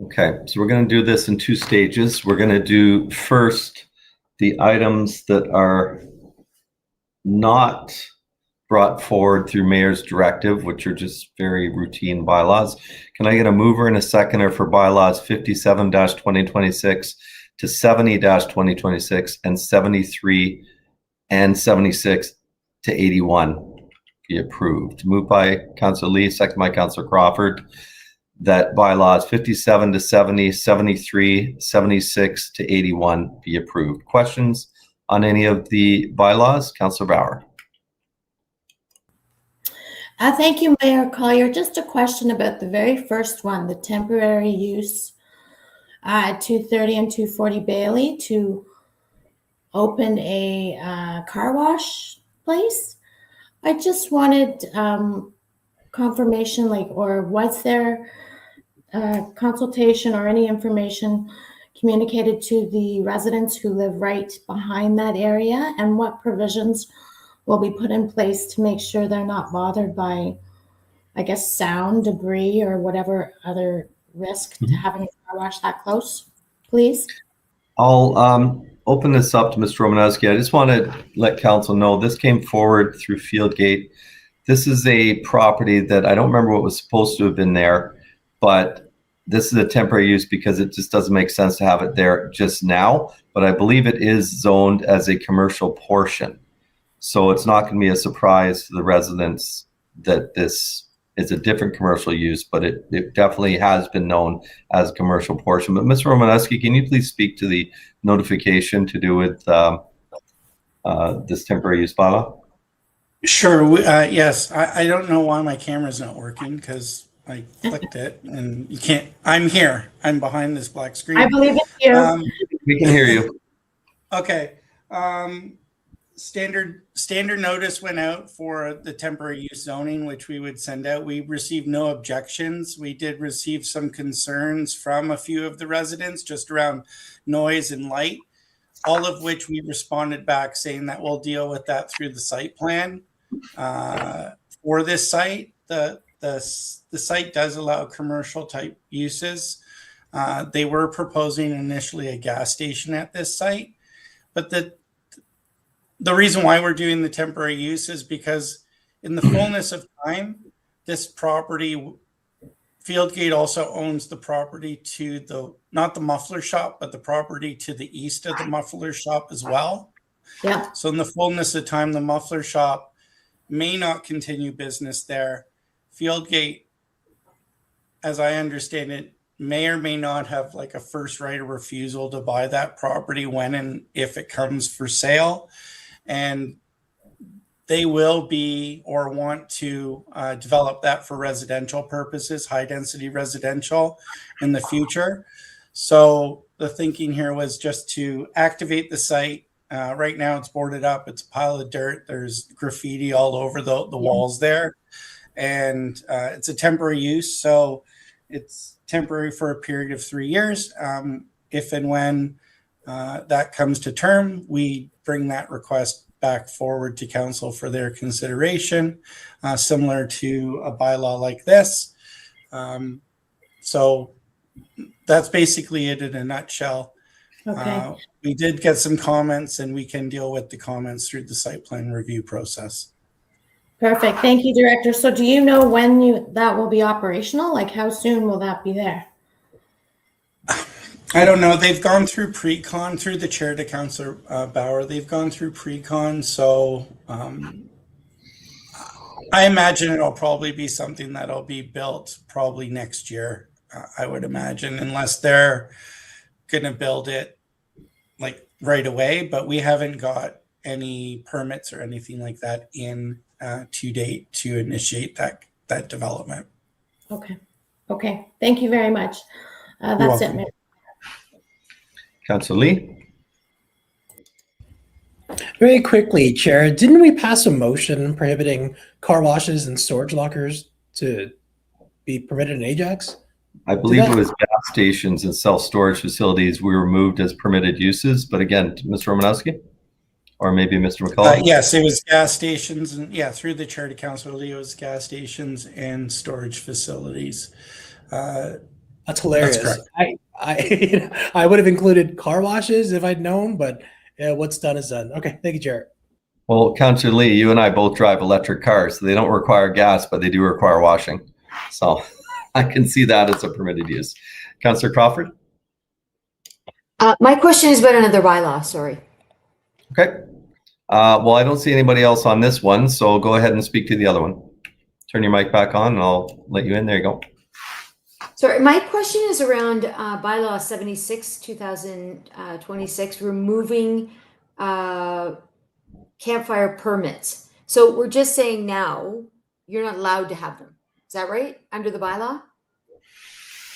Okay, so we're going to do this in two stages. We're going to do first the items that are not brought forward through mayor's directive, which are just very routine bylaws. Can I get a mover and a seconder for bylaws 57-2026 to 70-2026 and 73 and 76 to 81 be approved? Moved by Councillor Lee, second by Councillor Crawford, that bylaws 57 to 70, 73, 76 to 81 be approved. Questions on any of the bylaws? Councillor Bauer. Thank you, Mayor Collier. Just a question about the very first one, the temporary use at 230 and 240 Bailey to open a car wash place. I just wanted confirmation, or was there consultation or any information communicated to the residents who live right behind that area, and what provisions will be put in place to make sure they're not bothered by, I guess, sound, debris, or whatever other risk to having a car wash that close, please? I'll open this up to Mr. Romanowski. I just want to let council know this came forward through Fieldgate. This is a property that I don't remember what was supposed to have been there, but this is a temporary use because it just doesn't make sense to have it there just now. But I believe it is zoned as a commercial portion. So it's not going to be a surprise to the residents that this is a different commercial use, but it definitely has been known as a commercial portion. But Mr. Romanowski, can you please speak to the notification to do with this temporary use bylaw? Sure. Yes. I don't know why my camera's not working because I clicked it and you can't. I'm here. I'm behind this black screen. I believe it's you. We can hear you. Okay. Standard notice went out for the temporary use zoning, which we would send out. We received no objections. We did receive some concerns from a few of the residents just around noise and light, all of which we responded back saying that we'll deal with that through the site plan. For this site, the site does allow commercial type uses. They were proposing initially a gas station at this site, but the reason why we're doing the temporary use is because in the fullness of time, this property, Fieldgate also owns the property to not the muffler shop, but the property to the east of the muffler shop as well. Yeah. So in the fullness of time, the muffler shop may not continue business there. Fieldgate, as I understand it, may or may not have like a first right of refusal to buy that property when and if it comes for sale. And they will be or want to develop that for residential purposes, high density residential in the future. So the thinking here was just to activate the site. Right now it's boarded up. It's a pile of dirt. There's graffiti all over the walls there. And it's a temporary use. So it's temporary for a period of 3 years. If and when that comes to term, we bring that request back forward to council for their consideration, similar to a bylaw like this. So that's basically it in a nutshell. Okay. We did get some comments and we can deal with the comments through the site plan review process. Perfect. Thank you, Director. So do you know when that will be operational? Like how soon will that be there? I don't know. They've gone through pre-con through the chair to Councillor Bauer. They've gone through pre-con. So I imagine it'll probably be something that'll be built probably next year. I would imagine, unless they're going to build it like right away. But we haven't got any permits or anything like that in to date to initiate that development. Okay. Okay. Thank you very much. That's it, Mayor. Councillor Lee. Very quickly, Chair, didn't we pass a motion prohibiting car washes and storage lockers to be permitted in Ajax? I believe it was gas stations and self-storage facilities we removed as permitted uses. But again, Mr. Romanowski, or maybe Mr. McCullough. Yes, it was gas stations, and through the chair to Councillor Lee, it was gas stations and storage facilities. That's hilarious. That's correct. I would have included car washes if I'd known, but what's done is done. Okay, thank you, Jared. Well, Councillor Lee, you and I both drive electric cars, so they don't require gas, but they do require washing. So I can see that as a permitted use. Councillor Crawford? My question is about another bylaw, sorry. Okay. Well, I don't see anybody else on this one, so go ahead and speak to the other one. Turn your mic back on and I'll let you in. There you go. Sorry, my question is around bylaw 76, 2026, removing campfire permits. So we're just saying now You're not allowed to have them. Is that right? Under the bylaw?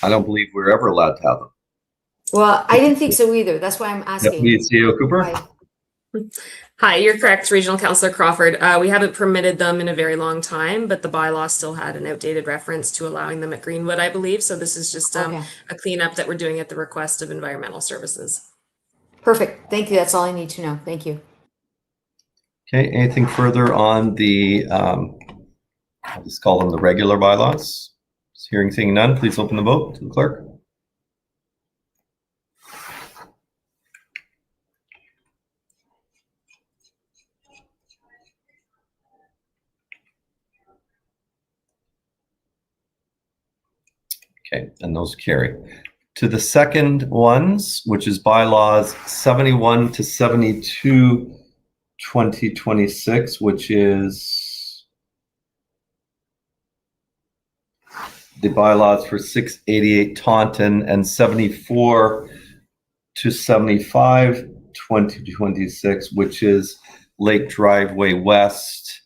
I don't believe we're ever allowed to have them. Well, I didn't think so either. That's why I'm asking. Deputy CEO Cooper? Hi, you're correct, Regional Councillor Crawford. We haven't permitted them in a very long time, but the bylaw still had an outdated reference to allowing them at Greenwood, I believe. So this is just a cleanup that we're doing at the request of Environmental Services. Perfect. Thank you. That's all I need to know. Thank you. Okay, anything further on the, I'll just call them the regular bylaws? Hearing, seeing none, please open the vote to the clerk. Okay, and those carry. To the second ones, which is bylaws 71 to 72, 2026, which is the bylaws for 688 Taunton, and 74 to 75, 2026, which is Lake Driveway West.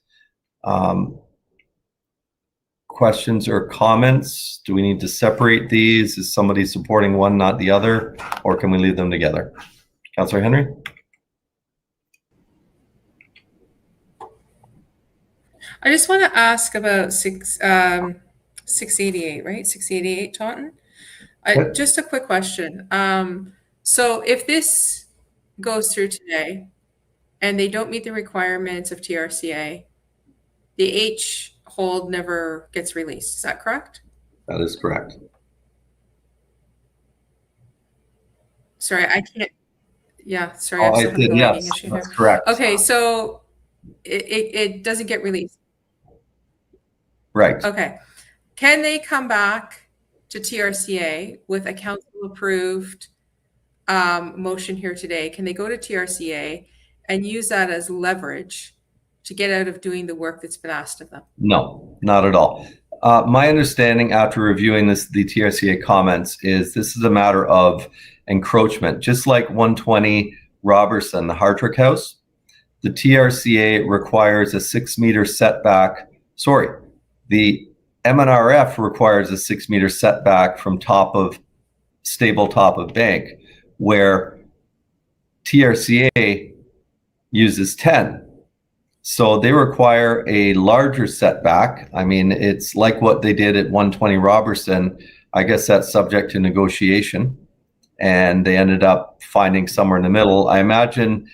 Questions or comments? Do we need to separate these? Is somebody supporting one, not the other, or can we leave them together? Councillor Henry? I just want to ask about 688, right? 688 Taunton. Just a quick question. So if this goes through today and they don't meet the requirements of TRCA, the H hold never gets released. Is that correct? That is correct. Sorry, I can't. Yeah, sorry. Oh, I did, yes, that's correct. Okay, so it doesn't get released. Right. Okay. Can they come back to TRCA with a council approved motion here today? Can they go to TRCA and use that as leverage to get out of doing the work that's been asked of them? No, not at all. My understanding after reviewing the TRCA comments is this is a matter of encroachment. Just like 120 Robertson, the Hartrick House, the TRCA requires a 6-meter setback. Sorry, the MNRF requires a 6-meter setback from stable top of bank, where TRCA uses 10. So they require a larger setback. I mean, it's like what they did at 120 Robertson. I guess that's subject to negotiation, and they ended up finding somewhere in the middle. I imagine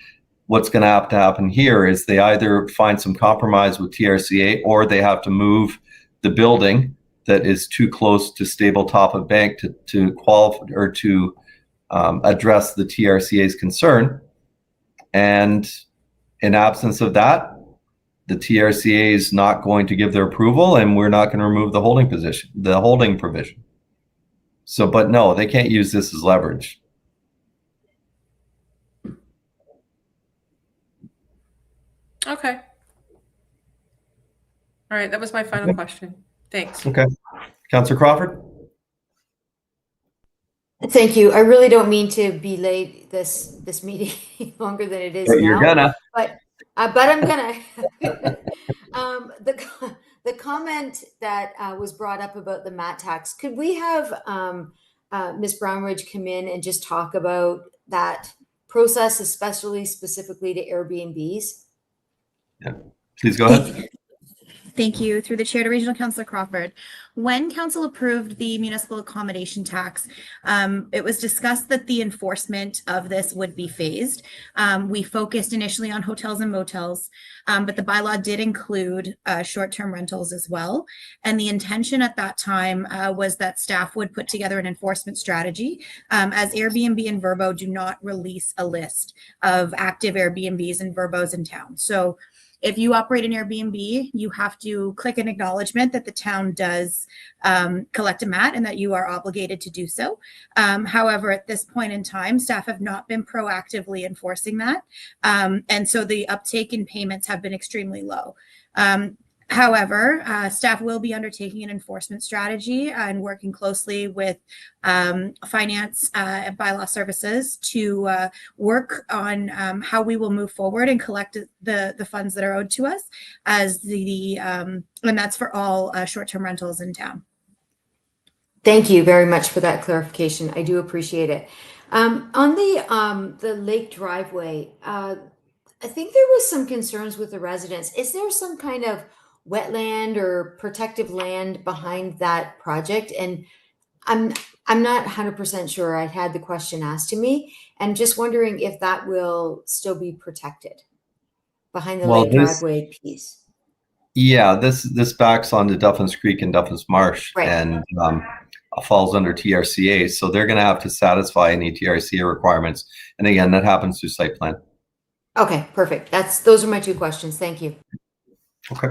what's going to have to happen here is they either find some compromise with TRCA, or they have to move the building that is too close to stable top of bank to qualify or to address the TRCA's concern. And in absence of that, the TRCA is not going to give their approval, and we're not going to remove the holding provision. So, but no, they can't use this as leverage. Okay. All right, that was my final question. Thanks. Okay. Councillor Crawford? Thank you. I really don't mean to belay this meeting longer than it is But you're gonna. But I'm gonna. The comment that was brought up about the MAT tax, could we have Ms. Brownridge come in and just talk about that process, especially specifically to Airbnbs? Yeah, please go ahead. Thank you. Through the chair to Regional Councillor Crawford. When council approved the municipal accommodation tax, it was discussed that the enforcement of this would be phased. We focused initially on hotels and motels, but the bylaw did include short-term rentals as well. And the intention at that time was that staff would put together an enforcement strategy, as Airbnb and Vrbo do not release a list of active Airbnbs and Vrbos in town. So if you operate an Airbnb, you have to click an acknowledgement that the town does collect a MAT and that you are obligated to do so. However, at this point in time, staff have not been proactively enforcing that. And so the uptake in payments have been extremely low. However, staff will be undertaking an enforcement strategy and working closely with finance and bylaw services to work on how we will move forward and collect the funds that are owed to us as and that's for all short-term rentals in town. Thank you very much for that clarification. I do appreciate it. On the lake driveway, I think there was some concerns with the residents. Is there some kind of wetland or protective land behind that project? And I'm not 100% sure. I had the question asked to me, and just wondering if that will still be protected behind the lake driveway piece. Yeah, this backs onto Duffins Creek and Duffins Marsh, right, and falls under TRCA. So they're going to have to satisfy any TRCA requirements. And again, that happens through site plan. Okay, perfect. Those are my two questions. Thank you. Okay.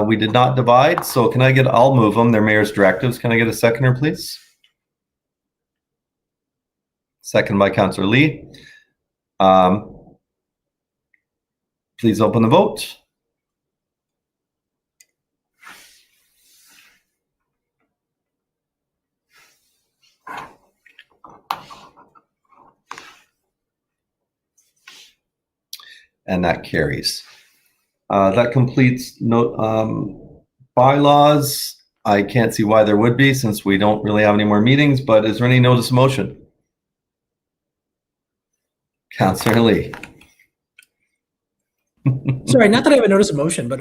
We did not divide, so I'll move them. They're mayor's directives. Can I get a seconder, please? Second by Councillor Lee. Please open the vote. And that carries. That completes bylaws. I can't see why there would be, since we don't really have any more meetings, but is there any notice of motion? Councillor Lee. Sorry, not that I have a notice of motion, but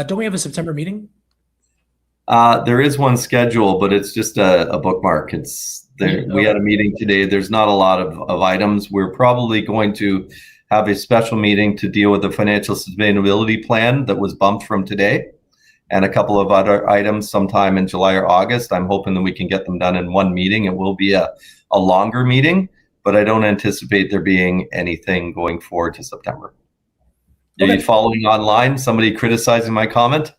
don't we have a September meeting? There is one scheduled, but it's just a bookmark. We had a meeting today. There's not a lot of items. We're probably going to have a special meeting to deal with the financial sustainability plan that was bumped from today, and a couple of other items sometime in July or August. I'm hoping that we can get them done in one meeting. It will be a longer meeting, but I don't anticipate there being anything going forward to September. Are you following online? Somebody criticizing my comment?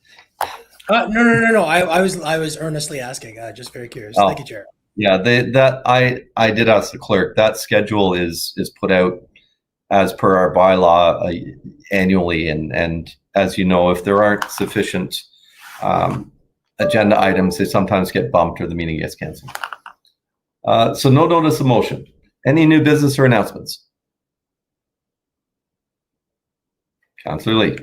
No. I was earnestly asking. Just very curious. Thank you, Chair. Yeah, I did ask the clerk. That schedule is put out as per our bylaw annually, and as you know, if there aren't sufficient agenda items, they sometimes get bumped or the meeting gets canceled. So no notice of motion. Any new business or announcements? Councillor Lee.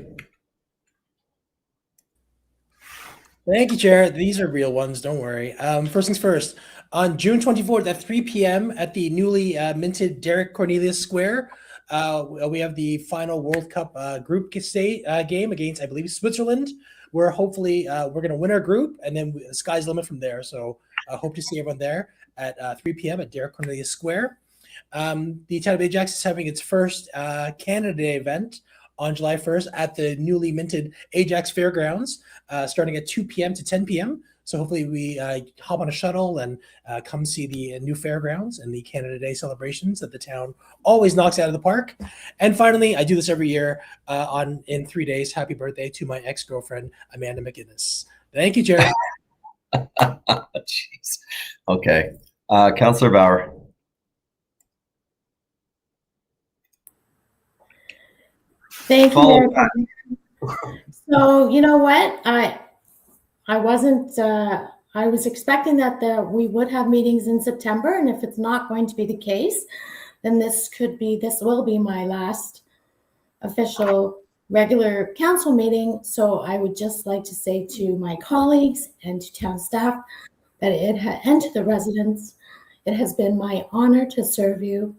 Thank you, Chair. These are real ones. Don't worry. First things first. On June 24th at 3 p.m. at the newly minted Derek Cornelius Square, we have the final World Cup group game against, I believe, Switzerland. Where hopefully we're going to win our group, and then the sky's the limit from there. So I hope to see everyone there at 3 p.m. at Derek Cornelius Square. The town of Ajax is having its first Canada Day event on July 1st at the newly minted Ajax Fairgrounds, starting at 2 p.m. to 10 p.m. So hopefully we hop on a shuttle and come see the new fairgrounds and the Canada Day celebrations that the town always knocks out of the park. And finally, I do this every year in 3 days. Happy birthday to my ex-girlfriend, Amanda McGinnis. Thank you, Jerry. Jeez. Okay. Councillor Bauer. Thank you, Mayor. So you know what? I wasn't, I was expecting that we would have meetings in September, and if it's not going to be the case, then this will be my last official regular council meeting. So I would just like to say to my colleagues and to town staff that and to the residents, it has been my honor to serve you,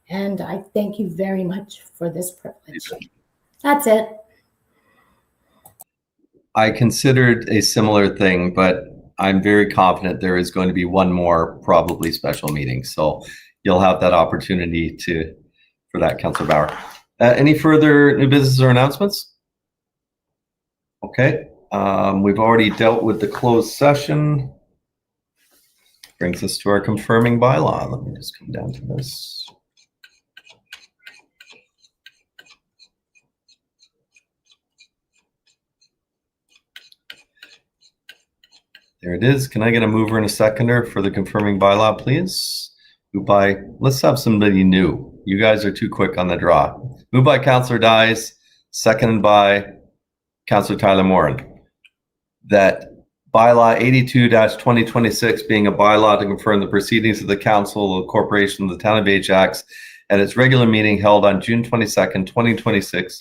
and I thank you very much for this privilege. That's it. I considered a similar thing, but I'm very confident there is going to be one more probably special meeting. So you'll have that opportunity for that, Councillor Bauer. Any further new business or announcements? Okay, we've already dealt with the closed session. Brings us to our confirming bylaw. Let me just come down to this. There it is. Can I get a mover and a seconder for the confirming bylaw, please? Moved by, let's have somebody new. You guys are too quick on the draw. Moved by Councillor Dyes, seconded by Councillor Tyler Morin, that bylaw 82-2026 being a bylaw to confirm the proceedings of the Council of Corporation of the Town of Ajax at its regular meeting held on June 22nd, 2026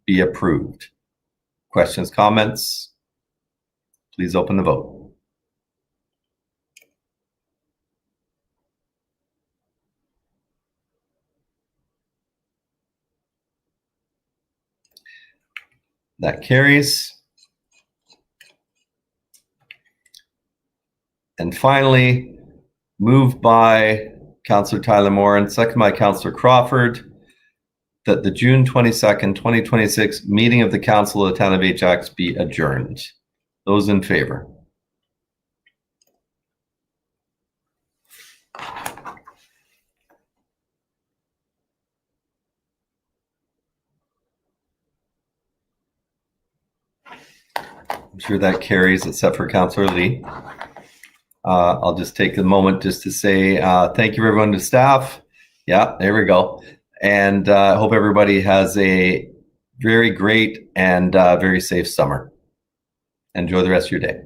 be approved. Questions, comments? Please open the vote. That carries. And finally, moved by Councillor Tyler Morin, second by Councillor Crawford, that the June 22nd, 2026 meeting of the Council of the Town of Ajax be adjourned. Those in favor? I'm sure that carries, except for Councillor Lee. I'll just take a moment just to say thank you everyone to staff. Yeah, there we go. And I hope everybody has a very great and very safe summer. Enjoy the rest of your day.